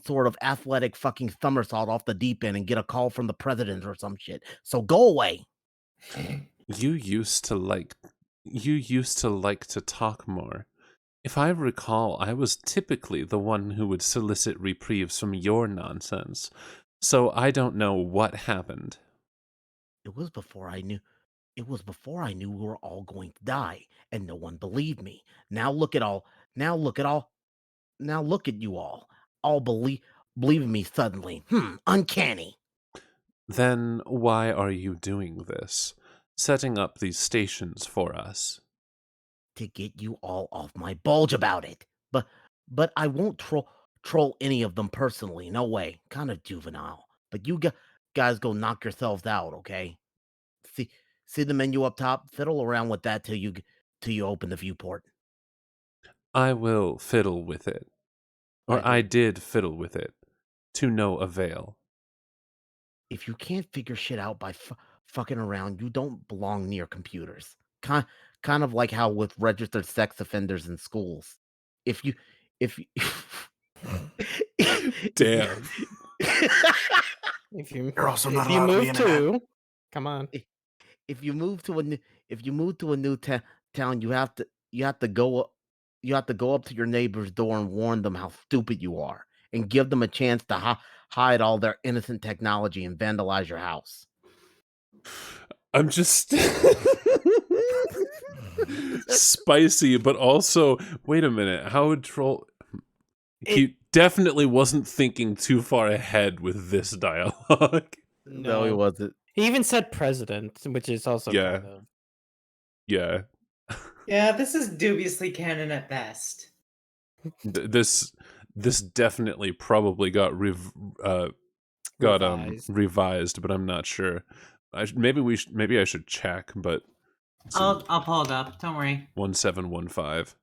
sort of athletic fucking somersault off the deep end and get a call from the president or some shit. So go away. You used to like to talk more. If I recall, I was typically the one who would solicit reprieves from your nonsense. So I don't know what happened. It was before I knew we were all going to die, and no one believed me. Now look at all. Now look at all. Now look at you all. All believe me suddenly. Uncanny. Then why are you doing this? Setting up these stations for us? To get you all off my bulge about it. But I won't troll any of them personally. No way. Kind of juvenile. But you guys go knock yourselves out, okay? See see the menu up top? Fiddle around with that till you open the viewport. I will fiddle with it. Or I Either did fiddle with it. To no avail. if you can't figure shit out fucking around. You don't belong near computers. Kind of like how with registered sex offenders in schools. If you if you Damn. If you You're also if not you allowed to be move in an to, come on. if you move to a new town, you have to go up to your neighbor's door and warn them how stupid you are, and give them a chance to hide all their innocent technology and vandalize your house. I'm just spicy, but also wait a minute. How would troll? He definitely wasn't thinking too far ahead with this dialogue. No, he wasn't. He even said president, which is also Yeah. kind of. Yeah. Yeah, this is dubiously canon at best. This definitely probably got revised, but I'm not sure. Maybe I should check, but I'll pull it up. Don't worry. 1715,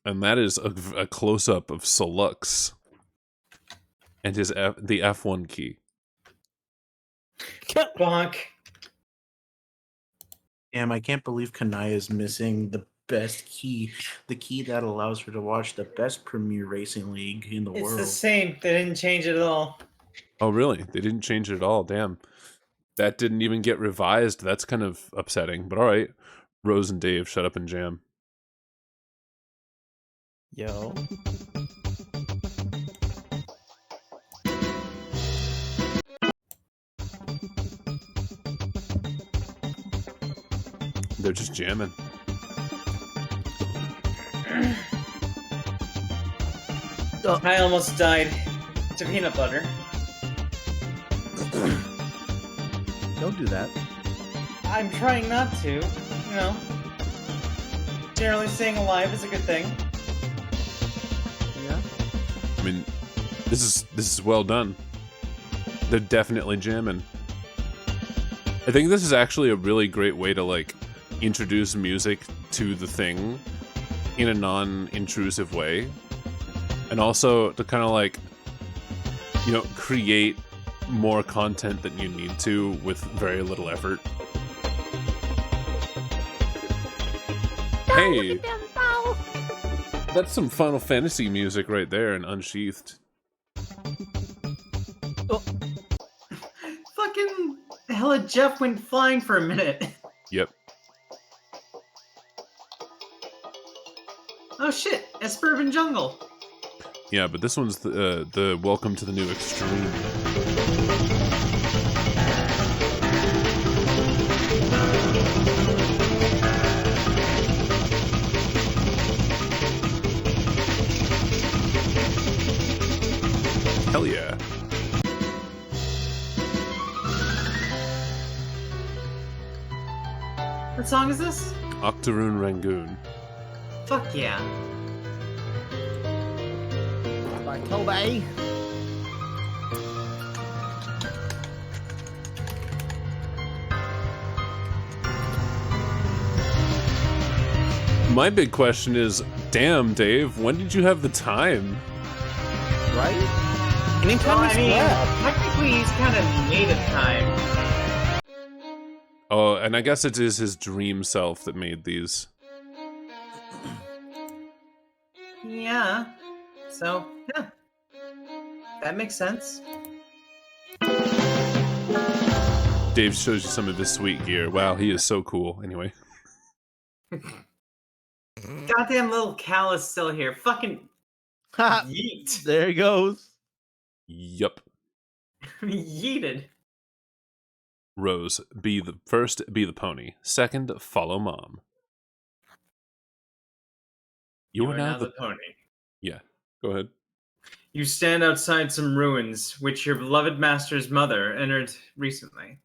and that is a close up of Solux and the F1 key. Bonk. Damn, I can't believe Kanaya is missing the best key, the key that allows her to watch the best Premier Racing League in the It's world. the same. They didn't change it at all. Oh, really? They didn't change it at all. Damn. That didn't even get revised. That's kind of upsetting. But all right. Rose and Dave, shut up and jam. Yo. They're just jamming. I almost died to peanut butter. Don't do that. I'm trying not to, you know. Generally staying alive is a good thing. Yeah. I mean, this is well done. They're definitely jamming. I think this is actually a really great way to like introduce music to the thing in a non-intrusive way, and also to kind of like, you know, create more content than you need to with very little effort. Hey, that's some Final Fantasy music right there and Unsheathed. Fucking hella Jeff went flying for a minute. Yep. Oh shit, a suburban jungle. Yeah, but this one's the Welcome to the New Extreme. Hell yeah. What song is this? Octoroon Rangoon. Fuck yeah. By Kobe. My big question is, damn, Dave, when did you have the time? Right? Anytime Well, he's I mean, left. technically he's kind of made of time. Oh, and I guess it is his dream self that made these. Yeah. So, yeah. That makes sense. Dave shows you some of his sweet gear. Wow, he is so cool. Anyway. Goddamn little Cal is still here. Fucking yeet. There he goes. Yup. Yeeted. Rose, be the pony. Second, follow mom. You are now the pony. Yeah, go ahead. You stand outside some ruins, which your beloved master's mother entered recently.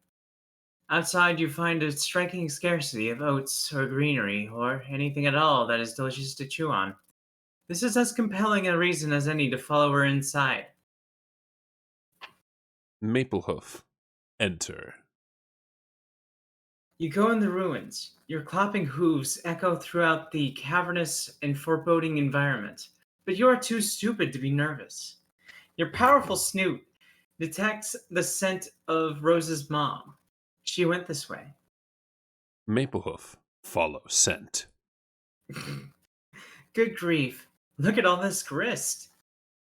Outside, you find a striking scarcity of oats or greenery, or anything at all that is delicious to chew on. This is as compelling a reason as any to follow her inside. Maplehoof, enter. You go in the ruins. Your clopping hooves echo throughout the cavernous and foreboding environment, but you are too stupid to be nervous. Your powerful snoot detects the scent of Rose's mom. She went this way. Maplehoof, follow scent. Good grief. Look at all this grist.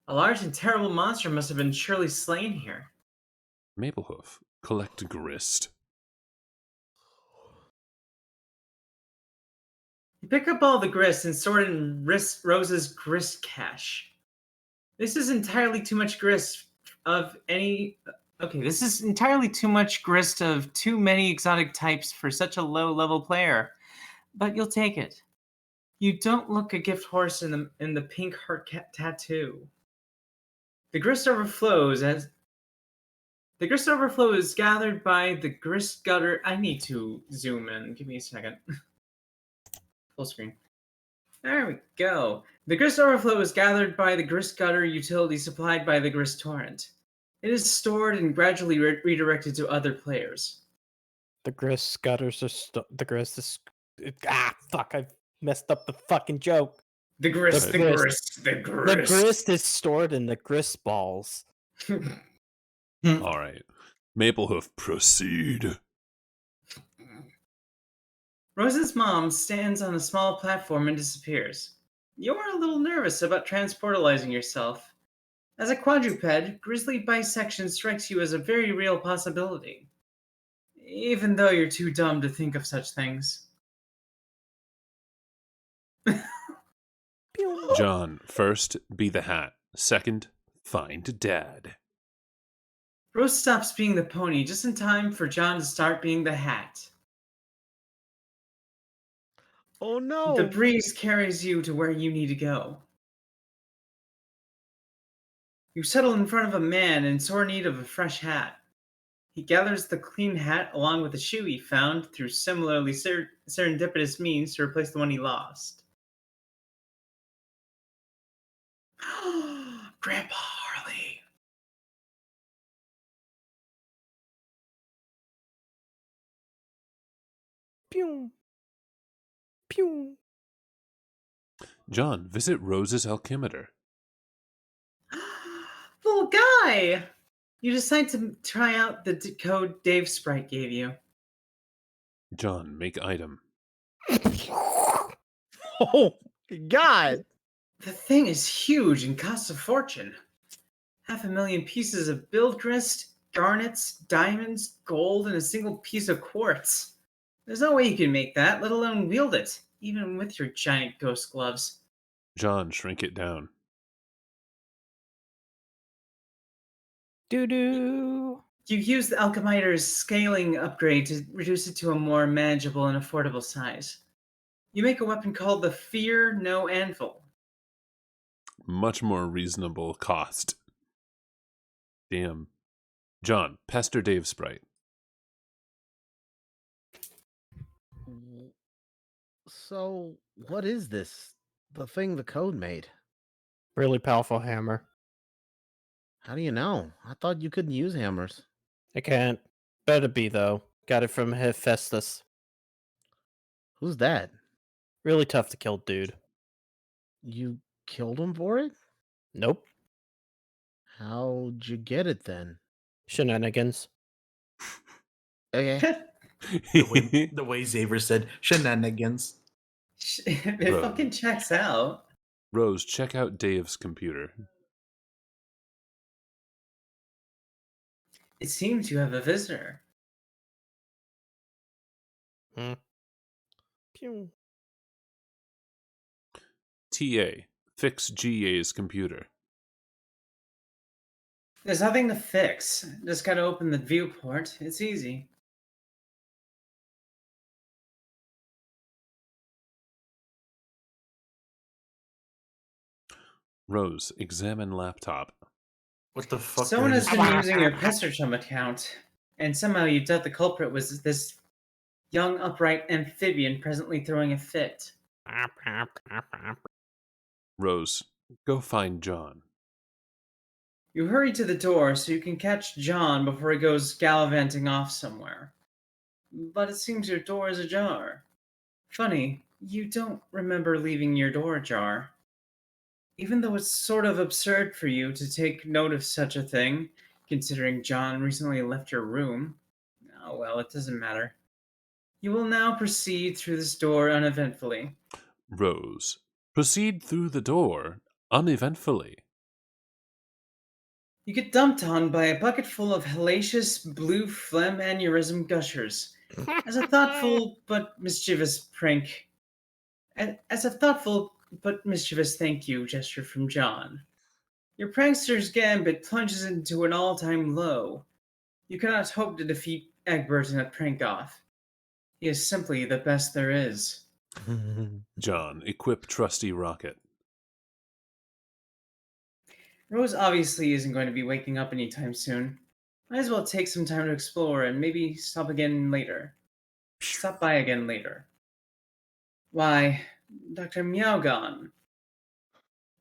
A large and terrible monster must have been surely slain here. Maplehoof, collect grist. You pick up all the grist and store it in Rose's grist cache. This is entirely too much grist of any... Okay, this is entirely too much grist of too many exotic types for such a low-level player. But you'll take it. You don't look a gift horse in the pink heart tattoo. The grist overflows as... The grist overflow is gathered by the grist gutter... I need to zoom in. Give me a second. Full screen. There we go. The grist overflow is gathered by the grist gutter utility supplied by the grist torrent. It is stored and gradually redirected to other players. The grist gutters are the grist is fuck! I messed up the fucking joke. The grist. The grist is stored in the grist balls. All right. Maplehoof, proceed. Rose's mom stands on a small platform and disappears. You're a little nervous about transportalizing yourself. As a quadruped, grizzly bisection strikes you as a very real possibility. Even though you're too dumb to think of such things. John, first, be the hat. Second, find Dad. Rose stops being the pony just in time for John to start being the hat. Oh no! The breeze carries you to where you need to go. You settle in front of a man in sore need of a fresh hat. He gathers the clean hat along with a shoe he found through similarly serendipitous means to replace the one he lost. Grandpa Harley. Pew. Pew. John, visit Rose's alchemitor. Little guy! You decide to try out the code Dave Sprite gave you. John, make item. Oh, God! The thing is huge and costs a fortune. 500,000 pieces of build grist, garnets, diamonds, gold, and a single piece of quartz. There's no way you can make that, let alone wield it, even with your giant ghost gloves. John, shrink it down. Doo-doo. You use the alchemiter's scaling upgrade to reduce it to a more manageable and affordable size. You make a weapon called the Fear No Anvil. Much more reasonable cost. Damn. John, pester Dave Sprite. So, what is this? The thing the code made? Really powerful hammer. How do you know? I thought you couldn't use hammers. I can't. Better be though. Got it from Hephaestus. Who's that? Really tough to kill, dude. You killed him for it? Nope. How'd you get it then? Shenanigans. Okay. The way Xavier said shenanigans. It Bro. fucking checks out. Rose, check out Dave's computer. It seems you have a visitor. Pew. TA, fix GA's computer. There's nothing to fix. Just gotta open the viewport. It's easy. Rose, examine laptop. What the fuck? Someone did I has just- been using your Pesterchum account, and somehow you doubt the culprit was this young, upright amphibian presently throwing a fit. Rose, go find John. You hurry to the door so you can catch John before he goes gallivanting off somewhere. But it seems your door is ajar. Funny, you don't remember leaving your door ajar. Even though it's sort of absurd for you to take note of such a thing, considering John recently left your room. Oh well, it doesn't matter. You will now proceed through this door uneventfully. Rose, proceed through the door uneventfully. You get dumped on by a bucket full of hellacious blue phlegm aneurysm gushers. As a thoughtful but mischievous prank. As a thoughtful but mischievous thank you gesture from John. Your prankster's gambit plunges into an all-time low. You cannot hope to defeat Egbert in a prank-off. He is simply the best there is. John, equip trusty rocket. Rose obviously isn't going to be waking up anytime soon. Might as well take some time to explore and maybe stop by again later. Why, Dr. Meowgon,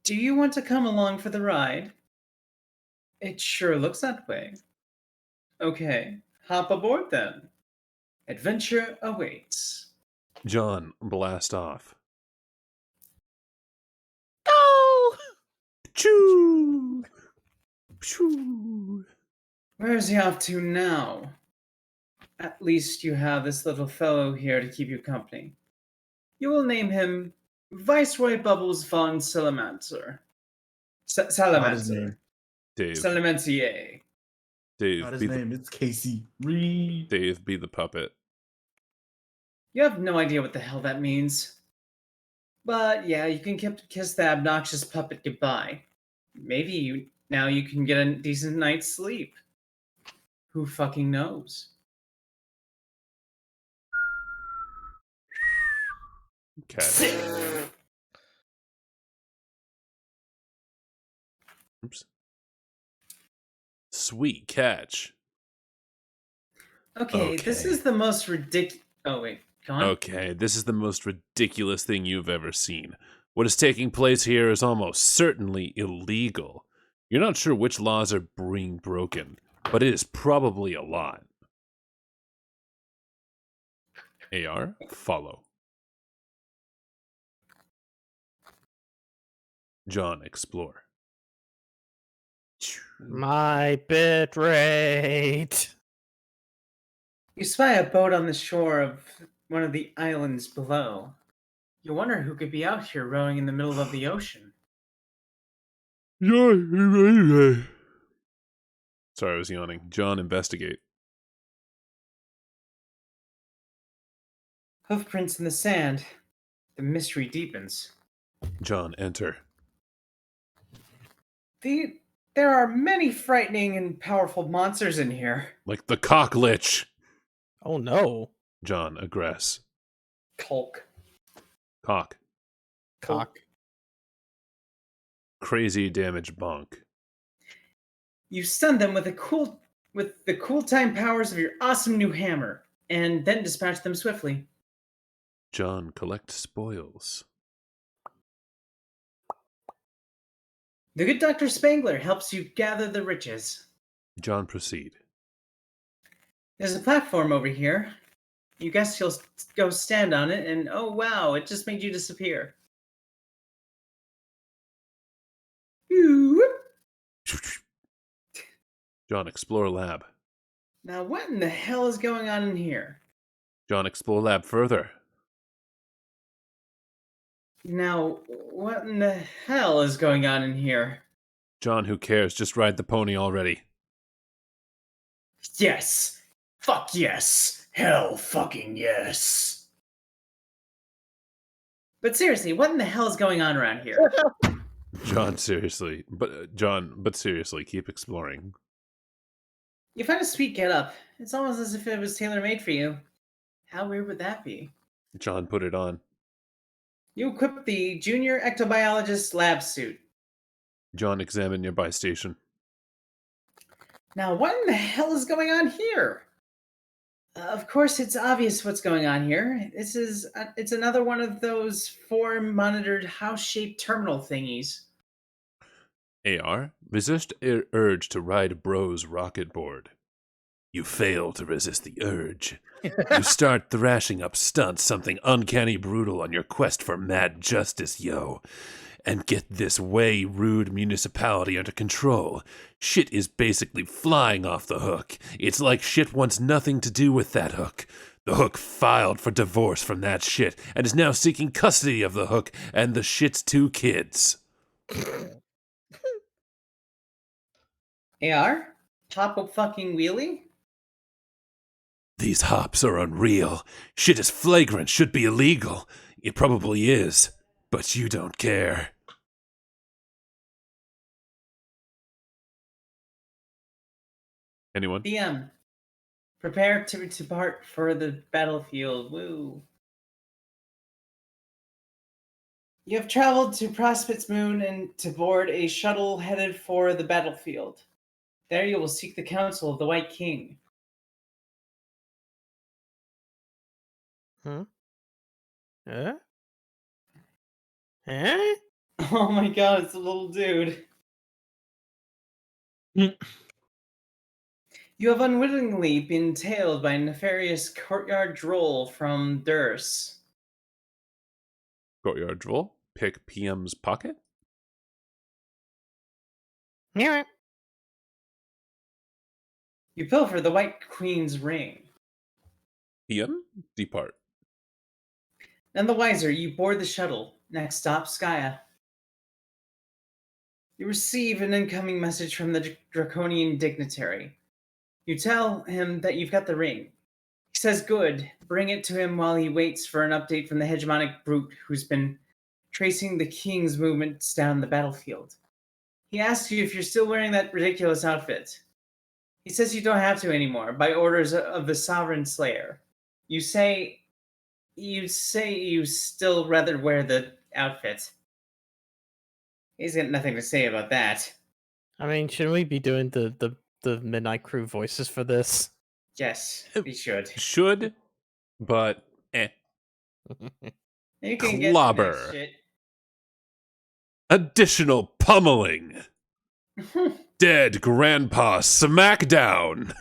do you want to come along for the ride? It sure looks that way. Okay, hop aboard then. Adventure awaits. John, blast off. Go! Choo! Choo! Where is he off to now? At least you have this little fellow here to keep you company. You will name him Viceroy Bubbles von Salamancer. Not his Salamancer. name. Dave. Salamentier. Dave, Not his be the, name. It's Casey Reed. Dave, be the puppet. You have no idea what the hell that means. But yeah, you can kiss the obnoxious puppet goodbye. Maybe now you can get a decent night's sleep. Who fucking knows? Catch. Oops. Sweet catch. Okay, this Okay. is the most ridiculous. Oh wait, go on. Okay, this is the most ridiculous thing you've ever seen. What is taking place here is almost certainly illegal. You're not sure which laws are being broken, but it is probably a lot. AR, follow. John, explore. My bit rate. You spy a boat on the shore of one of the islands below. You wonder who could be out here rowing in the middle of the ocean. Sorry, I was yawning. John, investigate. Hoofprints in the sand. The mystery deepens. John, enter. There are many frightening and powerful monsters in here. Like the cocklich. Oh no. John, aggress. Culk. Cock. Cock. Crazy damage bonk. You stun them with the cool time powers of your awesome new hammer, and then dispatch them swiftly. John, collect spoils. The good Dr. Spangler helps you gather the riches. John, proceed. There's a platform over here. You guess you'll go stand on it, and oh wow, it just made you disappear. John, explore lab. Now what in the hell is going on in here? John, explore lab further. Now, what in the hell is going on in here? John, who cares? Just ride the pony already. Yes! Fuck yes! Hell fucking yes! But seriously, what in the hell is going on around here? John, seriously. But seriously, keep exploring. You find a sweet getup. It's almost as if it was tailor-made for you. How weird would that be? John, put it on. You equip the junior ectobiologist lab suit. John, examine nearby station. Now, what in the hell is going on here? Of course, it's obvious what's going on here. It's another one of those form-monitored house-shaped terminal thingies. AR, resist urge to ride bro's rocket board. You fail to resist the urge. You start thrashing up stunts, something uncanny brutal on your quest for mad justice, yo. and get this way rude municipality under control. Shit is basically flying off the hook. It's like shit wants nothing to do with that hook. The hook filed for divorce from that shit and is now seeking custody of the hook and the shit's 2 kids. AR? Pop a fucking wheelie? These hops are unreal. Shit is flagrant, should be illegal. It probably is, but you don't care. Anyone? DM. Prepare to depart for the battlefield. Woo. You have traveled to Prospect's Moon and to board a shuttle headed for the battlefield. There you will seek the counsel of the White King. Huh? Eh? Oh my god, it's a little dude. You have unwittingly been tailed by a nefarious courtyard droll from Durst. Courtyard Droll? Pick PM's pocket? Yeah. You pilfer the White Queen's ring. PM? Depart. None the wiser, you board the shuttle. Next stop, Skya. You receive an incoming message from the draconian dignitary. You tell him that you've got the ring. He says good. Bring it to him while he waits for an update from the hegemonic brute who's been tracing the king's movements down the battlefield. He asks you if you're still wearing that ridiculous outfit. He says you don't have to anymore, by orders of the Sovereign Slayer. You say you still rather wear the outfit. He's got nothing to say about that. I mean, shouldn't we be doing the Midnight Crew voices for this? Yes, we should. Should, but You can Clobber. get the next Additional pummeling. Dead Grandpa Smackdown.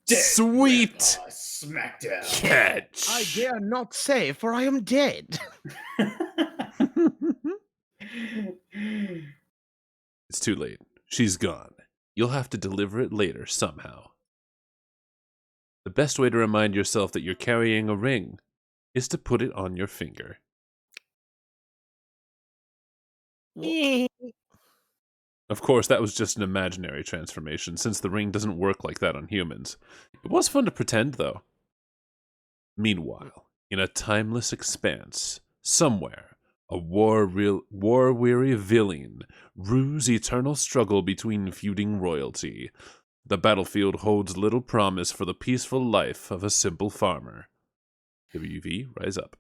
Sweet Smackdown. catch. I dare not say, for I am dead. It's too late. She's gone. You'll have to deliver it later somehow. The best way to remind yourself that you're carrying a ring is to put it on your finger. Of course, that was just an imaginary transformation, since the ring doesn't work like that on humans. It was fun to pretend, though. Meanwhile, in a timeless expanse, somewhere, a war-weary villain rues eternal struggle between feuding royalty. The battlefield holds little promise for the peaceful life of a simple farmer. WV, rise up.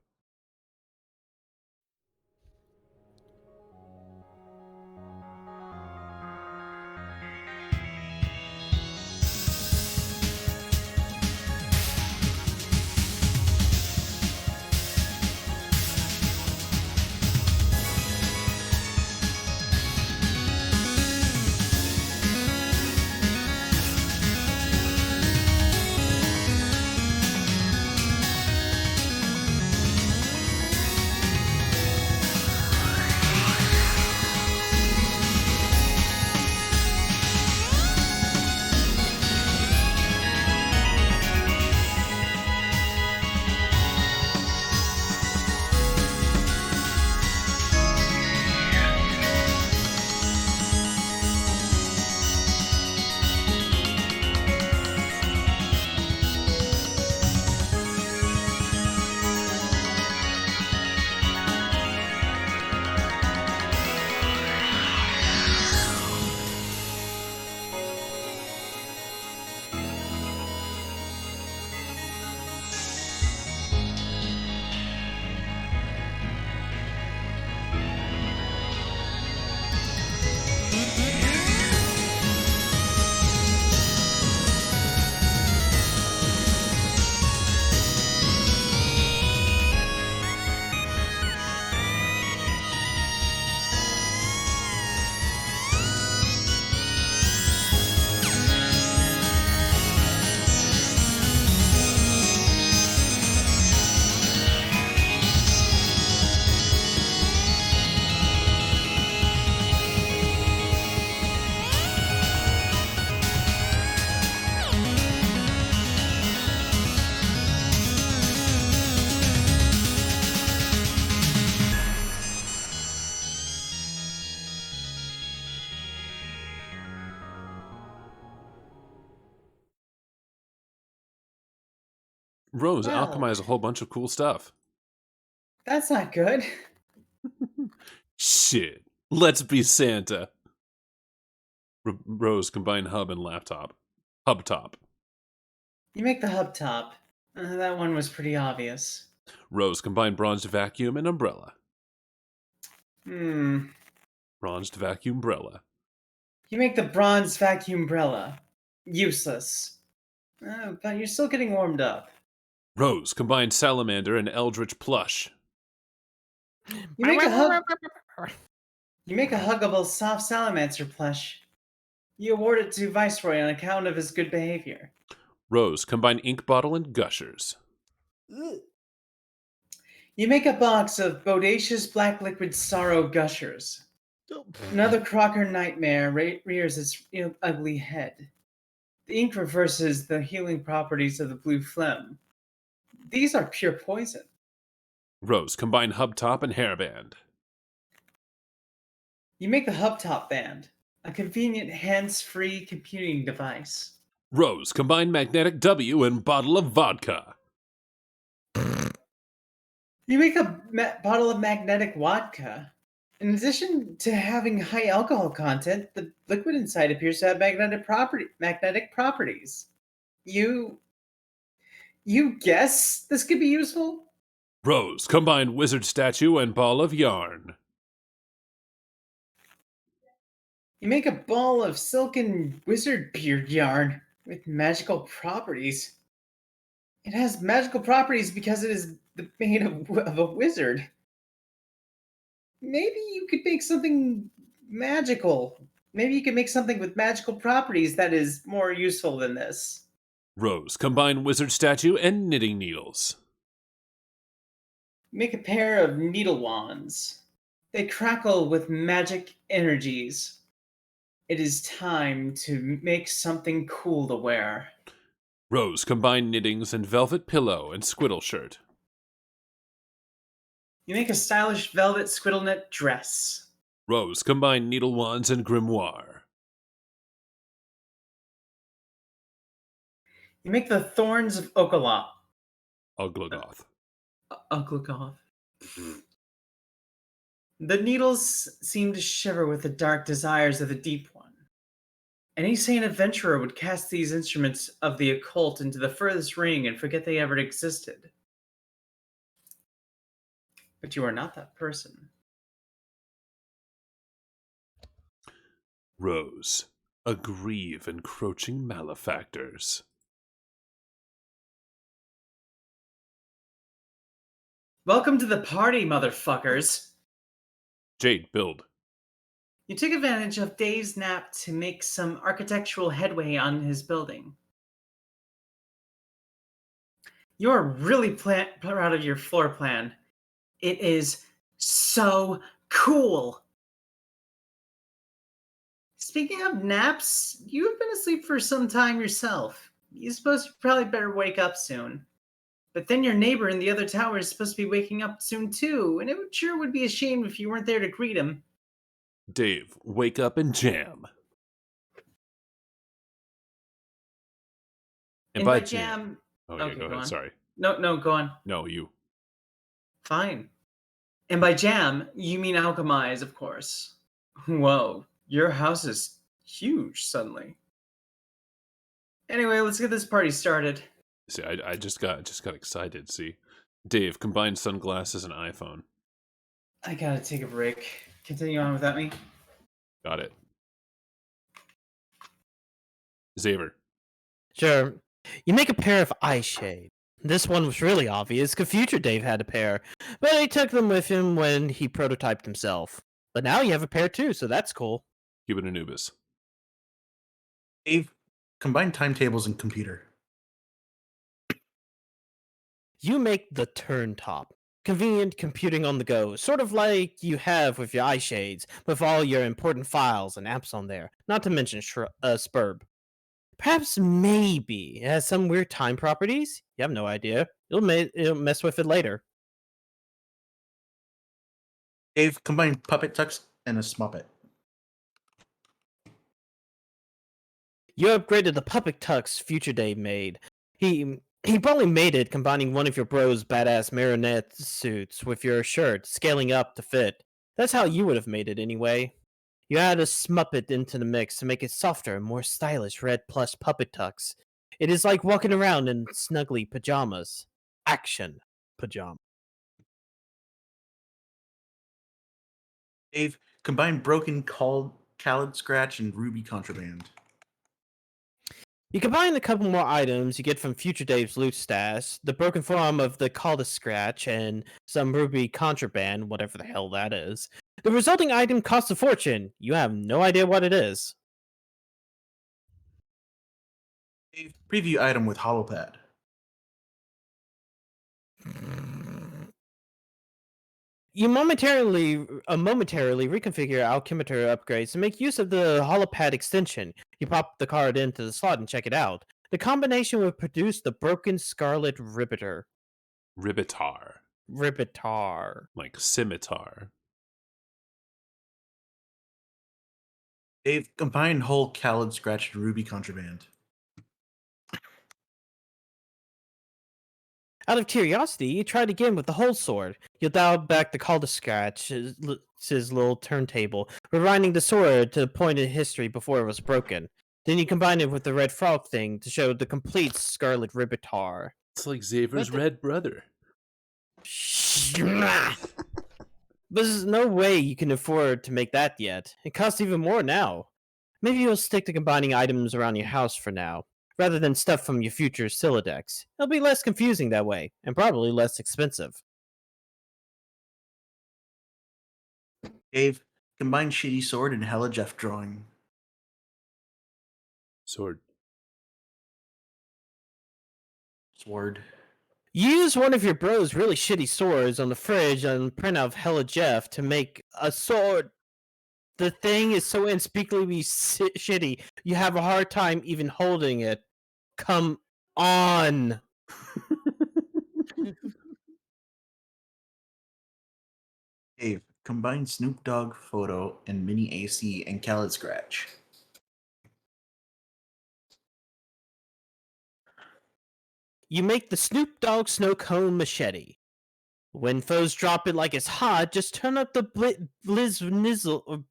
Rose, Wow. alchemize a whole bunch of cool stuff. That's not good. Shit. Let's be Santa. Rose, combine hub and laptop. Hub top. You make the hub top. That one was pretty obvious. Rose, combine bronzed vacuum and umbrella. Hmm. Bronzed vacuum umbrella. You make the bronze vacuum umbrella. Useless. But you're still getting warmed up. Rose, combine salamander and eldritch plush. You make a hug. You make a huggable soft salamander plush. You award it to Viceroy on account of his good behavior. Rose, combine ink bottle and gushers. You make a box of bodacious black liquid sorrow gushers. Another Crocker nightmare rears its ugly head. The ink reverses the healing properties of the blue phlegm. These are pure poison. Rose, combine hub top and hairband. You make the Hubtop Band, a convenient hands-free computing device. Rose, combine magnetic W and bottle of vodka. You make a bottle of magnetic vodka. In addition to having high alcohol content, the liquid inside appears to have magnetic properties. You guess this could be useful? Rose, combine wizard statue and ball of yarn. You make a ball of silken wizard beard yarn with magical properties. It has magical properties because it is made of a wizard. Maybe you could make something magical. Maybe you could make something with magical properties that is more useful than this. Rose, combine wizard statue and knitting needles. Make a pair of needle wands. They crackle with magic energies. It is time to make something cool to wear. Rose, combine knittings and velvet pillow and squiddle shirt. You make a stylish velvet squiddle knit dress. Rose, combine needle wands and grimoire. You make the thorns of Okaloth. Uglagoth. Uglagoth. The needles seem to shiver with the dark desires of the deep one. Any sane adventurer would cast these instruments of the occult into the furthest ring and forget they ever existed. But you are not that person. Rose, aggrieve encroaching malefactors. Welcome to the party, motherfuckers. Jade, build. You took advantage of Dave's nap to make some architectural headway on his building. You're really proud of your floor plan. It is so cool. Speaking of naps, you have been asleep for some time yourself. You suppose you probably better wake up soon. But then your neighbor in the other tower is supposed to be waking up soon too, and it sure would be a shame if you weren't there to greet him. Dave, wake up and jam. And by jam... Oh, yeah, Okay, go go ahead, on. sorry. No, go on. No, you. Fine. And by jam, you mean alchemize, of course. Whoa, your house is huge suddenly. Anyway, let's get this party started. See, I just got excited, see. Dave, combine sunglasses and iPhone. I gotta take a break. Continue on without me. Got it. Xavier. Sure. You make a pair of eye shade. This one was really obvious because future Dave had a pair, but he took them with him when he prototyped himself. But now you have a pair too, so that's cool. Cuban Anubis. Dave, combine timetables and computer. You make the turn top. Convenient computing on the go, sort of like you have with your eye shades, with all your important files and apps on there, not to mention Spurb. Perhaps maybe it has some weird time properties? You have no idea. You'll mess with it later. Dave, combine puppet tucks and a smoppet. You upgraded the puppet tux future Dave made. He He probably made it combining one of your bro's badass marionette suits with your shirt, scaling up to fit. That's how you would have made it anyway. You add a smuppet into the mix to make it softer and more stylish red plush puppet tux. It is like walking around in snuggly pajamas. Action pajama. Dave, combine broken Khaled Scratch and Ruby Contraband. You combine a couple more items you get from Future Dave's loot stash, the broken form of the Call to Scratch, and some Ruby contraband, whatever the hell that is. The resulting item costs a fortune. You have no idea what it is. Dave, preview item with holopad. You momentarily reconfigure alchemitor upgrades to make use of the holopad extension. You pop the card into the slot and check it out. The combination will produce the broken scarlet ribbitar. Ribbitar. Ribbitar. Like scimitar. Dave, combine whole Khaled Scratch and Ruby Contraband. Out of curiosity, you tried again with the whole sword. You dialed back the call to scratch, his little turntable, rewinding the sword to the point in history before it was broken. Then you combined it with the red frog thing to show the complete scarlet ribbitar. It's like Xavier's red brother. There's no way you can afford to make that yet. It costs even more now. Maybe you'll stick to combining items around your house for now, rather than stuff from your future Silodex. It'll be less confusing that way, and probably less expensive. Dave, combine Shitty Sword and Hella Jeff drawing. Sword. Sword. Use one of your bro's really shitty swords on the fridge and print out Hella Jeff to make a sword. The thing is so unspeakably shitty, you have a hard time even holding it. Come on. Dave, combine Snoop Dogg photo and mini AC and Khaled Scratch. You make the Snoop Dogg snow cone machete. When foes drop it like it's hot, just turn up the blizzizzle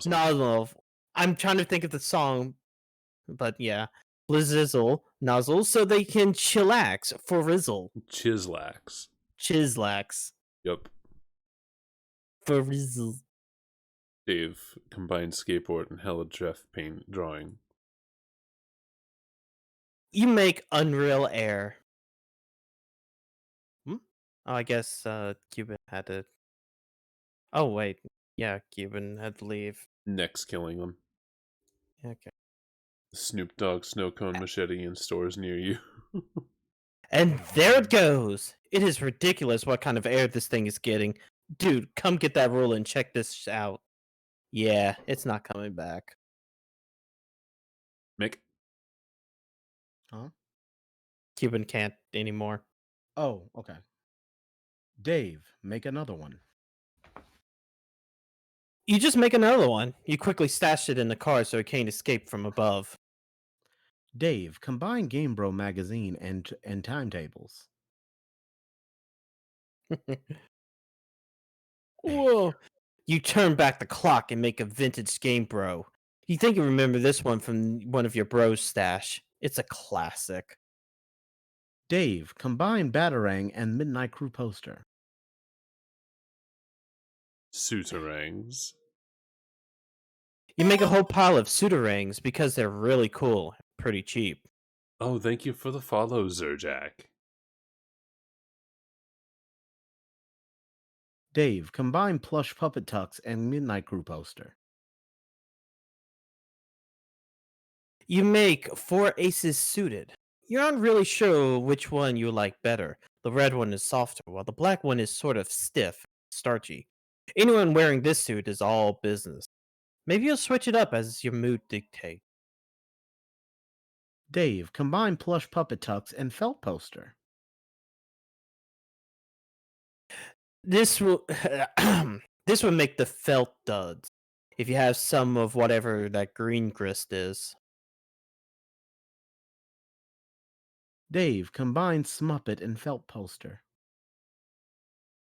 nozzle. I'm trying to think of the song, but yeah, blizzizzle nozzle, so they can chillax for rizzle. Chislax. Yep. For rizzle. Dave combined skateboard and Hella Jeff paint drawing. You make Unreal Air. Oh, I guess Cuban had to. Oh wait, yeah, Cuban had to leave. Next killing them. Okay. Snoop Dogg snow cone machete in stores near you. And there it goes. It is ridiculous what kind of air this thing is getting. Dude, come get that ruler and check this out. Yeah, it's not coming back. Mick? Huh? Cuban can't anymore. Oh, okay. Dave, make another one. You just make another one. You quickly stash it in the car so it can't escape from above. Dave, combine Game Bro magazine and timetables. Whoa. You turn back the clock and make a vintage Game Bro. You think you remember this one from one of your bros' stash. It's a classic. Dave, combine Batarang and Midnight Crew poster. Suiterangs. You make a whole pile of pseudorangs because they're really cool, pretty cheap. Oh, thank you for the follow, Zerjak. Dave, combine plush puppet tux and Midnight Crew poster. You make 4 aces suited. You're not really sure which one you like better. The red one is softer, while the black one is sort of stiff, starchy. Anyone wearing this suit is all business. Maybe you'll switch it up as your mood dictates. Dave, combine plush puppet tux and felt poster. This will this would make the felt duds if you have some of whatever that green grist is. Dave, combine Smuppet and Felt Poster.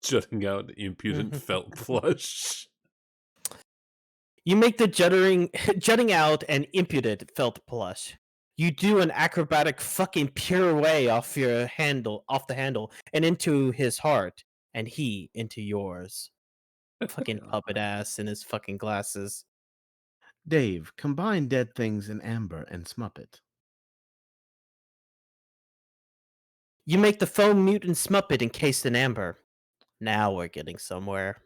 Jutting out impudent felt plush. You make the jutting out and impudent felt plush. You do an acrobatic fucking pure way off the handle, and into his heart, and he into yours. Fucking puppet ass in his fucking glasses. Dave, combine Dead Things in Amber and Smuppet. You make the foam mutant Smuppet encased in amber. Now we're getting somewhere.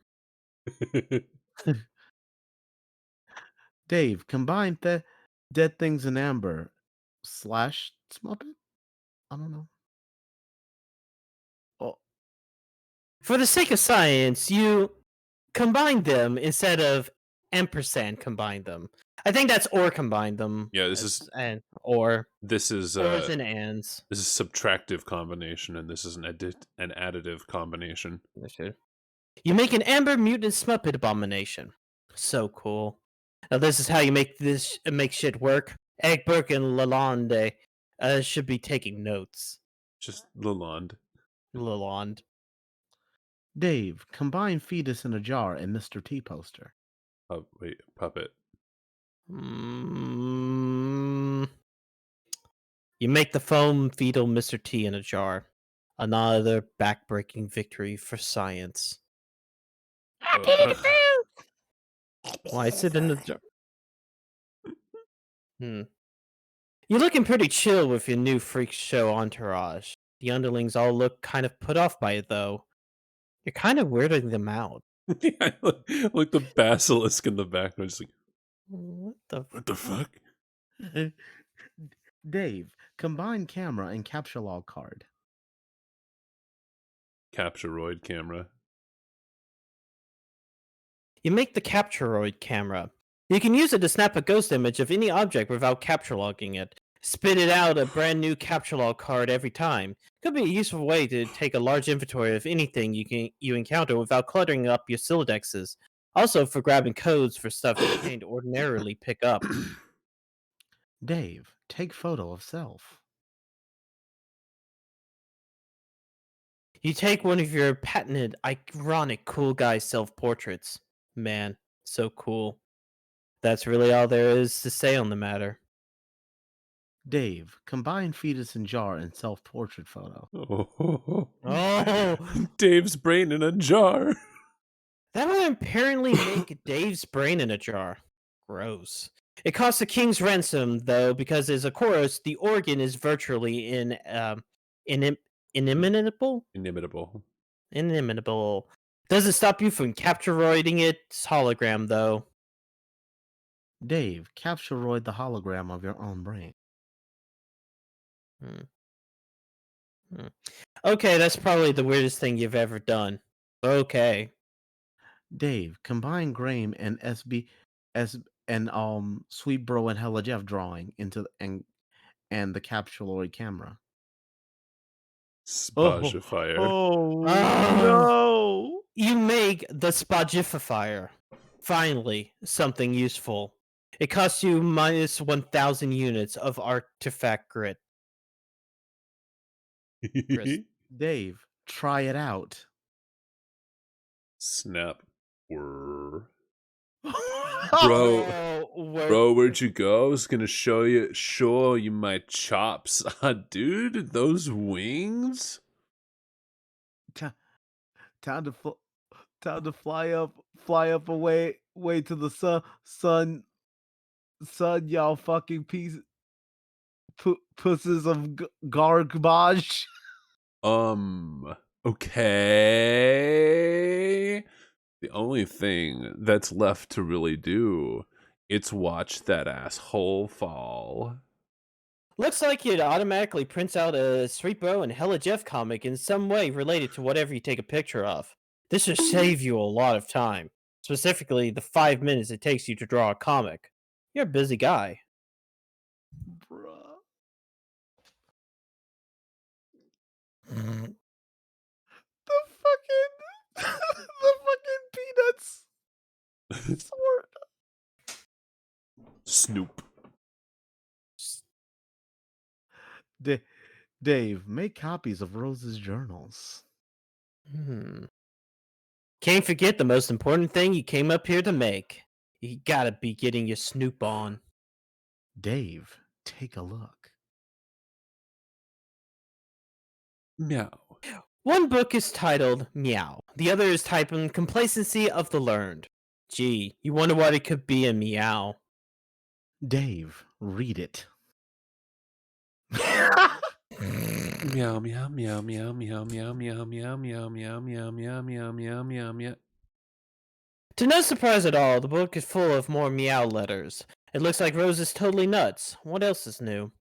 Dave, combine Dead Things in Amber / Smuppet? I don't know. Oh, For the sake of science, you combine them instead of ampersand combine them. I think that's or combine them. Yeah, this is and or this is ors and ands. this is subtractive combination, and this is an additive combination. You make an amber mutant Smuppet abomination. So cool. Now this is how you make shit work. Egbert and Lalonde should be taking notes. Just Lalonde. Lalonde. Dave, combine Fetus in a Jar and Mr. T poster. Oh wait, puppet. You make the foam fetal Mr. T in a jar. Another backbreaking victory for science. Why is it in the jar? You're looking pretty chill with your new freak show entourage. The underlings all look kind of put off by it, though. You're kind of weirding them out. Yeah, like the basilisk in the background. Just like, What the fuck? Dave, combine camera and capture log card. Capturoid camera. You make the Capturoid camera. You can use it to snap a ghost image of any object without capture logging it. Spit it out a brand new capture log card every time. Could be a useful way to take a large inventory of anything you encounter without cluttering up your Silodexes. Also for grabbing codes for stuff you can't ordinarily pick up. Dave, take photo of self. You take one of your patented, ironic, cool guy self-portraits. Man, so cool. That's really all there is to say on the matter. Dave, combine Fetus in Jar and self-portrait photo. Oh! Dave's brain in a jar. That would apparently make Dave's brain in a jar. Gross. It costs a king's ransom, though, because as a chorus, the organ is virtually inimitable. Inimitable. Doesn't stop you from capturoiding its hologram, though. Dave, capturoid the hologram of your own brain. Okay, that's probably the weirdest thing you've ever done. Okay. Dave, combine Graham and Sweet Bro and Hella Jeff drawing into and the capsuloid camera. Spogifier. No! You make the Spogifier. Finally, something useful. It costs you minus 1,000 units of artifact grit. Chris. Dave, try it out. Snap. Bro, Oh, bro, where'd you go? I was gonna show you my chops. Dude, those wings. Time to fly up away to the sun, y'all fucking pusses of garbage. Okay. The only thing that's left to really do, it's watch that asshole fall. Looks like it automatically prints out a Sweet Bro and Hella Jeff comic in some way related to whatever you take a picture of. This should save you a lot of time. Specifically, the 5 minutes it takes you to draw a comic. You're a busy guy. Bruh. The fucking peanuts sword. Snoop. Dave, make copies of Rose's journals. Can't forget the most important thing you came up here to make. You gotta be getting your snoop on. Dave, take a look. Meow. One book is titled Meow. The other is titled Complacency of the Learned. Gee, you wonder what it could be in Meow. Dave, read it. Meow, meow, meow, meow, meow, meow, meow, meow, meow, meow, meow, meow, meow, meow, meow, meow. To no surprise at all, the book is full of more meow letters. It looks like Rose is totally nuts. What else is new?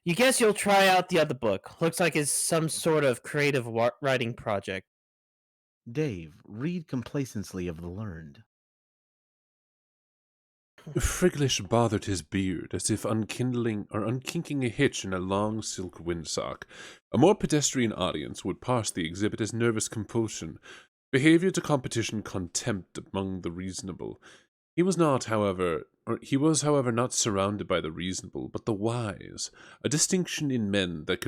You guess you'll try out the other book. Looks like it's some sort of creative writing project. Dave, read Complacency of the Learned. Friglish bothered his beard, as if unkindling or unkinking a hitch in a long silk windsock. A more pedestrian audience would parse the exhibit as nervous compulsion, behavior to competition contempt among the reasonable. He was, however, not surrounded by the reasonable, but the wise, a distinction in men that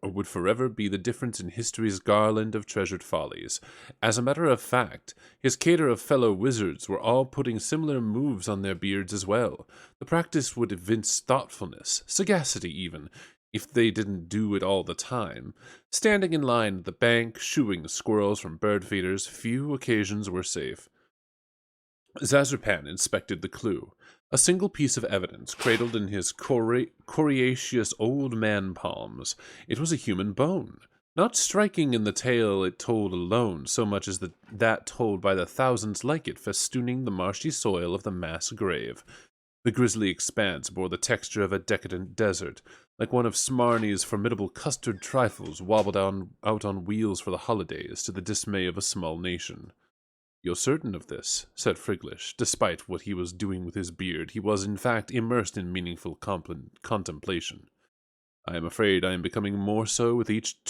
would forever be the difference in history's garland of treasured follies. As a matter of fact, his cadre of fellow wizards were all putting similar moves on their beards as well. The practice would evince thoughtfulness, sagacity even, if they didn't do it all the time. Standing in line at the bank, shooing the squirrels from bird feeders, few occasions were safe. Zazurpan inspected the clue, a single piece of evidence cradled in his coriaceous old man palms. It was a human bone, not striking in the tale it told alone, so much as that told by the thousands like it festooning the marshy soil of the mass grave. The grisly expanse bore the texture of a decadent desert, like one of Smarnie's formidable custard trifles wobbled out on wheels for the holidays, to the dismay of a small nation. "You're certain of this?" said Friglish. Despite what he was doing with his beard, he was in fact immersed in meaningful contemplation. "I am afraid I am becoming more so with each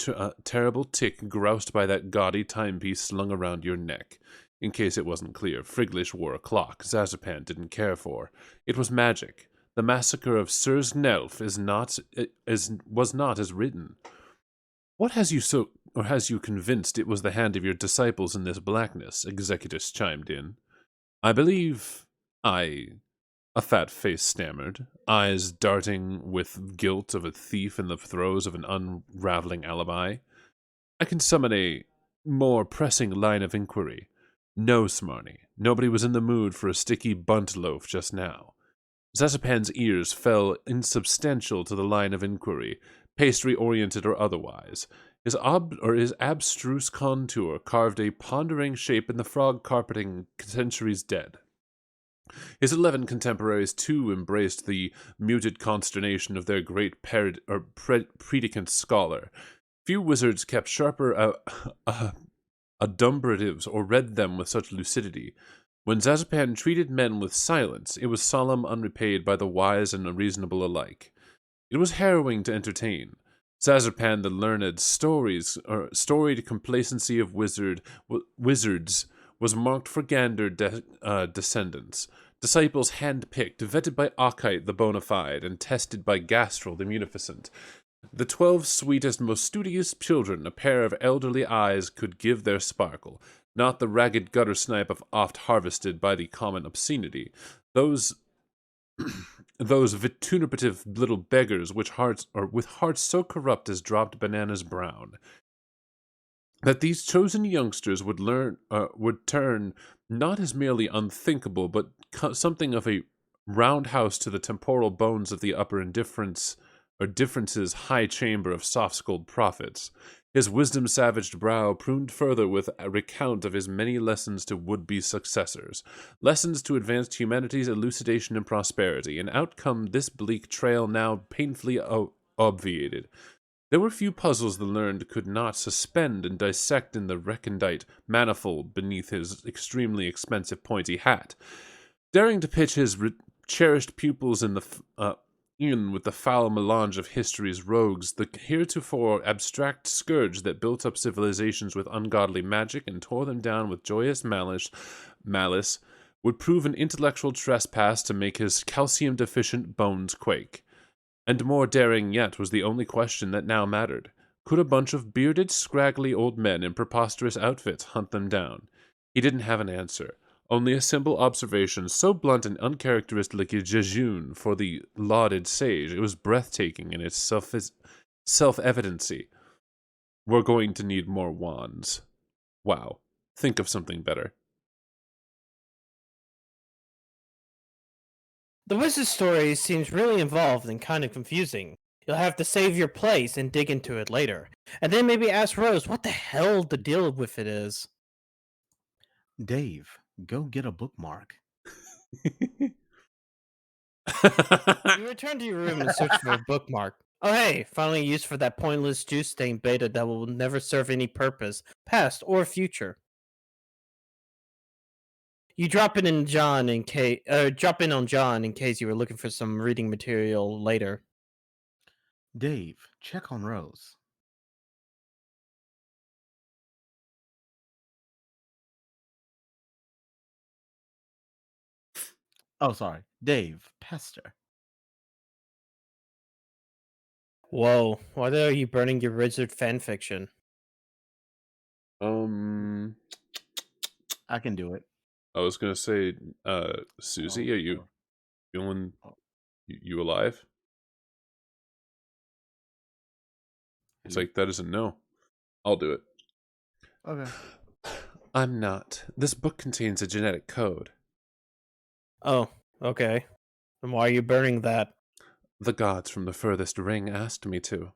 terrible tick groused by that gaudy timepiece slung around your neck." In case it wasn't clear, Friglish wore a clock Zazurpan didn't care for. It was magic. The massacre of Sirs Nelf was not as written. "What has you convinced it was the hand of your disciples in this blackness?" Executus chimed in. "I believe a fat face stammered, eyes darting with guilt of a thief in the throes of an unraveling alibi. "I can summon a more pressing line of inquiry. No, Smarnie, nobody was in the mood for a sticky bunt loaf just now." Zazurpan's ears fell insubstantial to the line of inquiry, pastry-oriented or otherwise. His abstruse contour carved a pondering shape in the frog carpeting centuries dead. His 11 contemporaries, too, embraced the muted consternation of their great predicant scholar. Few wizards kept sharper adumbratives or read them with such lucidity. When Zazurpan treated men with silence, it was solemn, unrepaid by the wise and unreasonable alike. It was harrowing to entertain. Zazurpan the learned storied complacency of wizards was marked for gander descendants, disciples hand-picked, vetted by Ockite the bona fide, and tested by Gastrel the munificent. The 12 sweetest, most studious children a pair of elderly eyes could give their sparkle, not the ragged gutter snipe of oft harvested by the common obscenity. Those vituperative little beggars with hearts so corrupt as dropped bananas brown. That these chosen youngsters would turn not as merely unthinkable, but something of a roundhouse to the temporal bones of the upper difference's high chamber of soft-skulled prophets. His wisdom-savaged brow pruned further with a recount of his many lessons to would-be successors, lessons to advanced humanity's elucidation and prosperity, an outcome this bleak trail now painfully obviated. There were few puzzles the learned could not suspend and dissect in the recondite manifold beneath his extremely expensive pointy hat. Daring to pitch his cherished pupils in with the foul melange of history's rogues, the heretofore abstract scourge that built up civilizations with ungodly magic and tore them down with joyous malice, would prove an intellectual trespass to make his calcium-deficient bones quake. And more daring yet was the only question that now mattered. Could a bunch of bearded, scraggly old men in preposterous outfits hunt them down? He didn't have an answer, only a simple observation so blunt and uncharacteristic like a jejune for the lauded sage. It was breathtaking in its self-evidency. We're going to need more wands. Wow. Think of something better. The wizard story seems really involved and kind of confusing. You'll have to save your place and dig into it later. And then maybe ask Rose what the hell the deal with it is. Dave, go get a bookmark. You return to your room and search for a bookmark. Oh hey, finally used for that pointless juice stain beta that will never serve any purpose, past or future. You drop in on John in case you were looking for some reading material later. Dave, check on Rose. Oh, sorry. Dave, pester. Whoa, why are you burning your wizard fanfiction? I can do it. I was gonna say, Susie, are you feeling you alive? It's like, that is a no. I'll do it. Okay. I'm not. This book contains a genetic code. Oh, okay. And why are you burning that? The gods from the furthest ring asked me to.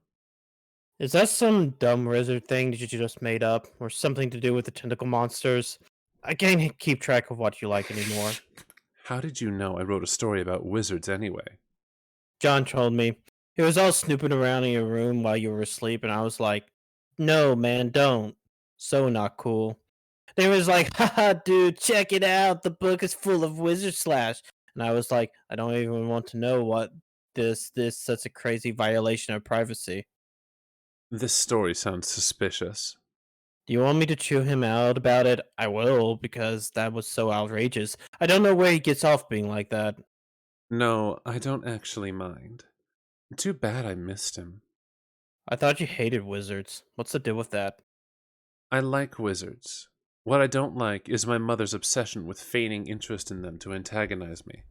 Is that some dumb wizard thing that you just made up, or something to do with the tentacle monsters? I can't keep track of what you like anymore. How did you know I wrote a story about wizards anyway? John told me. He was all snooping around in your room while you were asleep, and I was like, no, man, don't. So not cool. They was like, haha, dude, check it out. The book is full of wizard slash. And I was like, I don't even want to know what this such a crazy violation of privacy. This story sounds suspicious. Do you want me to chew him out about it? I will, because that was so outrageous. I don't know where he gets off being like that. No, I don't actually mind. Too bad I missed him. I thought you hated wizards. What's the deal with that? I like wizards. What I don't like is my mother's obsession with feigning interest in them to antagonize me.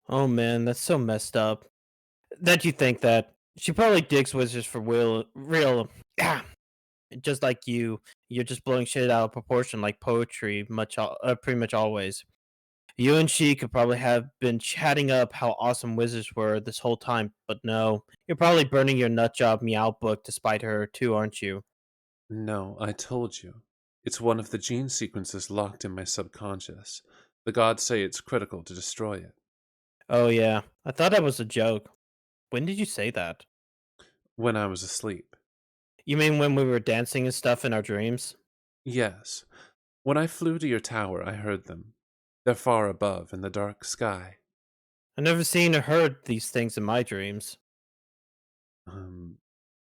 Oh man, that's so messed up. That you think that. She probably digs wizards for real. Just like you. You're just blowing shit out of proportion like poetry pretty much always. You and she could probably have been chatting up how awesome wizards were this whole time, but no. You're probably burning your nutjob meow book to spite her too, aren't you? No, I told you. It's one of the gene sequences locked in my subconscious. The gods say it's critical to destroy it. Oh yeah, I thought that was a joke. When did you say that? When I was asleep. You mean when we were dancing and stuff in our dreams? Yes. When I flew to your tower, I heard them. They're far above in the dark sky. I've never seen or heard these things in my dreams.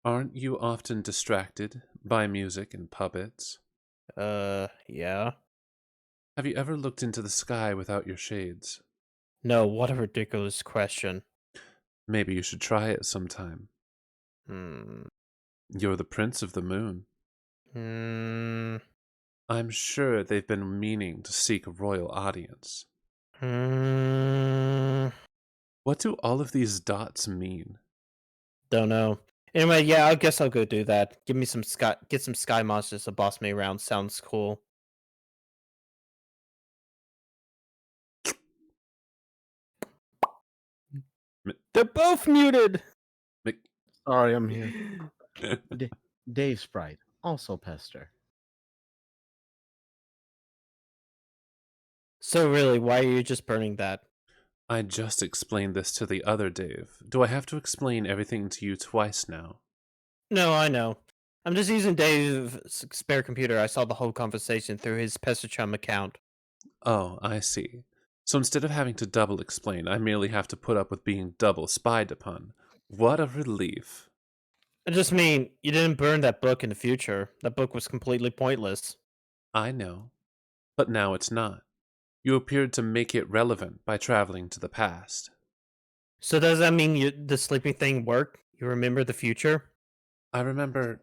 Aren't you often distracted by music and puppets? Yeah. Have you ever looked into the sky without your shades? No, what a ridiculous question. Maybe you should try it sometime. Hmm. You're the prince of the moon. I'm sure they've been meaning to seek a royal audience. What do all of these dots mean? Don't know. Anyway, yeah, I guess I'll go do that. Get some sky monsters to boss me around. Sounds cool. They're both muted. Sorry, I'm here. Dave Sprite, also pester. So really, why are you just burning that? I just explained this to the other Dave. Do I have to explain everything to you twice now? No, I know. I'm just using Dave's spare computer. I saw the whole conversation through his Pesterchum account. Oh, I see. So instead of having to double explain, I merely have to put up with being double spied upon. What a relief. I just mean, you didn't burn that book in the future. That book was completely pointless. I know. But now it's not. You appeared to make it relevant by traveling to the past. So does that mean the sleeping thing worked? You remember the future? I remember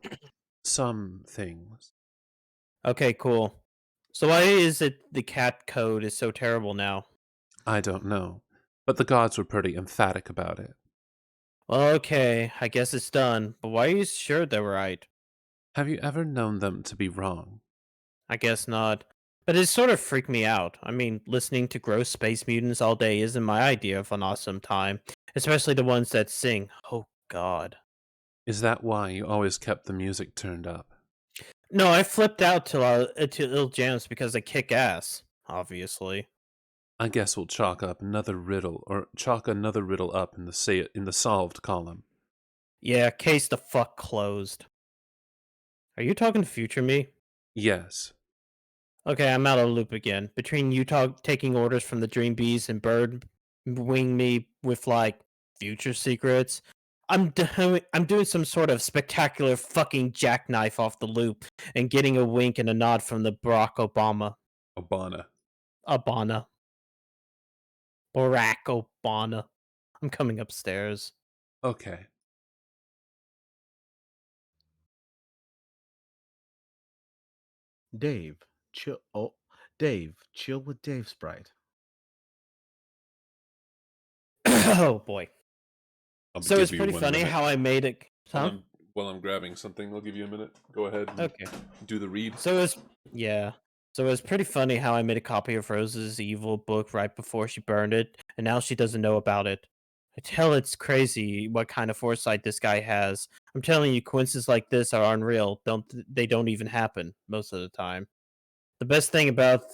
some things. Okay, cool. So why is it the cat code is so terrible now? I don't know, but the gods were pretty emphatic about it. Well, okay, I guess it's done. But why are you sure they're right? Have you ever known them to be wrong? I guess not. But it sort of freaked me out. I mean, listening to gross space mutants all day isn't my idea of an awesome time, especially the ones that sing. Oh, God. Is that why you always kept the music turned up? No, I flipped out to ill jams because they kick ass, obviously. I guess we'll chalk another riddle up in the solved column. Yeah, case the fuck closed. Are you talking to future me? Yes. Okay, I'm out of the loop again. Between you taking orders from the Dream Bees and Bird wing me with like future secrets, I'm doing some sort of spectacular fucking jackknife off the loop and getting a wink and a nod from the Barack Obama. Obana. Obama. Barack Obama. I'm coming upstairs. Okay. Dave, chill. Oh, Dave, chill with Dave Sprite. Oh boy. I'll So give it's you pretty 1 funny minute. how I made it. Huh? While I'm grabbing something, I'll give you a minute. Go ahead and Okay. do the read. So it's yeah. So it's pretty funny how I made a copy of Rose's evil book right before she burned it, and now she doesn't know about it. I tell it's crazy what kind of foresight this guy has. I'm telling you, coincidences like this are unreal. They don't even happen most of the time. The best thing about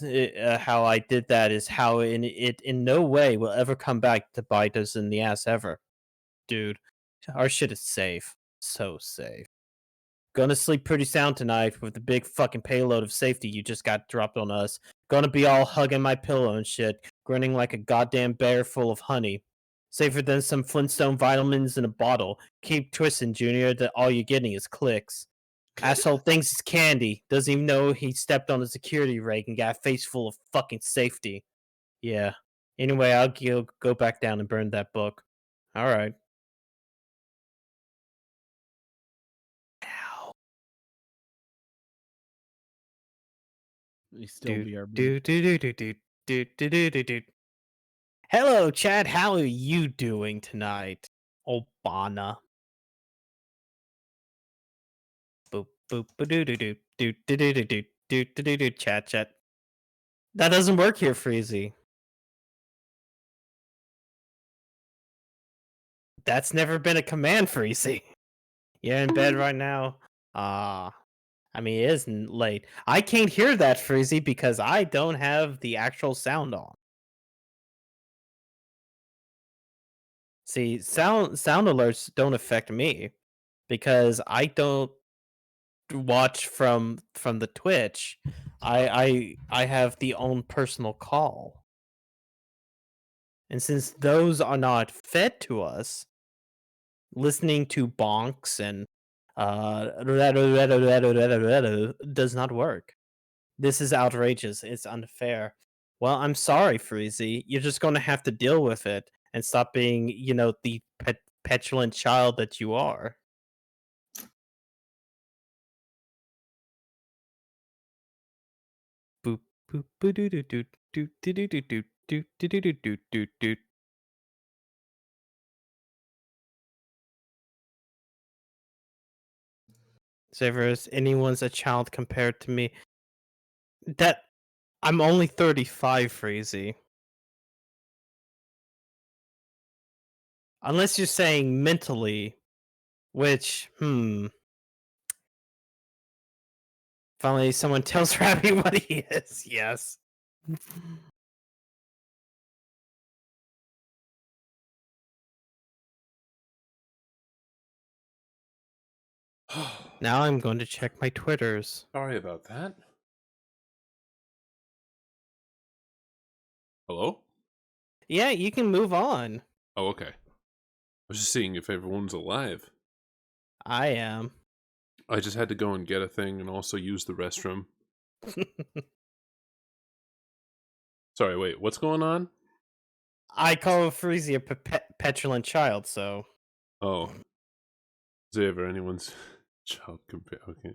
how I did that is how it in no way will ever come back to bite us in the ass ever, dude. Our shit is safe, so safe. Gonna sleep pretty sound tonight with the big fucking payload of safety you just got dropped on us. Gonna be all hugging my pillow and shit, grinning like a goddamn bear full of honey. Safer than some Flintstone vitamins in a bottle. Keep twisting, Junior, that all you're getting is clicks. Asshole thinks it's candy. Doesn't even know he stepped on a security rake and got a face full of fucking safety. Yeah. Anyway, I'll go back down and burn that book. Alright. You still Do, BRB. do, do, do, do, do, do, do, do, do, do. Hello, Chad. How are you doing tonight? Obana. Boop boop ba doo doo doo doo doo doo doo doo doo doo doo doo chat. That doesn't work here, Freezy. That's never been a command, Freezy. You're in bed right now. I mean, it isn't late. I can't hear that, Freezy, because I don't have the actual sound on. See, sound alerts don't affect me because I don't watch from the Twitch. I have the own personal call. And since those are not fed to us, listening to bonks and does not work. This is outrageous. It's unfair. Well, I'm sorry, Freezy. You're just going to have to deal with it and stop being, the petulant child that you are. Boop boop doo doo doo doo doo doo doo doo doo doo doo doo doo doo. Severus, anyone's a child compared to me. That I'm only 35, Freezy. Unless you're saying mentally, which, Finally, someone tells Rabbit what he is. Yes. Now I'm going to check my Twitters. Sorry about that. Hello? Yeah, you can move on. Oh, okay. I was just seeing if everyone's alive. I am. I just had to go and get a thing and also use the restroom. Sorry, wait, what's going on? I call Freezy a petulant child, so Oh. Is there ever anyone's child compare? Okay.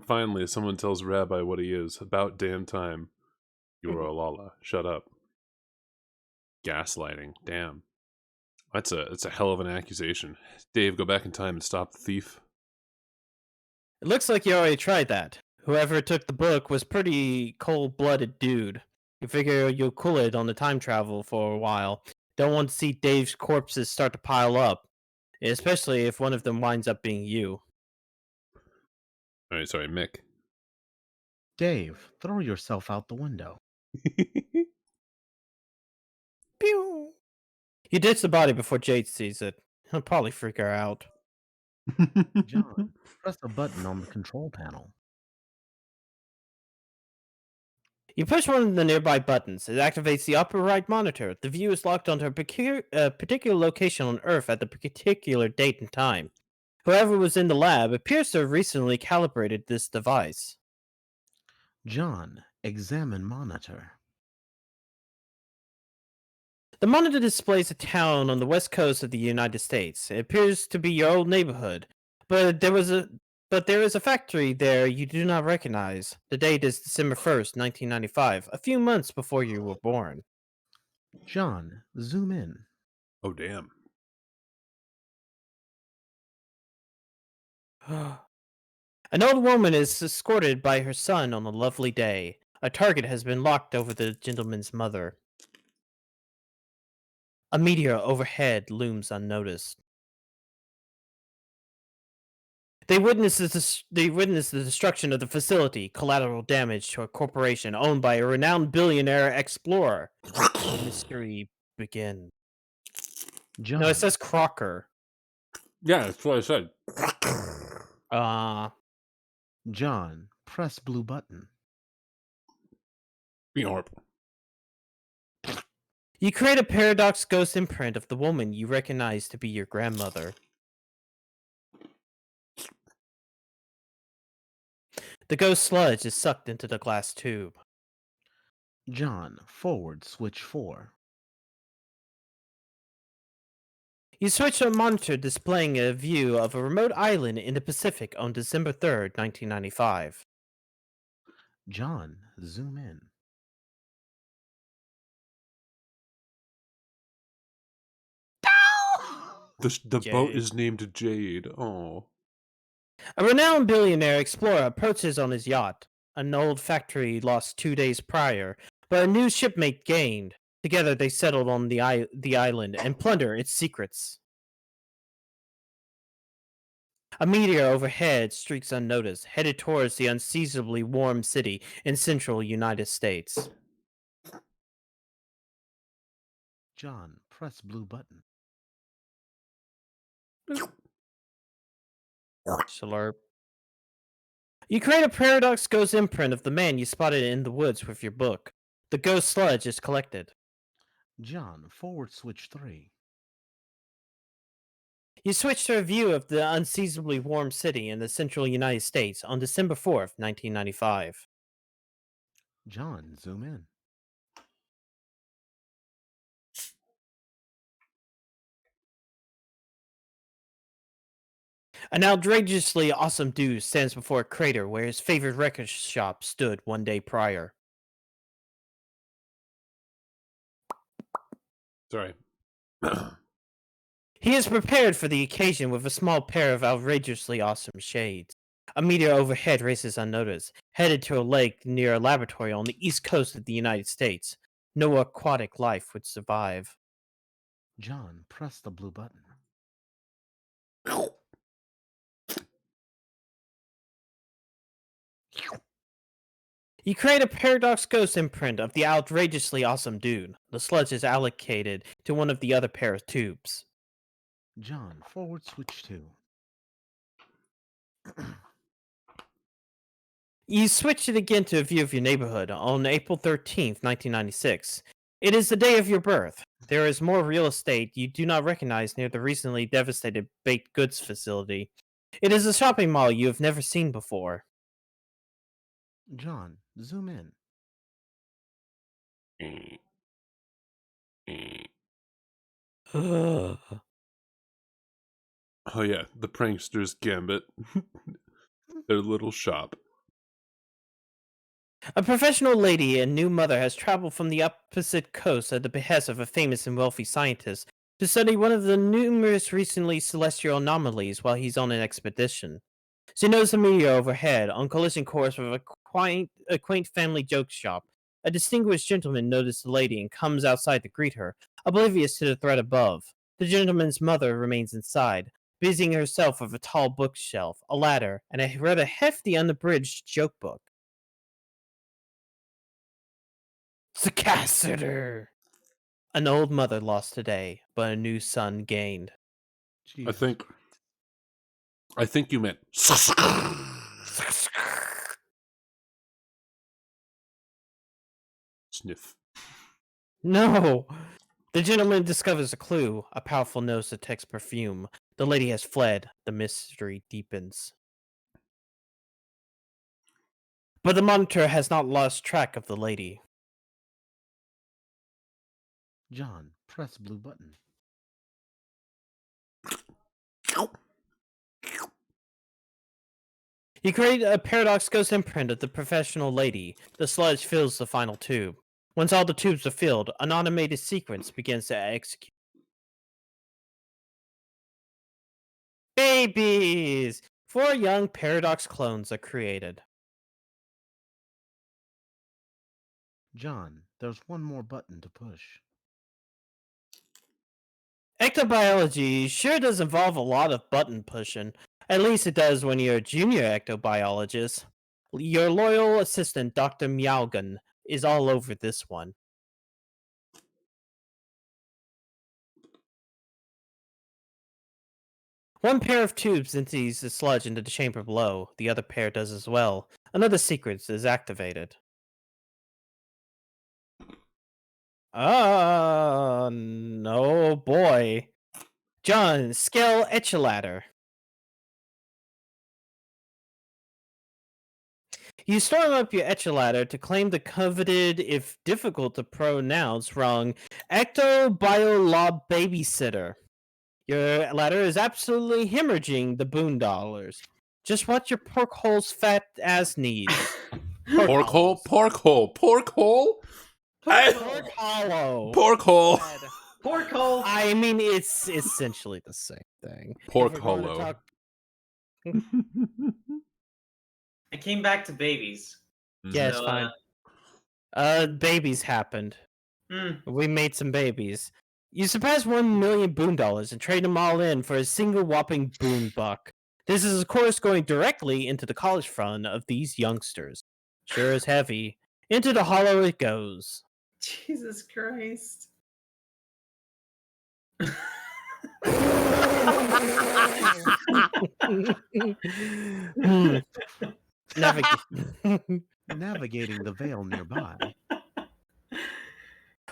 Finally, someone tells Rabbi what he is. About damn time. You are a Lala. Shut up. Gaslighting. Damn. That's a hell of an accusation. Dave, go back in time and stop the thief. it looks like you already tried that. Whoever took the book was pretty cold-blooded dude. You figure you'll cool it on the time travel for a while. Don't want to see Dave's corpses start to pile up, especially if one of them winds up being you. Alright, sorry, Mick. Dave, throw yourself out the window. Pew! You ditch the body before Jade sees it. He'll probably freak her out. John, press a button on the control panel. You push one of the nearby buttons. It activates the upper right monitor. The view is locked onto a particular location on Earth at the particular date and time. Whoever was in the lab appears to have recently calibrated this device. John, examine monitor. The monitor displays a town on the west coast of the United States. It appears to be your old neighborhood, but there is a factory there you do not recognize. The date is December 1st, 1995, a few months before you were born. John, zoom in. Oh, damn. An old woman is escorted by her son on a lovely day. A target has been locked over the gentleman's mother. A meteor overhead looms unnoticed. They witness the destruction of the facility, collateral damage to a corporation owned by a renowned billionaire explorer. The mystery begins. John, No, it says Crocker. Yeah, that's what I said. John, press blue button. Beorp. You create a paradox ghost imprint of the woman you recognize to be your grandmother. The ghost sludge is sucked into the glass tube. John, forward switch 4. You switch to a monitor displaying a view of a remote island in the Pacific on December 3rd, 1995. John, zoom in. The boat Jade. is named Jade. Oh. A renowned billionaire explorer approaches on his yacht. An old factory lost 2 days prior, but a new shipmate gained. Together they settled on the island and plunder its secrets. A meteor overhead streaks unnoticed, headed towards the unseasonably warm city in central United States. John, press blue button. Slurp. You create a paradox ghost imprint of the man you spotted in the woods with your book. The ghost sludge is collected. John, forward switch 3. You switch to a view of the unseasonably warm city in the central United States on December 4th, 1995. John, zoom in. An outrageously awesome dude stands before a crater where his favorite record shop stood 1 day prior. Sorry. He is prepared for the occasion with a small pair of outrageously awesome shades. A meteor overhead races unnoticed, headed to a lake near a laboratory on the east coast of the United States. No aquatic life would survive. John, press the blue button. You create a paradox ghost imprint of the outrageously awesome dude. The sludge is allocated to one of the other pair of tubes. John, forward switch 2. You switch it again to a view of your neighborhood on April 13th, 1996. It is the day of your birth. There is more real estate you do not recognize near the recently devastated baked goods facility. It is a shopping mall you have never seen before. John, zoom in. Oh yeah, the pranksters gambit. Their little shop. A professional lady and new mother has traveled from the opposite coast at the behest of a famous and wealthy scientist to study one of the numerous recently celestial anomalies while he's on an expedition. She knows a meteor overhead on collision course with a quaint family joke shop. A distinguished gentleman notices the lady and comes outside to greet her, oblivious to the threat above. The gentleman's mother remains inside, busying herself with a tall bookshelf, a ladder, and a rather hefty unabridged joke book. Capacitor! An old mother lost today, but a new son gained. I think you meant sniff. No! The gentleman discovers a clue, a powerful nose detects perfume. The lady has fled. The mystery deepens. But the monitor has not lost track of the lady. John, press blue button. You create a paradox ghost imprint of the professional lady. The sludge fills the final tube. Once all the tubes are filled, an automated sequence begins to execute. Babies! 4 young paradox clones are created. John, there's one more button to push. Ectobiology sure does involve a lot of button pushing. At least it does when you're a junior ectobiologist. Your loyal assistant, Dr. Meowgan, is all over this one. One pair of tubes empties the sludge into the chamber below. The other pair does as well. Another sequence is activated. No boy. John, scale etchelator. You storm up your etchelator to claim the coveted, if difficult to pronounce, rung Ectobiolob Babysitter. Your ladder is absolutely hemorrhaging the boondollars. Just what your pork hole's fat ass needs. Pork hole. Pork hollow. Pork hole. Pork hole. I mean, it's essentially the same thing. Pork If we're going to hollow. I came back to babies. Yeah, it's So, fine. Babies happened. We made some babies. You surpassed 1 million boondollars and trade them all in for a single whopping boon buck. This is, of course, going directly into the college fund of these youngsters. Sure as heavy. Into the hollow it goes. Jesus Christ. Navigating the veil nearby.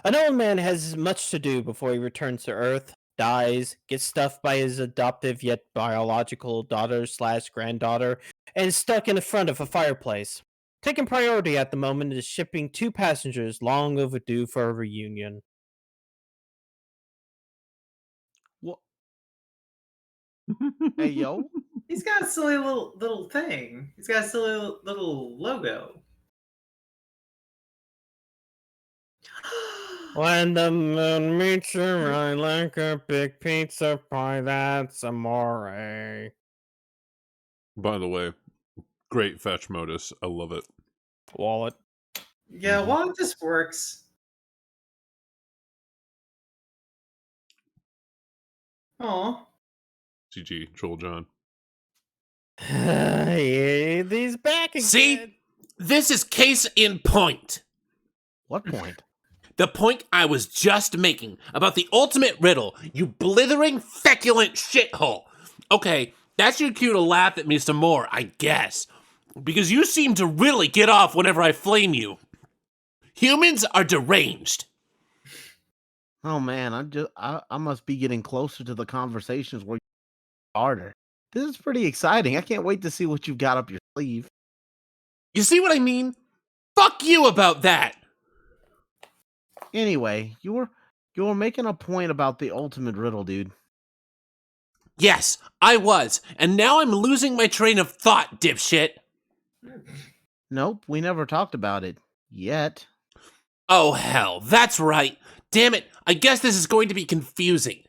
An old man has much to do before he returns to Earth, dies, gets stuffed by his adoptive yet biological daughter/granddaughter, and is stuck in the front of a fireplace. Taking priority at the moment is shipping 2 passengers long overdue for a reunion. What? Hey, yo. He's got a silly little thing. He's got a silly little logo. When the moon meets your eye like a big pizza pie, that's amore. By the way, great fetch modus. I love it. Wallet. Yeah, well, this works. Aw. GG, Troll John. He's back again. See? This is case in point. What point? The point I was just making about the ultimate riddle, you blithering, feculent shithole. Okay, that's your cue to laugh at me some more, I guess. Because you seem to really get off whenever I flame you. Humans are deranged. Oh man, I must be getting closer to the conversations where you harder. This is pretty exciting. I can't wait to see what you've got up your sleeve. You see what I mean? Fuck you about that. Anyway, You were making a point about the ultimate riddle, dude. Yes, I was, and now I'm losing my train of thought, dipshit. Nope, we never talked about it. Yet. Oh, hell, that's right. Damn it, I guess this is going to be confusing.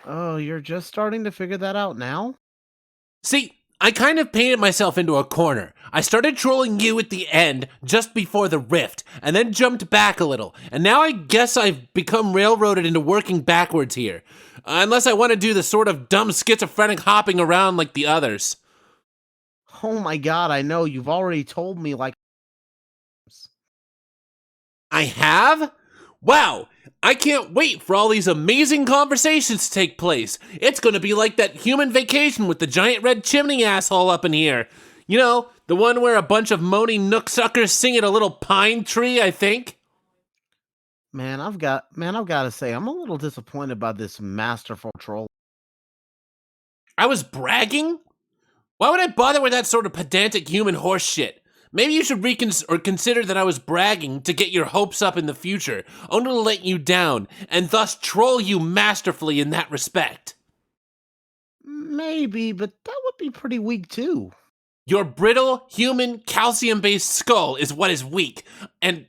Oh, you're just starting to figure that out now? See, I kind of painted myself into a corner. I started trolling you at the end, just before the rift, and then jumped back a little, and now I guess I've become railroaded into working backwards here. Unless I want to do the sort of dumb schizophrenic hopping around like the others. Oh my god, I know, you've already told me like... I have? Wow, I can't wait for all these amazing conversations to take place. It's gonna be like that human vacation with the giant red chimney asshole up in here. You know, the one where a bunch of moaning nook suckers sing at a little pine tree, I think. Man, I've got to say, I'm a little disappointed by this masterful troll. I was bragging? Why would I bother with that sort of pedantic human horse shit? Maybe you should consider that I was bragging to get your hopes up in the future, only to let you down, and thus troll you masterfully in that respect. Maybe, but that would be pretty weak too. Your brittle, human, calcium-based skull is what is weak, and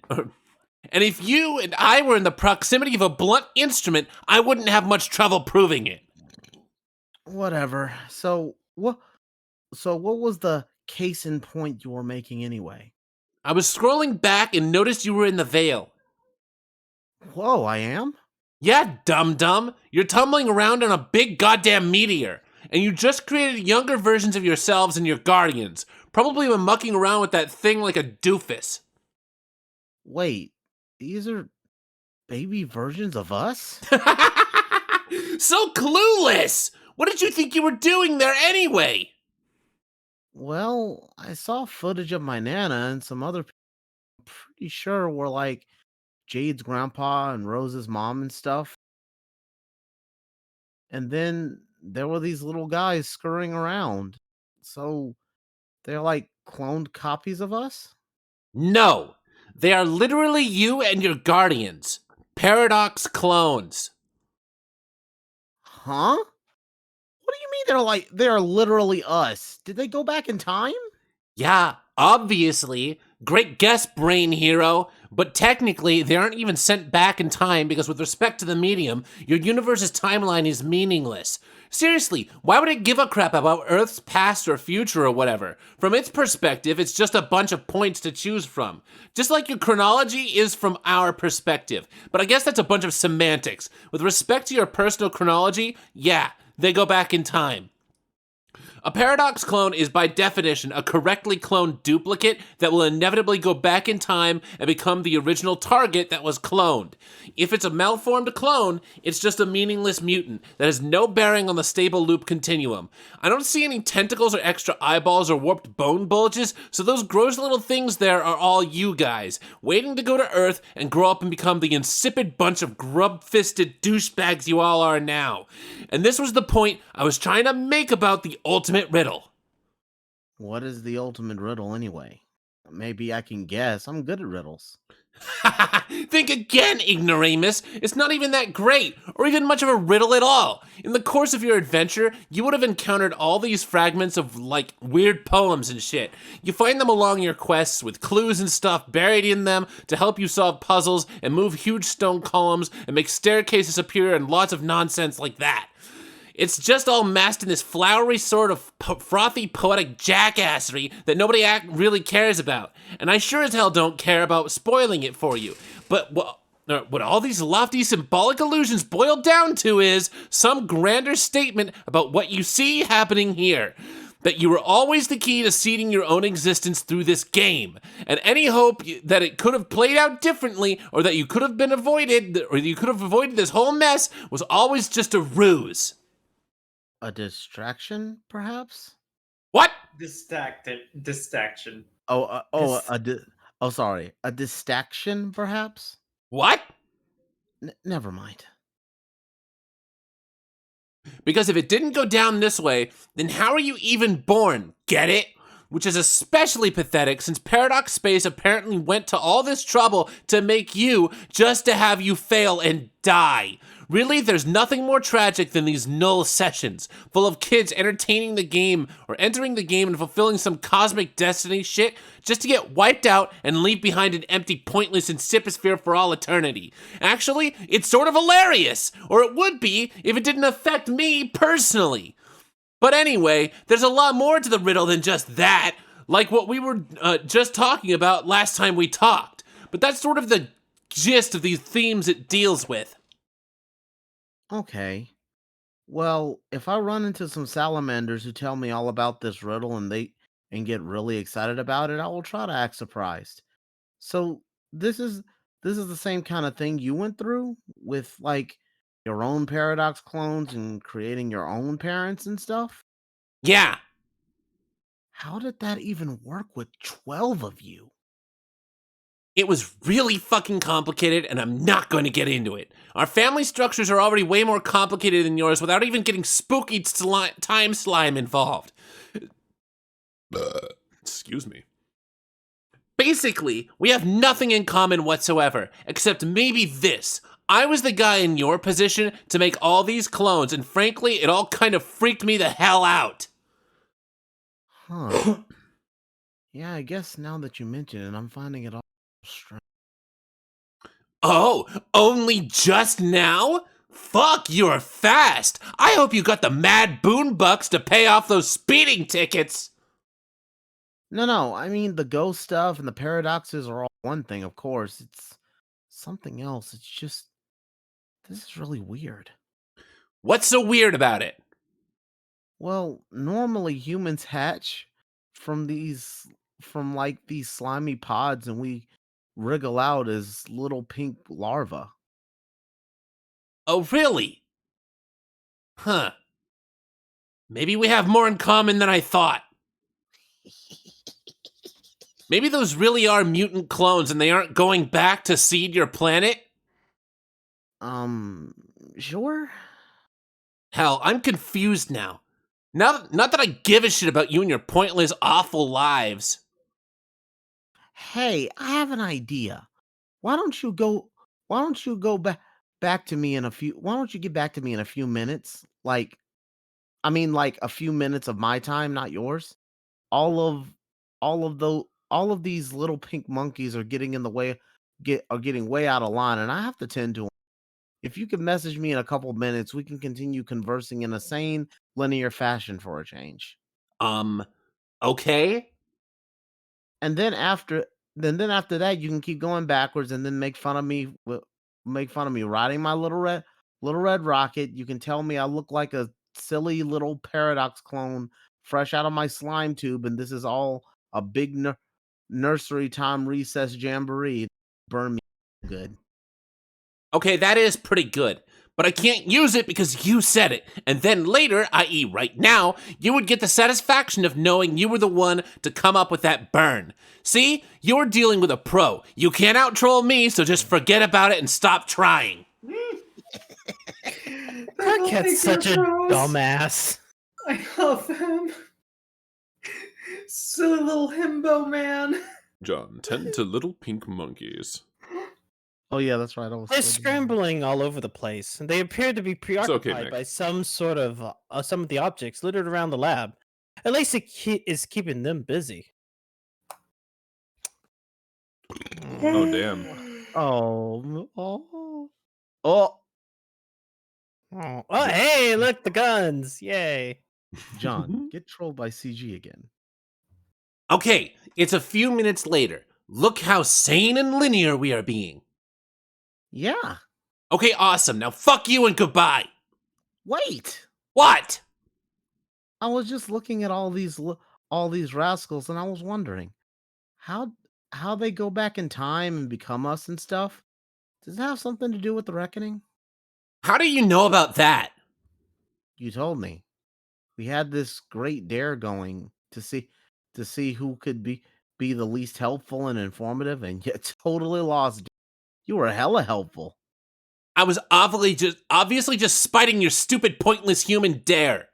if you and I were in the proximity of a blunt instrument, I wouldn't have much trouble proving it. Whatever. So what was the case in point you were making anyway? I was scrolling back and noticed you were in the Veil. Whoa, I am? Yeah, dum-dum. You're tumbling around on a big goddamn meteor, and you just created younger versions of yourselves and your guardians, probably been mucking around with that thing like a doofus. Wait, these are baby versions of us? So clueless! What did you think you were doing there anyway? Well, I saw footage of my Nana and some other people I'm pretty sure were like Jade's grandpa and Rose's mom and stuff. And then there were these little guys scurrying around. So they're like cloned copies of us? No, they are literally you and your guardians. Paradox clones. Huh? What do you mean they're literally us? Did they go back in time? Yeah, obviously. Great guess, brain hero. But technically, they aren't even sent back in time because with respect to the medium, your universe's timeline is meaningless. Seriously, why would it give a crap about Earth's past or future or whatever? From its perspective, it's just a bunch of points to choose from. Just like your chronology is from our perspective. But I guess that's a bunch of semantics. With respect to your personal chronology, yeah, they go back in time. A paradox clone is by definition a correctly cloned duplicate that will inevitably go back in time and become the original target that was cloned. If it's a malformed clone, it's just a meaningless mutant that has no bearing on the stable loop continuum. I don't see any tentacles or extra eyeballs or warped bone bulges, so those gross little things there are all you guys, waiting to go to Earth and grow up and become the insipid bunch of grub-fisted douchebags you all are now. And this was the point I was trying to make about the ultimate riddle. What is the ultimate riddle anyway? Maybe I can guess. I'm good at riddles. Think again, ignoramus. It's not even that great, or even much of a riddle at all. In the course of your adventure, you would have encountered all these fragments of, like, weird poems and shit. You find them along your quests with clues and stuff buried in them to help you solve puzzles and move huge stone columns and make staircases appear and lots of nonsense like that. It's just all masked in this flowery sort of frothy poetic jackassery that nobody really cares about. And I sure as hell don't care about spoiling it for you. But what all these lofty symbolic allusions boil down to is some grander statement about what you see happening here. That you were always the key to seeding your own existence through this game. And any hope that it could have played out differently or that you could have been avoided or you could have avoided this whole mess was always just a ruse. A distraction, perhaps? What? Distraction. Sorry. A distraction, perhaps? What? Never mind. Because if it didn't go down this way, then how are you even born? Get it? which is especially pathetic since Paradox Space apparently went to all this trouble to make you just to have you fail and die. Really, there's nothing more tragic than these null sessions, full of kids entertaining the game or entering the game and fulfilling some cosmic destiny shit just to get wiped out and leave behind an empty, pointless insiposphere for all eternity. Actually, it's sort of hilarious, or it would be if it didn't affect me personally. But anyway, there's a lot more to the riddle than just that, like what we were just talking about last time we talked. But that's sort of the gist of these themes it deals with. Okay. Well, if I run into some salamanders who tell me all about this riddle and get really excited about it, I will try to act surprised. So this is the same kind of thing you went through with like your own paradox clones and creating your own parents and stuff? Yeah. How did that even work with 12 of you? It was really fucking complicated, and I'm not going to get into it. Our family structures are already way more complicated than yours without even getting spooky time slime involved. Excuse me. Basically, we have nothing in common whatsoever, except maybe this. I was the guy in your position to make all these clones, and frankly, it all kind of freaked me the hell out. Huh. Yeah, I guess now that you mention it, I'm finding it all strange. Oh, only just now? Fuck, you're fast. I hope you got the mad boon bucks to pay off those speeding tickets. No, I mean the ghost stuff and the paradoxes are all one thing, of course. It's something else. It's just this is really weird. What's so weird about it? Well, normally humans hatch from like these slimy pods and we wriggle out as little pink larvae. Oh, really? Huh. Maybe we have more in common than I thought. Maybe those really are mutant clones and they aren't going back to seed your planet? Sure? Hell, I'm confused now. Not that I give a shit about you and your pointless, awful lives. Hey, I have an idea. Why don't you go back to me in a few why don't you get back to me in a few minutes? Like like a few minutes of my time, not yours. All of all of these little pink monkeys are getting in the way are getting way out of line and I have to tend to them. If you could message me in a couple minutes, we can continue conversing in a sane, linear fashion for a change. Okay? And then after that, you can keep going backwards and then make fun of me riding my little red rocket. You can tell me I look like a silly little paradox clone fresh out of my slime tube, and this is all a big nursery time recess jamboree. Burn me good. Okay, that is pretty good. But I can't use it because you said it. And then later, i.e. right now, you would get the satisfaction of knowing you were the one to come up with that burn. See? You're dealing with a pro. You can't out-troll me, so just forget about it and stop trying. That cat's such a dumbass. I love them. Silly little himbo man. John, tend to little pink monkeys. Oh yeah, that's right. They're scrambling all over the place, and they appear to be preoccupied Nick. by some sort of some of the objects littered around the lab. At least it is keeping them busy. Oh, damn. Oh. Oh, hey, look, the guns. Yay. John, get trolled by CG again. Okay, it's a few minutes later. Look how sane and linear we are being. Yeah. Okay, awesome. Now fuck you and goodbye. Wait. What? I was just looking at all these rascals and I was wondering how they go back in time and become us and stuff. Does it have something to do with the reckoning? How do you know about that? You told me. We had this great dare going to see who could be the least helpful and informative, and yet totally lost. You were hella helpful. I was obviously just spiting your stupid, pointless human dare.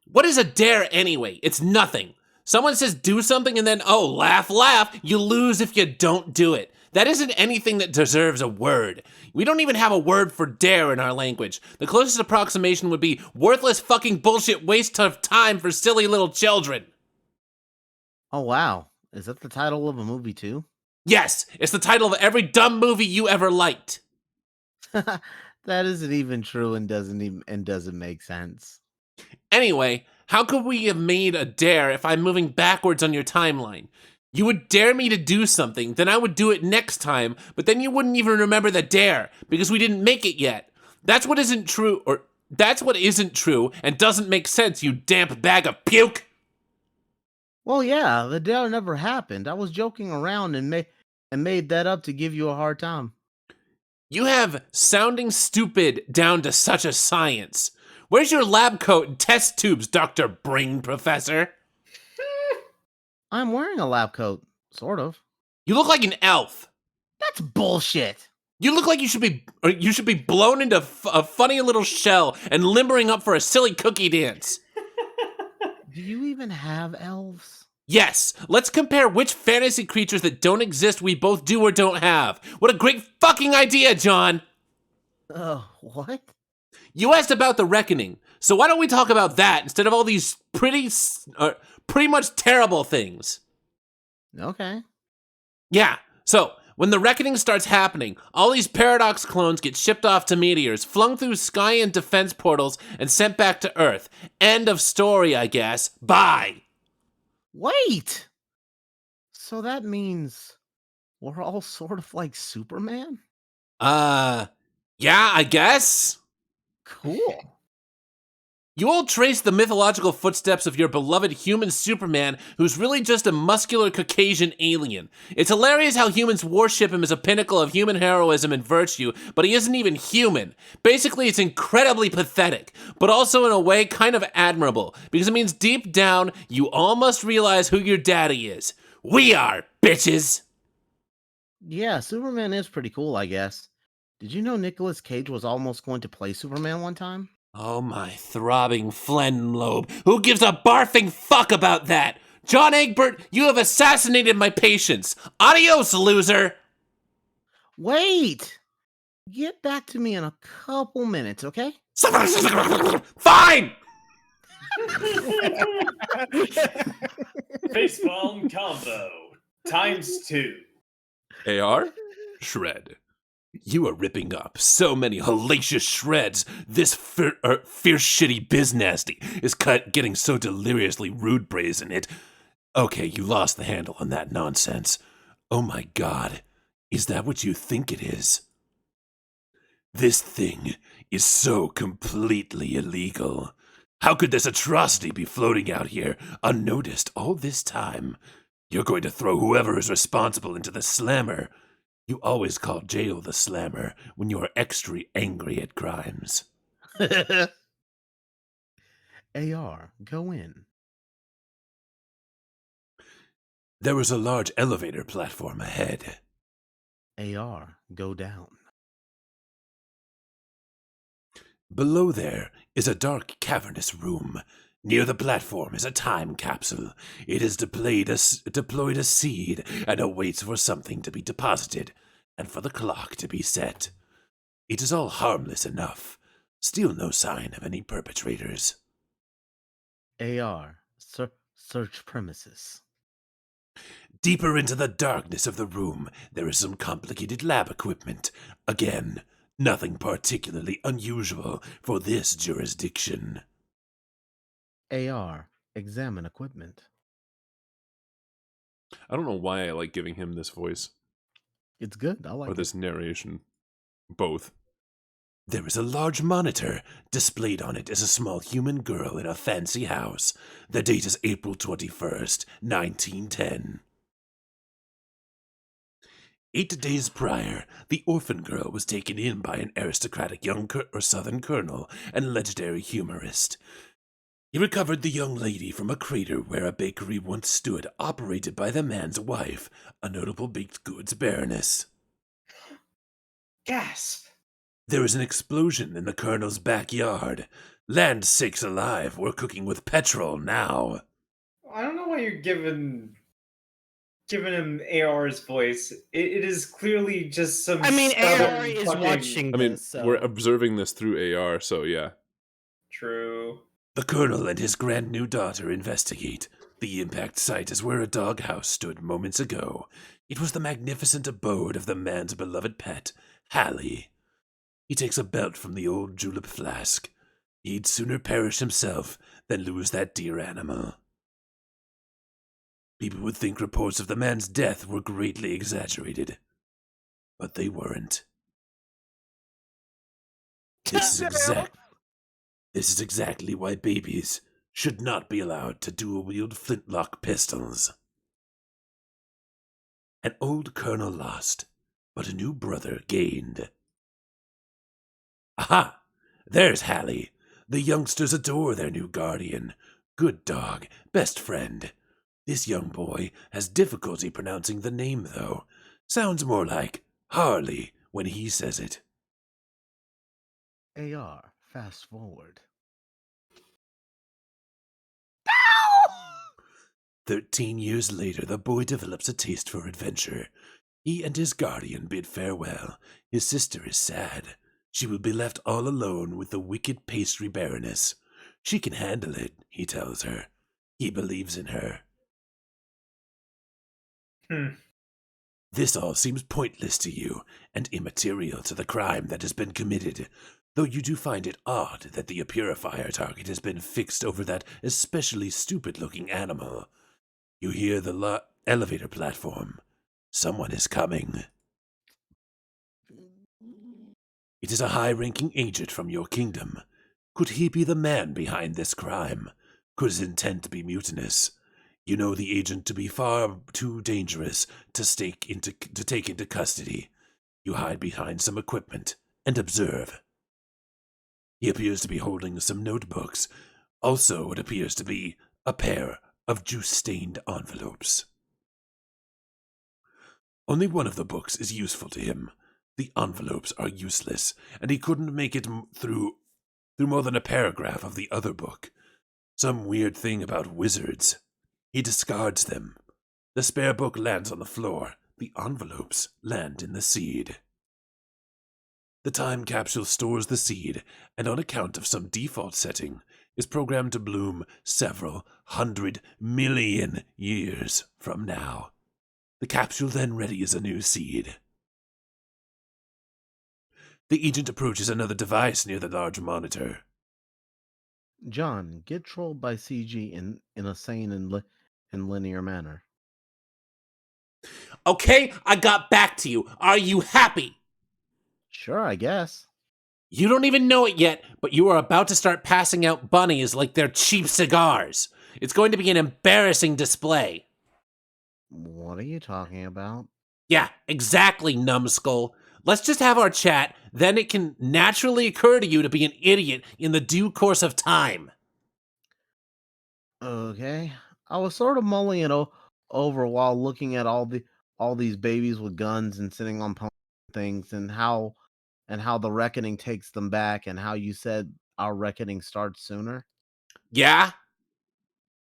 What is a dare anyway? It's nothing. Someone says do something and then, oh, laugh, laugh, you lose if you don't do it. That isn't anything that deserves a word. We don't even have a word for dare in our language. The closest approximation would be worthless fucking bullshit waste of time for silly little children. Oh, wow. Is that the title of a movie, too? Yes, it's the title of every dumb movie you ever liked. That isn't even true and doesn't make sense. Anyway, how could we have made a dare if I'm moving backwards on your timeline? You would dare me to do something, then I would do it next time, but then you wouldn't even remember the dare because we didn't make it yet. That's what isn't true and doesn't make sense, you damp bag of puke. Well, yeah, the dare never happened. I was joking around and made that up to give you a hard time. You have sounding stupid down to such a science. Where's your lab coat and test tubes, Dr. Brain Professor? I'm wearing a lab coat, sort of. You look like an elf. That's bullshit. You look like you should be blown into a funny little shell and limbering up for a silly cookie dance. Do you even have elves? Yes, let's compare which fantasy creatures that don't exist we both do or don't have. What a great fucking idea, John! What? You asked about the reckoning, so why don't we talk about that instead of all these pretty much terrible things? Okay. Yeah, so when the reckoning starts happening, all these Paradox clones get shipped off to meteors, flung through sky and defense portals, and sent back to Earth. End of story, I guess. Bye! Wait! So that means we're all sort of like Superman? Yeah, I guess. Cool. You all trace the mythological footsteps of your beloved human Superman, who's really just a muscular Caucasian alien. It's hilarious how humans worship him as a pinnacle of human heroism and virtue, but he isn't even human. Basically, it's incredibly pathetic, but also in a way kind of admirable, because it means deep down, you all must realize who your daddy is. We are, bitches! Yeah, Superman is pretty cool, I guess. Did you know Nicolas Cage was almost going to play Superman one time? Oh my throbbing phlegm lobe. Who gives a barfing fuck about that? John Egbert, you have assassinated my patience. Adios, loser! Wait! Get back to me in a couple minutes, okay? Fine! Facepalm combo ×2. AR? Shred. You are ripping up so many hellacious shreds. This fierce shitty biz nasty is getting so deliriously rude brazen it. Okay, you lost the handle on that nonsense. Oh my god, is that what you think it is? This thing is so completely illegal. How could this atrocity be floating out here unnoticed all this time? You're going to throw whoever is responsible into the slammer. You always call jail the slammer when you are extra angry at crimes. AR, go in. There was a large elevator platform ahead. AR, go down. Below there is a dark, cavernous room. Near the platform is a time capsule. It has deployed a seed and awaits for something to be deposited and for the clock to be set. It is all harmless enough. Still no sign of any perpetrators. AR, search premises. Deeper into the darkness of the room, there is some complicated lab equipment. Again, nothing particularly unusual for this jurisdiction. AR, examine equipment. I don't know why I like giving him this voice. It's good, I like or this it. narration. Both. There is a large monitor. Displayed on it is a small human girl in a fancy house. The date is April 21st, 1910. 8 days prior, the orphan girl was taken in by an aristocratic young Southern colonel and legendary humorist. He recovered the young lady from a crater where a bakery once stood, operated by the man's wife, a notable baked goods baroness. Gasp! There was an explosion in the colonel's backyard. Land sakes alive, we're cooking with petrol now. I don't know why you're giving him AR's voice. It is clearly just some. I mean, stubborn AR is fucking- watching I mean, this, so... we're observing this through AR, so yeah. True. The Colonel and his grand new daughter investigate. The impact site is where a doghouse stood moments ago. It was the magnificent abode of the man's beloved pet, Hallie. He takes a belt from the old julep flask. He'd sooner perish himself than lose that dear animal. People would think reports of the man's death were greatly exaggerated, but they weren't. This is exactly why babies should not be allowed to dual-wield flintlock pistols. An old colonel lost, but a new brother gained. Aha! There's Hallie. The youngsters adore their new guardian. Good dog, best friend. This young boy has difficulty pronouncing the name, though. Sounds more like Harley when he says it. AR, fast forward. 13 years later, the boy develops a taste for adventure. He and his guardian bid farewell. His sister is sad. She will be left all alone with the wicked pastry baroness. She can handle it, he tells her. He believes in her. This all seems pointless to you, and immaterial to the crime that has been committed, though you do find it odd that the purifier target has been fixed over that especially stupid-looking animal. You hear the elevator platform. Someone is coming. It is a high-ranking agent from your kingdom. Could he be the man behind this crime? Could his intent be mutinous? You know the agent to be far too dangerous to take into custody. You hide behind some equipment and observe. He appears to be holding some notebooks. Also, it appears to be a pair of juice-stained envelopes. Only one of the books is useful to him. The envelopes are useless, and he couldn't make it through more than a paragraph of the other book. Some weird thing about wizards. He discards them. The spare book lands on the floor. The envelopes land in the seed. The time capsule stores the seed, and on account of some default setting, is programmed to bloom several 100 million years from now. The capsule then readies a new seed. The agent approaches another device near the large monitor. John, get trolled by CG in a sane and linear manner. Okay, I got back to you. Are you happy? Sure, I guess. You don't even know it yet, but you are about to start passing out bunnies like they're cheap cigars. It's going to be an embarrassing display. What are you talking about? Yeah, exactly, numbskull. Let's just have our chat, then it can naturally occur to you to be an idiot in the due course of time. Okay. I was sort of mulling it over while looking at all these babies with guns and sitting on things, and how the reckoning takes them back, and how you said our reckoning starts sooner. Yeah?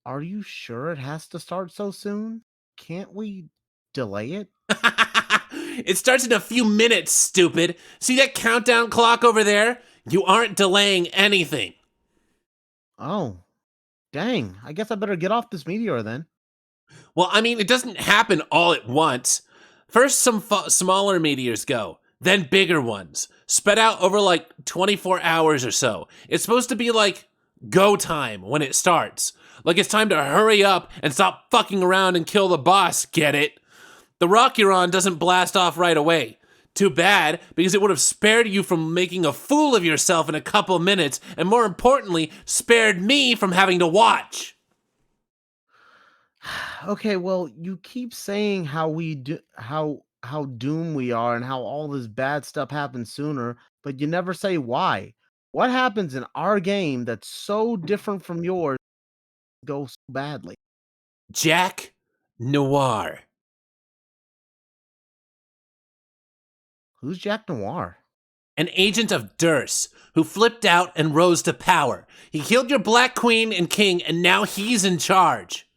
Are you sure it has to start so soon? Can't we delay it? It starts in a few minutes, stupid. See that countdown clock over there? You aren't delaying anything. Oh, dang. I guess I better get off this meteor then. Well, I mean, it doesn't happen all at once. First, some smaller meteors go, then bigger ones, spread out over like 24 hours or so. It's supposed to be like go time when it starts. Like it's time to hurry up and stop fucking around and kill the boss, get it? The rock you're on doesn't blast off right away. Too bad, because it would have spared you from making a fool of yourself in a couple minutes, and more importantly, spared me from having to watch. Okay, well, you keep saying how doomed we are and how all this bad stuff happens sooner, but you never say why. What happens in our game that's so different from yours goes so badly? Jack Noir. Who's Jack Noir? An agent of Durst, who flipped out and rose to power. He killed your Black Queen and King, and now he's in charge.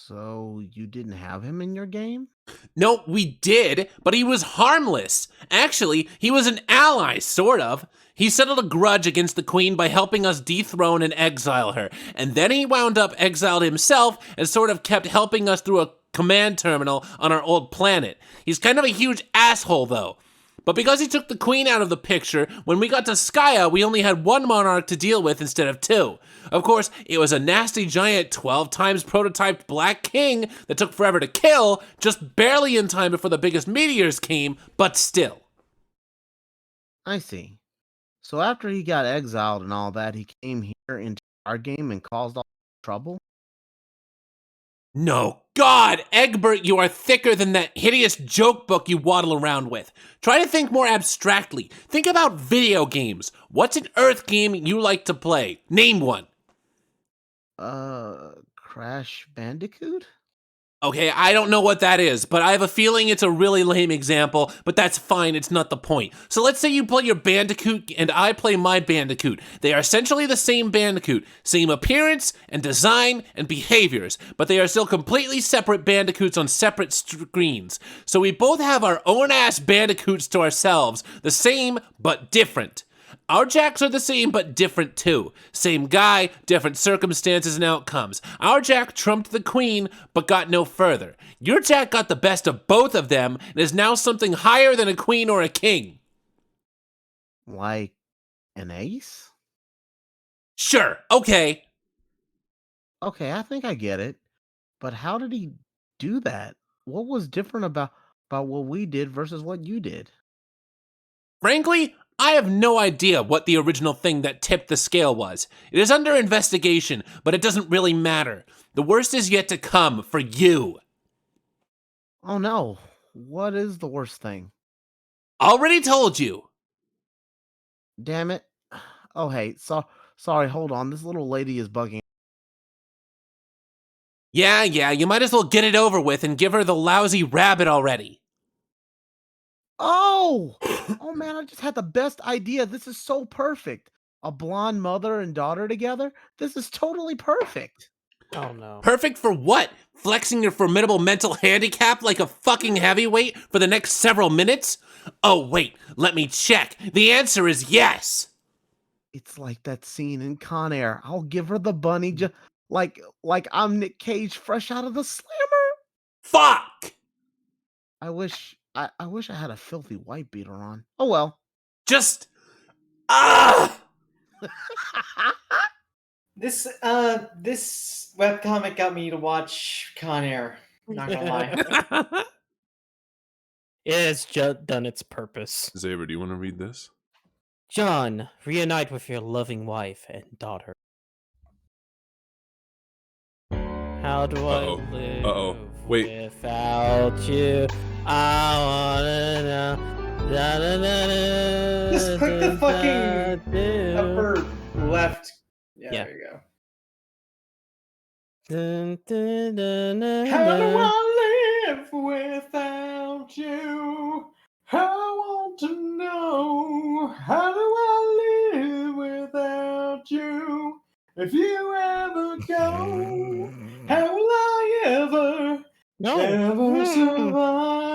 So you didn't have him in your game? No, we did, but he was harmless. Actually, he was an ally, sort of. He settled a grudge against the queen by helping us dethrone and exile her, and then he wound up exiled himself and sort of kept helping us through a command terminal on our old planet. He's kind of a huge asshole, though. But because he took the queen out of the picture, when we got to Skya, we only had one monarch to deal with instead of two. Of course, it was a nasty giant 12 times prototyped Black King that took forever to kill, just barely in time before the biggest meteors came, but still. I see. So after he got exiled and all that, he came here into our game and caused all trouble? No, God, Egbert, you are thicker than that hideous joke book you waddle around with. Try to think more abstractly. Think about video games. What's an Earth game you like to play? Name one. Crash Bandicoot? Okay, I don't know what that is, but I have a feeling it's a really lame example, but that's fine, it's not the point. So let's say you play your Bandicoot and I play my Bandicoot. They are essentially the same Bandicoot, same appearance and design and behaviors, but they are still completely separate Bandicoots on separate screens. So we both have our own ass Bandicoots to ourselves, the same but different. Our Jacks are the same but different too. Same guy, different circumstances and outcomes. Our Jack trumped the queen but got no further. Your Jack got the best of both of them and is now something higher than a queen or a king. Like an ace? Sure, okay. Okay, I think I get it. But how did he do that? What was different about what we did versus what you did? Frankly, I have no idea what the original thing that tipped the scale was. It is under investigation, but it doesn't really matter. The worst is yet to come for you. Oh no. What is the worst thing? Already told you. Damn it. Oh hey, sorry, hold on. This little lady is bugging. Yeah, you might as well get it over with and give her the lousy rabbit already. Oh! Oh man, I just had the best idea. This is so perfect. A blonde mother and daughter together? This is totally perfect. Oh no. Perfect for what? Flexing your formidable mental handicap like a fucking heavyweight for the next several minutes? Oh wait, let me check. The answer is yes. It's like that scene in Con Air. I'll give her the bunny just like I'm Nick Cage fresh out of the slammer. Fuck! I wish I had a filthy white beater on. Oh well. Just This webcomic got me to watch Con Air. Not gonna lie. It's just done its purpose. Xavier, do you want to read this? John, reunite with your loving wife and daughter. How do Uh-oh. I live Uh-oh. Wait. without you? I wanna know. Just click the fucking upper left. Yeah, there you go. How do I live without you? I want to know. How do I live without you? If you ever go, how will I ever survive?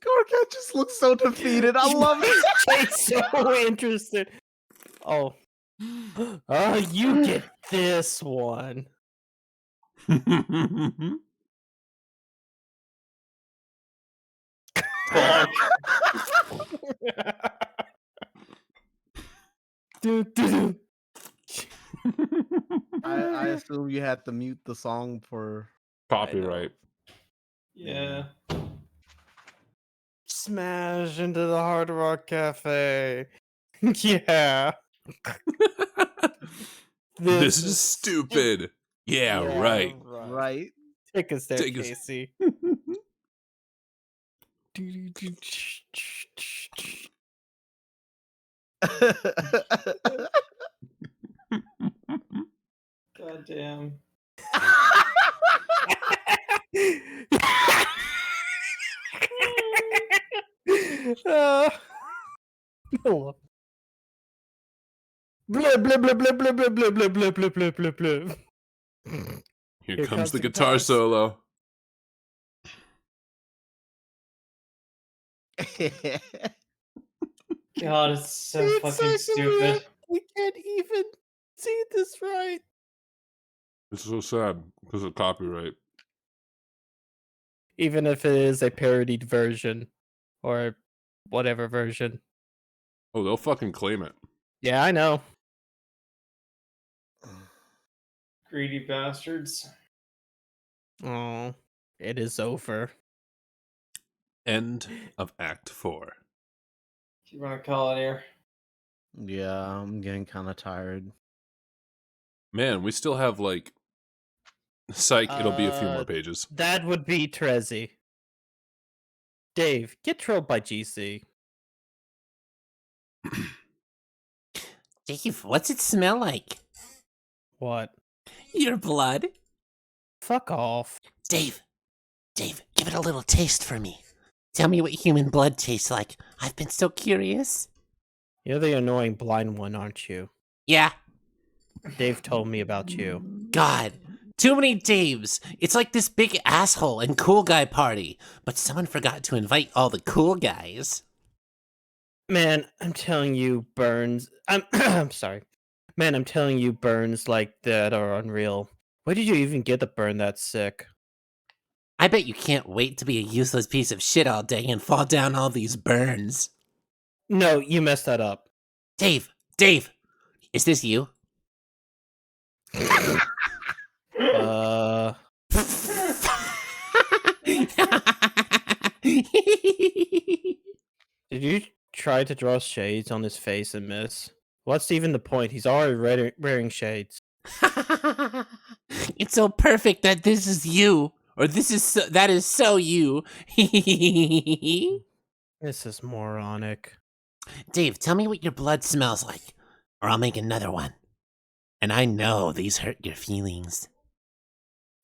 Gorkat just looks so defeated. I love it. It's so interested. Oh. Oh, you get this one. I assume you had to mute the song for Copyright. Yeah. Smash into the Hard Rock Cafe. Yeah. This is stupid. Yeah, right. right. Take us there, Take us- Casey. God damn. No. Blip, blip, blip, blip, blip, blip, blip, blip, blip, blip, blip, blip, blip. Here comes the guitar guitars. solo. God, it's so It's fucking stupid. We can't even see this right. It's so sad because of copyright. Even if it is a parodied version or whatever version. Oh, they'll fucking claim it. Yeah, I know. Greedy bastards. Oh, it is over. End of Act 4. If you want to call it here. Yeah, I'm getting kind of tired. Man, we still have like... Psych, it'll be a few more pages. That would be Trezzy. Dave, get trolled by GC. Dave, what's it smell like? What? Your blood. Fuck off. Dave, give it a little taste for me. Tell me what human blood tastes like. I've been so curious. You're the annoying blind one, aren't you? Yeah. Dave told me about you. God, too many Daves. It's like this big asshole and cool guy party, but someone forgot to invite all the cool guys. Man, I'm telling you, burns. I'm sorry. Man, I'm telling you, burns like that are unreal. Where did you even get the burn that sick? I bet you can't wait to be a useless piece of shit all day and fall down all these burns. No, you messed that up. Dave, is this you? Did you try to draw shades on his face and miss? What's even the point? He's already wearing shades. It's so perfect that this is you. Or that is so you. This is moronic. Dave, tell me what your blood smells like, or I'll make another one. And I know these hurt your feelings.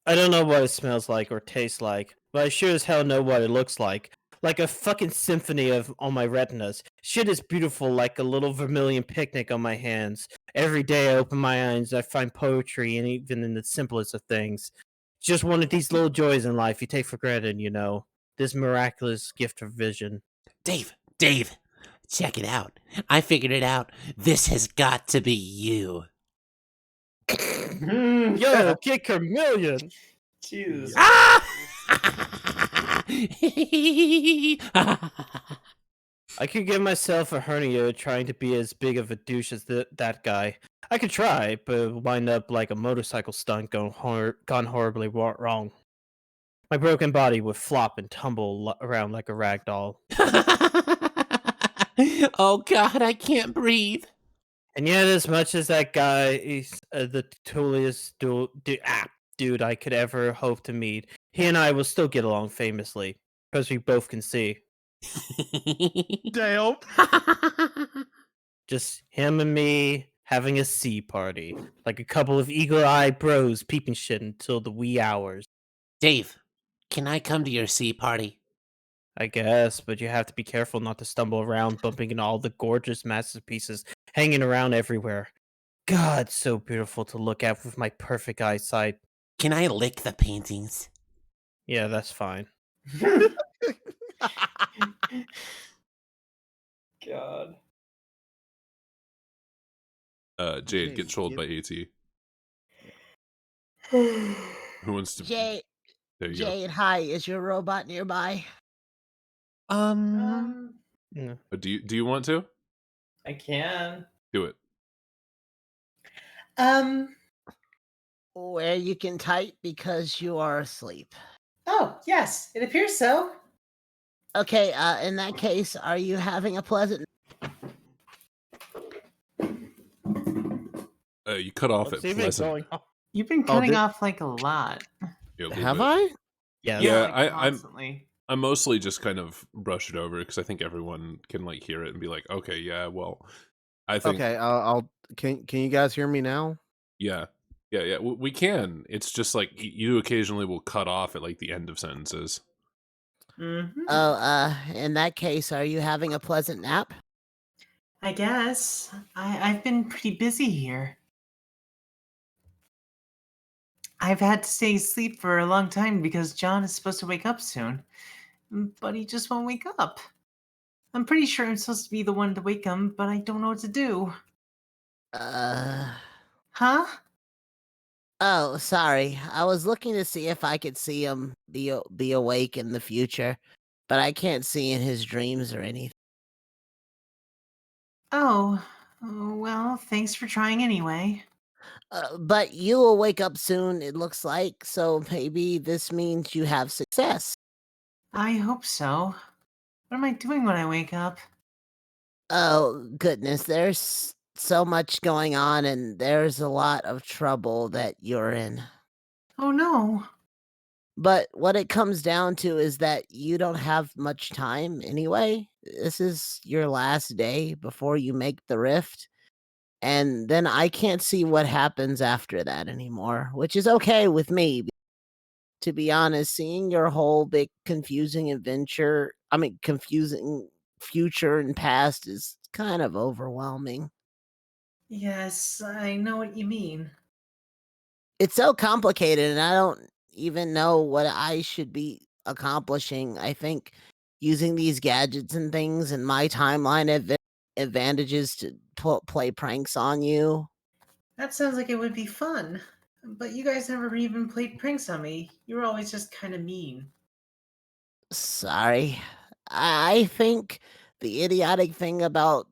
I don't know what it smells like or tastes like, but I sure as hell know what it looks like. Like a fucking symphony on my retinas. Shit is beautiful like a little vermilion picnic on my hands. Every day I open my eyes, I find poetry, and even in the simplest of things. Just one of these little joys in life you take for granted, you know. This miraculous gift of vision. Dave, check it out. I figured it out. This has got to be you. Yo, Kid Chameleon! Jesus. Ah! I could give myself a hernia trying to be as big of a douche as that guy. I could try, but wind up like a motorcycle stunt gone horribly wrong. My broken body would flop and tumble around like a rag doll. Oh God, I can't breathe. And yet, as much as that guy is the tooliest dude I could ever hope to meet, he and I will still get along famously, because we both can see. Damn. Just him and me having a sea party, like a couple of eagle-eyed bros peeping shit until the wee hours. Dave, can I come to your sea party? I guess, but you have to be careful not to stumble around bumping into all the gorgeous masterpieces hanging around everywhere. God, so beautiful to look at with my perfect eyesight. Can I lick the paintings? Yeah, that's fine. God. Jade, get trolled by AT. Who wants to... Jade, There you Jade, hi. Is your robot nearby? No. go. Do you want to? I can. Do it. Where you can type because you are asleep. Oh, yes, it appears so. Okay, in that case, are you having a pleasant... You cut off What's at even pleasant. going on? You've been cutting off like a lot. Yeah, a little Have bit. I? Yeah, Yeah, like, I'm constantly. I mostly just kind of brush it over because I think everyone can like hear it and be like, okay, yeah, well, I think, Okay, I'll. Can you guys hear me now? yeah, we can. It's just like you occasionally will cut off at like the end of sentences. Mm-hmm. In that case, are you having a pleasant nap? I guess. I've been pretty busy here. I've had to stay asleep for a long time because John is supposed to wake up soon. But he just won't wake up. I'm pretty sure I'm supposed to be the one to wake him, but I don't know what to do. Huh? Oh, sorry. I was looking to see if I could see him be awake in the future, but I can't see in his dreams or anything. Oh, well, thanks for trying anyway. But you will wake up soon, it looks like, so maybe this means you have success. I hope so. What am I doing when I wake up? Oh, goodness, there's so much going on, and there's a lot of trouble that you're in. Oh no. But what it comes down to is that you don't have much time anyway. This is your last day before you make the rift. And then I can't see what happens after that anymore, which is okay with me. To be honest, seeing your whole big confusing future and past is kind of overwhelming. Yes, I know what you mean. It's so complicated, and I don't even know what I should be accomplishing. I think using these gadgets and things and my timeline advantages to play pranks on you. That sounds like it would be fun. But you guys never even played pranks on me. You were always just kind of mean. Sorry. I think the idiotic thing about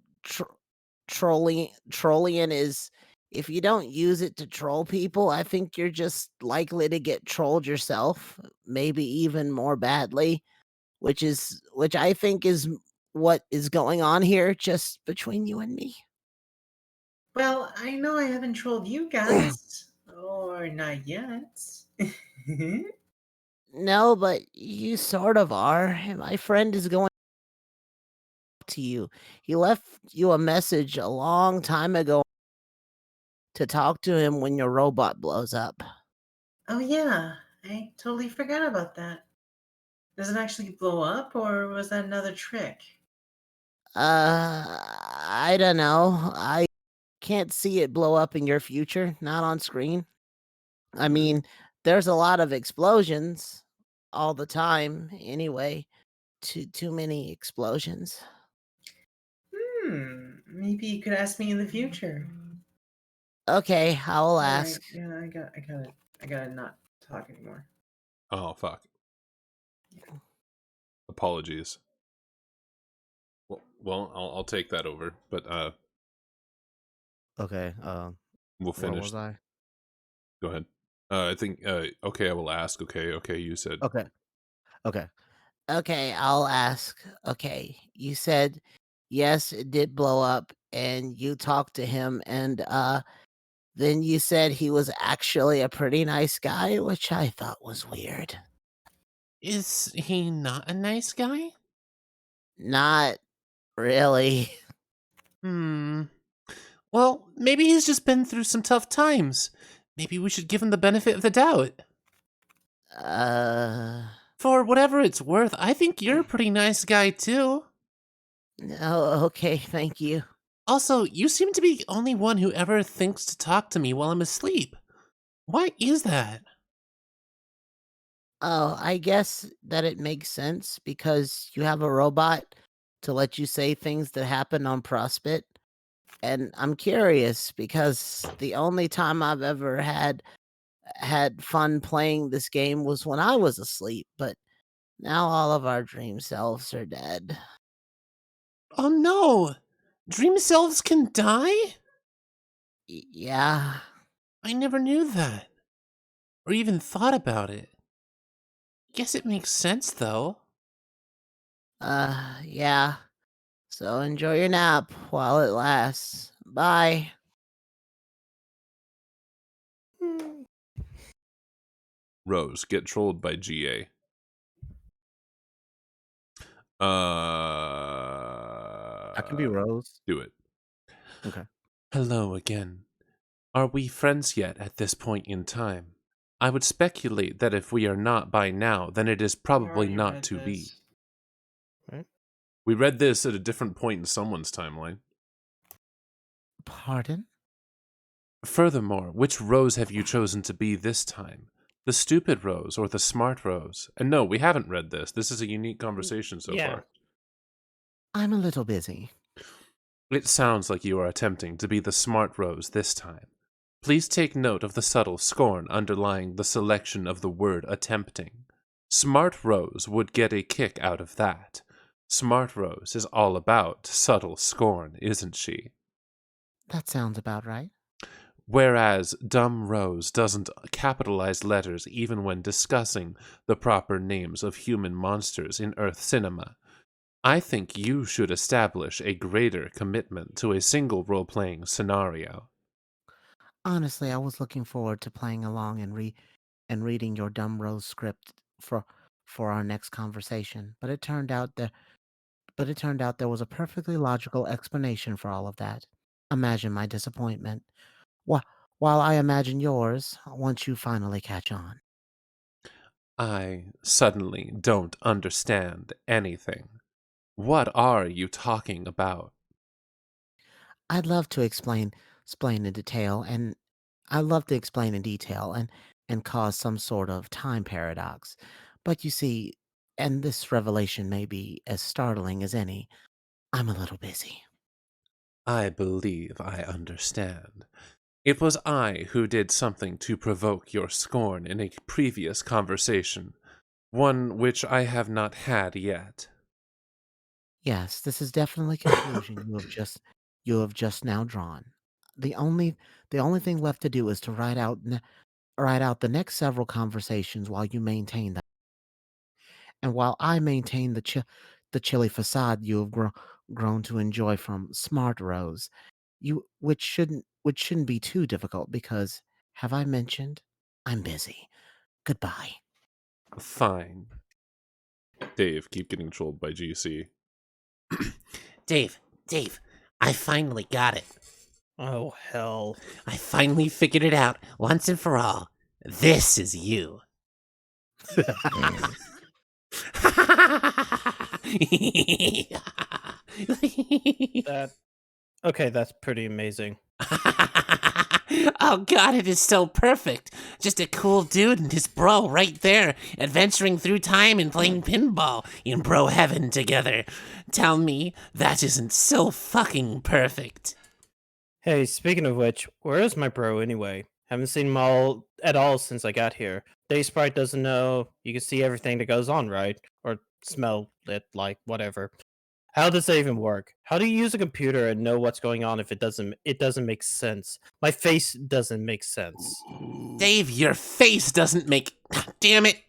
trolling is if you don't use it to troll people, I think you're just likely to get trolled yourself, maybe even more badly, which I think is what is going on here just between you and me. Well, I know I haven't trolled you guys. Or not yet. No, but you sort of are. And my friend is going to you. He left you a message a long time ago to talk to him when your robot blows up. Oh yeah, I totally forgot about that. Does it actually blow up, or was that another trick? I don't know. I can't see it blow up in your future, not on screen. I mean, there's a lot of explosions all the time anyway. Too many explosions. Maybe you could ask me in the future. Okay, I'll All right, ask. yeah, I gotta not talk anymore. Oh, fuck. Apologies. Well, I'll take that over, but Okay. we'll Where finish. was I? Go ahead. I think okay, I will ask. Okay, you said. Okay. Okay. Okay, I'll ask. Okay, you said yes, it did blow up, and you talked to him, and then you said he was actually a pretty nice guy, which I thought was weird. Is he not a nice guy? Not really. Well, maybe he's just been through some tough times. Maybe we should give him the benefit of the doubt. For whatever it's worth, I think you're a pretty nice guy too. Oh, okay, thank you. Also, you seem to be the only one who ever thinks to talk to me while I'm asleep. Why is that? Oh, I guess that it makes sense because you have a robot to let you say things that happen on Prospit. And I'm curious because the only time I've ever had fun playing this game was when I was asleep, but now all of our dream selves are dead. Oh no! Dream selves can die? Yeah. I never knew that. Or even thought about it. Guess it makes sense though. Yeah. So enjoy your nap while it lasts. Bye. Rose, get trolled by GA. I can be Rose. Do it. Okay. Hello again. Are we friends yet at this point in time? I would speculate that if we are not by now, then it is probably already not read to be. this. Right? We read this at a different point in someone's timeline. Pardon? Furthermore, which Rose have you chosen to be this time? The stupid Rose or the smart Rose? And no, we haven't read this. This is a unique conversation so Yeah. far. I'm a little busy. It sounds like you are attempting to be the smart Rose this time. Please take note of the subtle scorn underlying the selection of the word attempting. Smart Rose would get a kick out of that. Smart Rose is all about subtle scorn, isn't she? That sounds about right. Whereas Dumb Rose doesn't capitalize letters even when discussing the proper names of human monsters in Earth cinema. I think you should establish a greater commitment to a single role-playing scenario. Honestly, I was looking forward to playing along and reading your Dumb Rose script for our next conversation, but it turned out there was a perfectly logical explanation for all of that. Imagine my disappointment. While I imagine yours once you finally catch on. I suddenly don't understand anything. What are you talking about? I'd love to explain in detail, and and cause some sort of time paradox. But you see, and this revelation may be as startling as any, I'm a little busy. I believe I understand. It was I who did something to provoke your scorn in a previous conversation, one which I have not had yet. Yes, this is definitely a conclusion you have just now drawn. The only thing left to do is to write out the next several conversations while you maintain them. And while I maintain the chilly facade you have grown to enjoy from Smart Rose, which shouldn't be too difficult because, have I mentioned, I'm busy. Goodbye. Fine. Dave, keep getting trolled by GC. Dave, I finally got it. Oh, hell. I finally figured it out once and for all. This is you. Okay, that's pretty amazing. Oh god, it is so perfect. Just a cool dude and his bro right there, adventuring through time and playing pinball in bro heaven together. Tell me that isn't so fucking perfect. Hey, speaking of which, where is my bro anyway? Haven't seen him at all since I got here. Day Sprite doesn't know. You can see everything that goes on, right? Or smell it, like, whatever. How does that even work? How do you use a computer and know what's going on if it doesn't make sense? My face doesn't make sense. Dave, your face doesn't make... Damn it.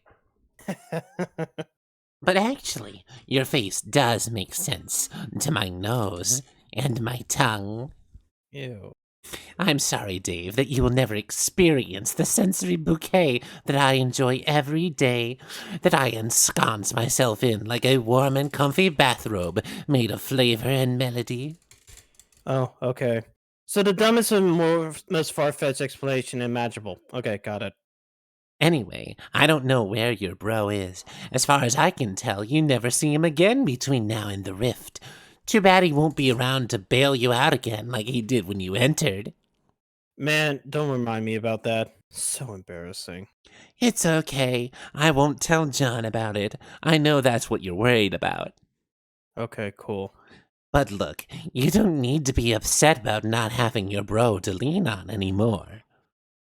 But actually, your face does make sense to my nose and my tongue. Ew. I'm sorry, Dave, that you will never experience the sensory bouquet that I enjoy every day, that I ensconce myself in like a warm and comfy bathrobe made of flavor and melody. Oh, okay. So the dumbest and most far-fetched explanation imaginable. Okay, got it. Anyway, I don't know where your bro is. As far as I can tell, you never see him again between now and the rift. Too bad he won't be around to bail you out again like he did when you entered. Man, don't remind me about that. So embarrassing. It's okay. I won't tell John about it. I know that's what you're worried about. Okay, cool. But look, you don't need to be upset about not having your bro to lean on anymore.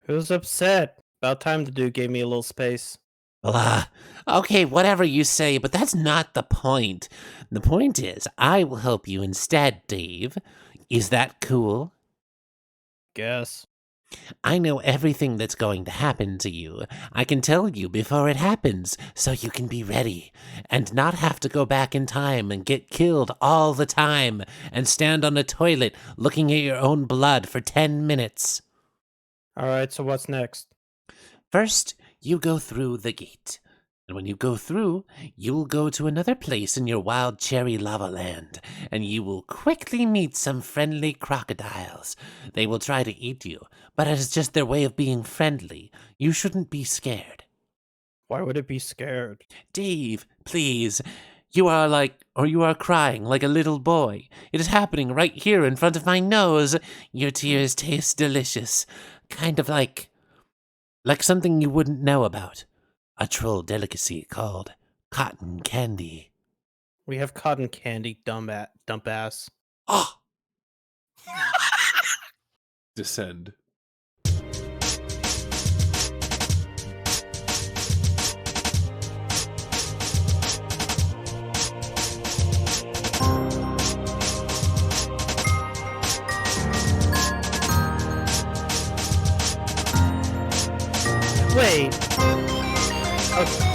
Who's upset? About time the dude gave me a little space. Blah. Okay, whatever you say, but that's not the point. The point is, I will help you instead, Dave. Is that cool? Guess. I know everything that's going to happen to you. I can tell you before it happens, so you can be ready, and not have to go back in time and get killed all the time, and stand on a toilet looking at your own blood for 10 minutes. Alright, so what's next? First, you go through the gate. And when you go through, you will go to another place in your wild cherry lava land, and you will quickly meet some friendly crocodiles. They will try to eat you, but it is just their way of being friendly. You shouldn't be scared. Why would it be scared? Dave, please. You are crying like a little boy. It is happening right here in front of my nose. Your tears taste delicious. Kind of like something you wouldn't know about. A troll delicacy called cotton candy. We have cotton candy, dump ass. Oh! Descend. Wait. Okay.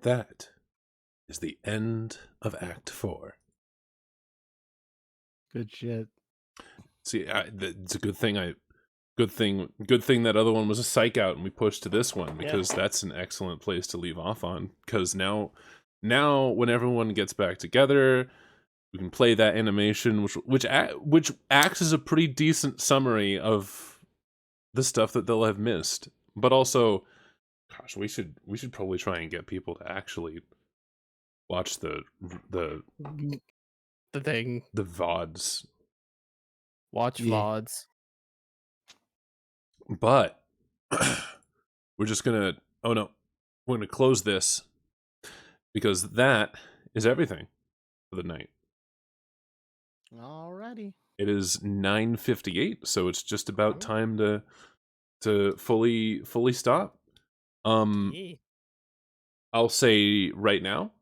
that is the end of Act 4. Good shit. See, it's a good thing good thing that other one was a psych out and we pushed to this one, because that's an excellent place to leave off on. Because now when everyone gets back together, we can play that animation, which acts as a pretty decent summary of the stuff that they'll have missed. But also, gosh, we should probably try and get people to actually watch the thing. The VODs. Watch VODs. But we're just gonna we're gonna close this, because that is everything for the night. Alrighty. It is 9:58, so it's just about time to fully stop. I'll say right now,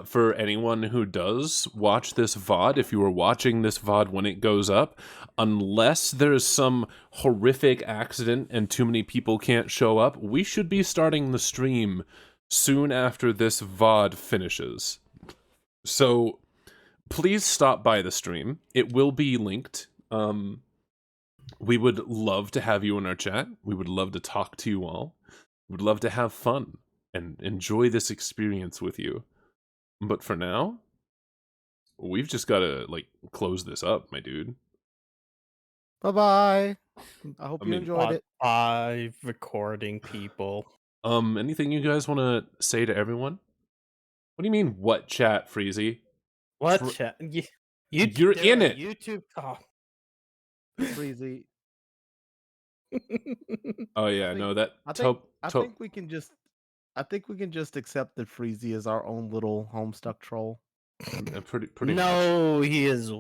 for anyone who does watch this VOD, if you are watching this VOD when it goes up, unless there's some horrific accident and too many people can't show up, we should be starting the stream soon after this VOD finishes. So please stop by the stream. It will be linked. We would love to have you in our chat. We would love to talk to you all. We would love to have fun and enjoy this experience with you. But for now, we've just got to, close this up, my dude. Bye-bye. I hope you enjoyed it. Bye, recording people. Anything you guys want to say to everyone? What do you mean, what chat, Freezy? What chat? You're in it. YouTube. Oh. Freezy. Oh yeah, I think we can just accept that Freezy is our own little Homestuck troll. Pretty no, he is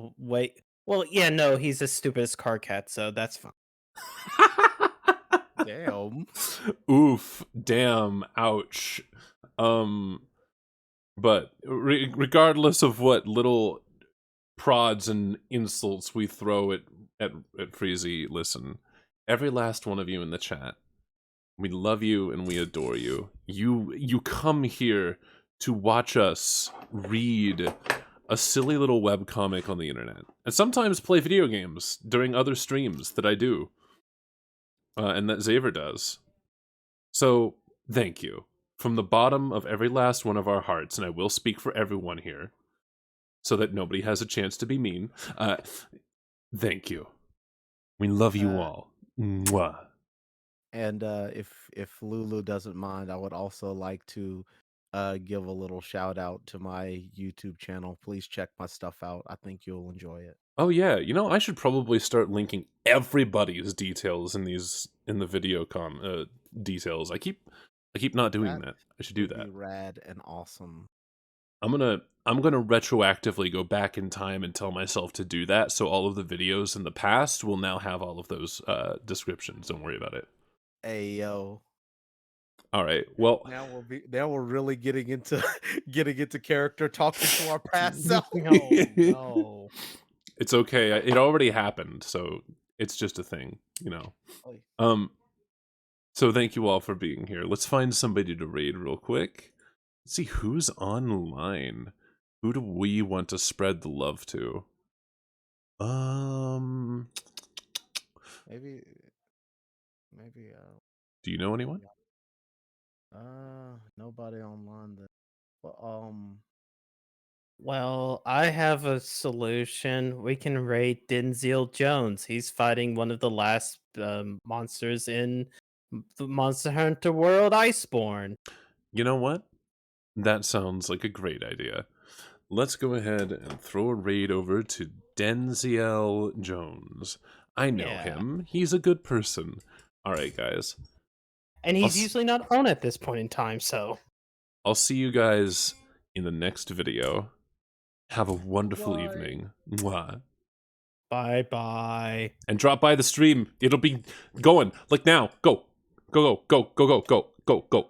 well, yeah, no, he's the stupidest car cat, so that's fine. Damn. Oof. Damn. Ouch. But regardless of what little prods and insults we throw at Freezy, listen, every last one of you in the chat, we love you and we adore you. You come here to watch us read a silly little webcomic on the internet, and sometimes play video games during other streams that I do, and that Xavier does. So, thank you. From the bottom of every last one of our hearts, and I will speak for everyone here, so that nobody has a chance to be mean, thank you. We love you all. Mwah. And if Lulu doesn't mind, I would also like to give a little shout out to my YouTube channel. Please check my stuff out. I think you'll enjoy it. Oh yeah, I should probably start linking everybody's details in the video details. I keep not doing that. I should do that. Be rad and awesome. I'm gonna retroactively go back in time and tell myself to do that, so all of the videos in the past will now have all of those descriptions. Don't worry about it. Hey yo. All right. Well, now we're really getting into character, talking to our past self. No. It's okay. It already happened, so it's just a thing, So thank you all for being here. Let's find somebody to raid real quick. Let's see who's online. Who do we want to spread the love to? Maybe. Do you know anyone? Nobody online. Well, I have a solution. We can raid Denzel Jones. He's fighting one of the last monsters in the Monster Hunter World, Iceborne. You know what? That sounds like a great idea. Let's go ahead and throw a raid over to Denzel Jones. I know him. He's a good person. All right, guys. And he's usually not on at this point in time, so. I'll see you guys in the next video. Have a wonderful evening. Mwah. Bye-bye. And drop by the stream. It'll be going. Like now. Go. Go, go, go, go, go, go, go, go.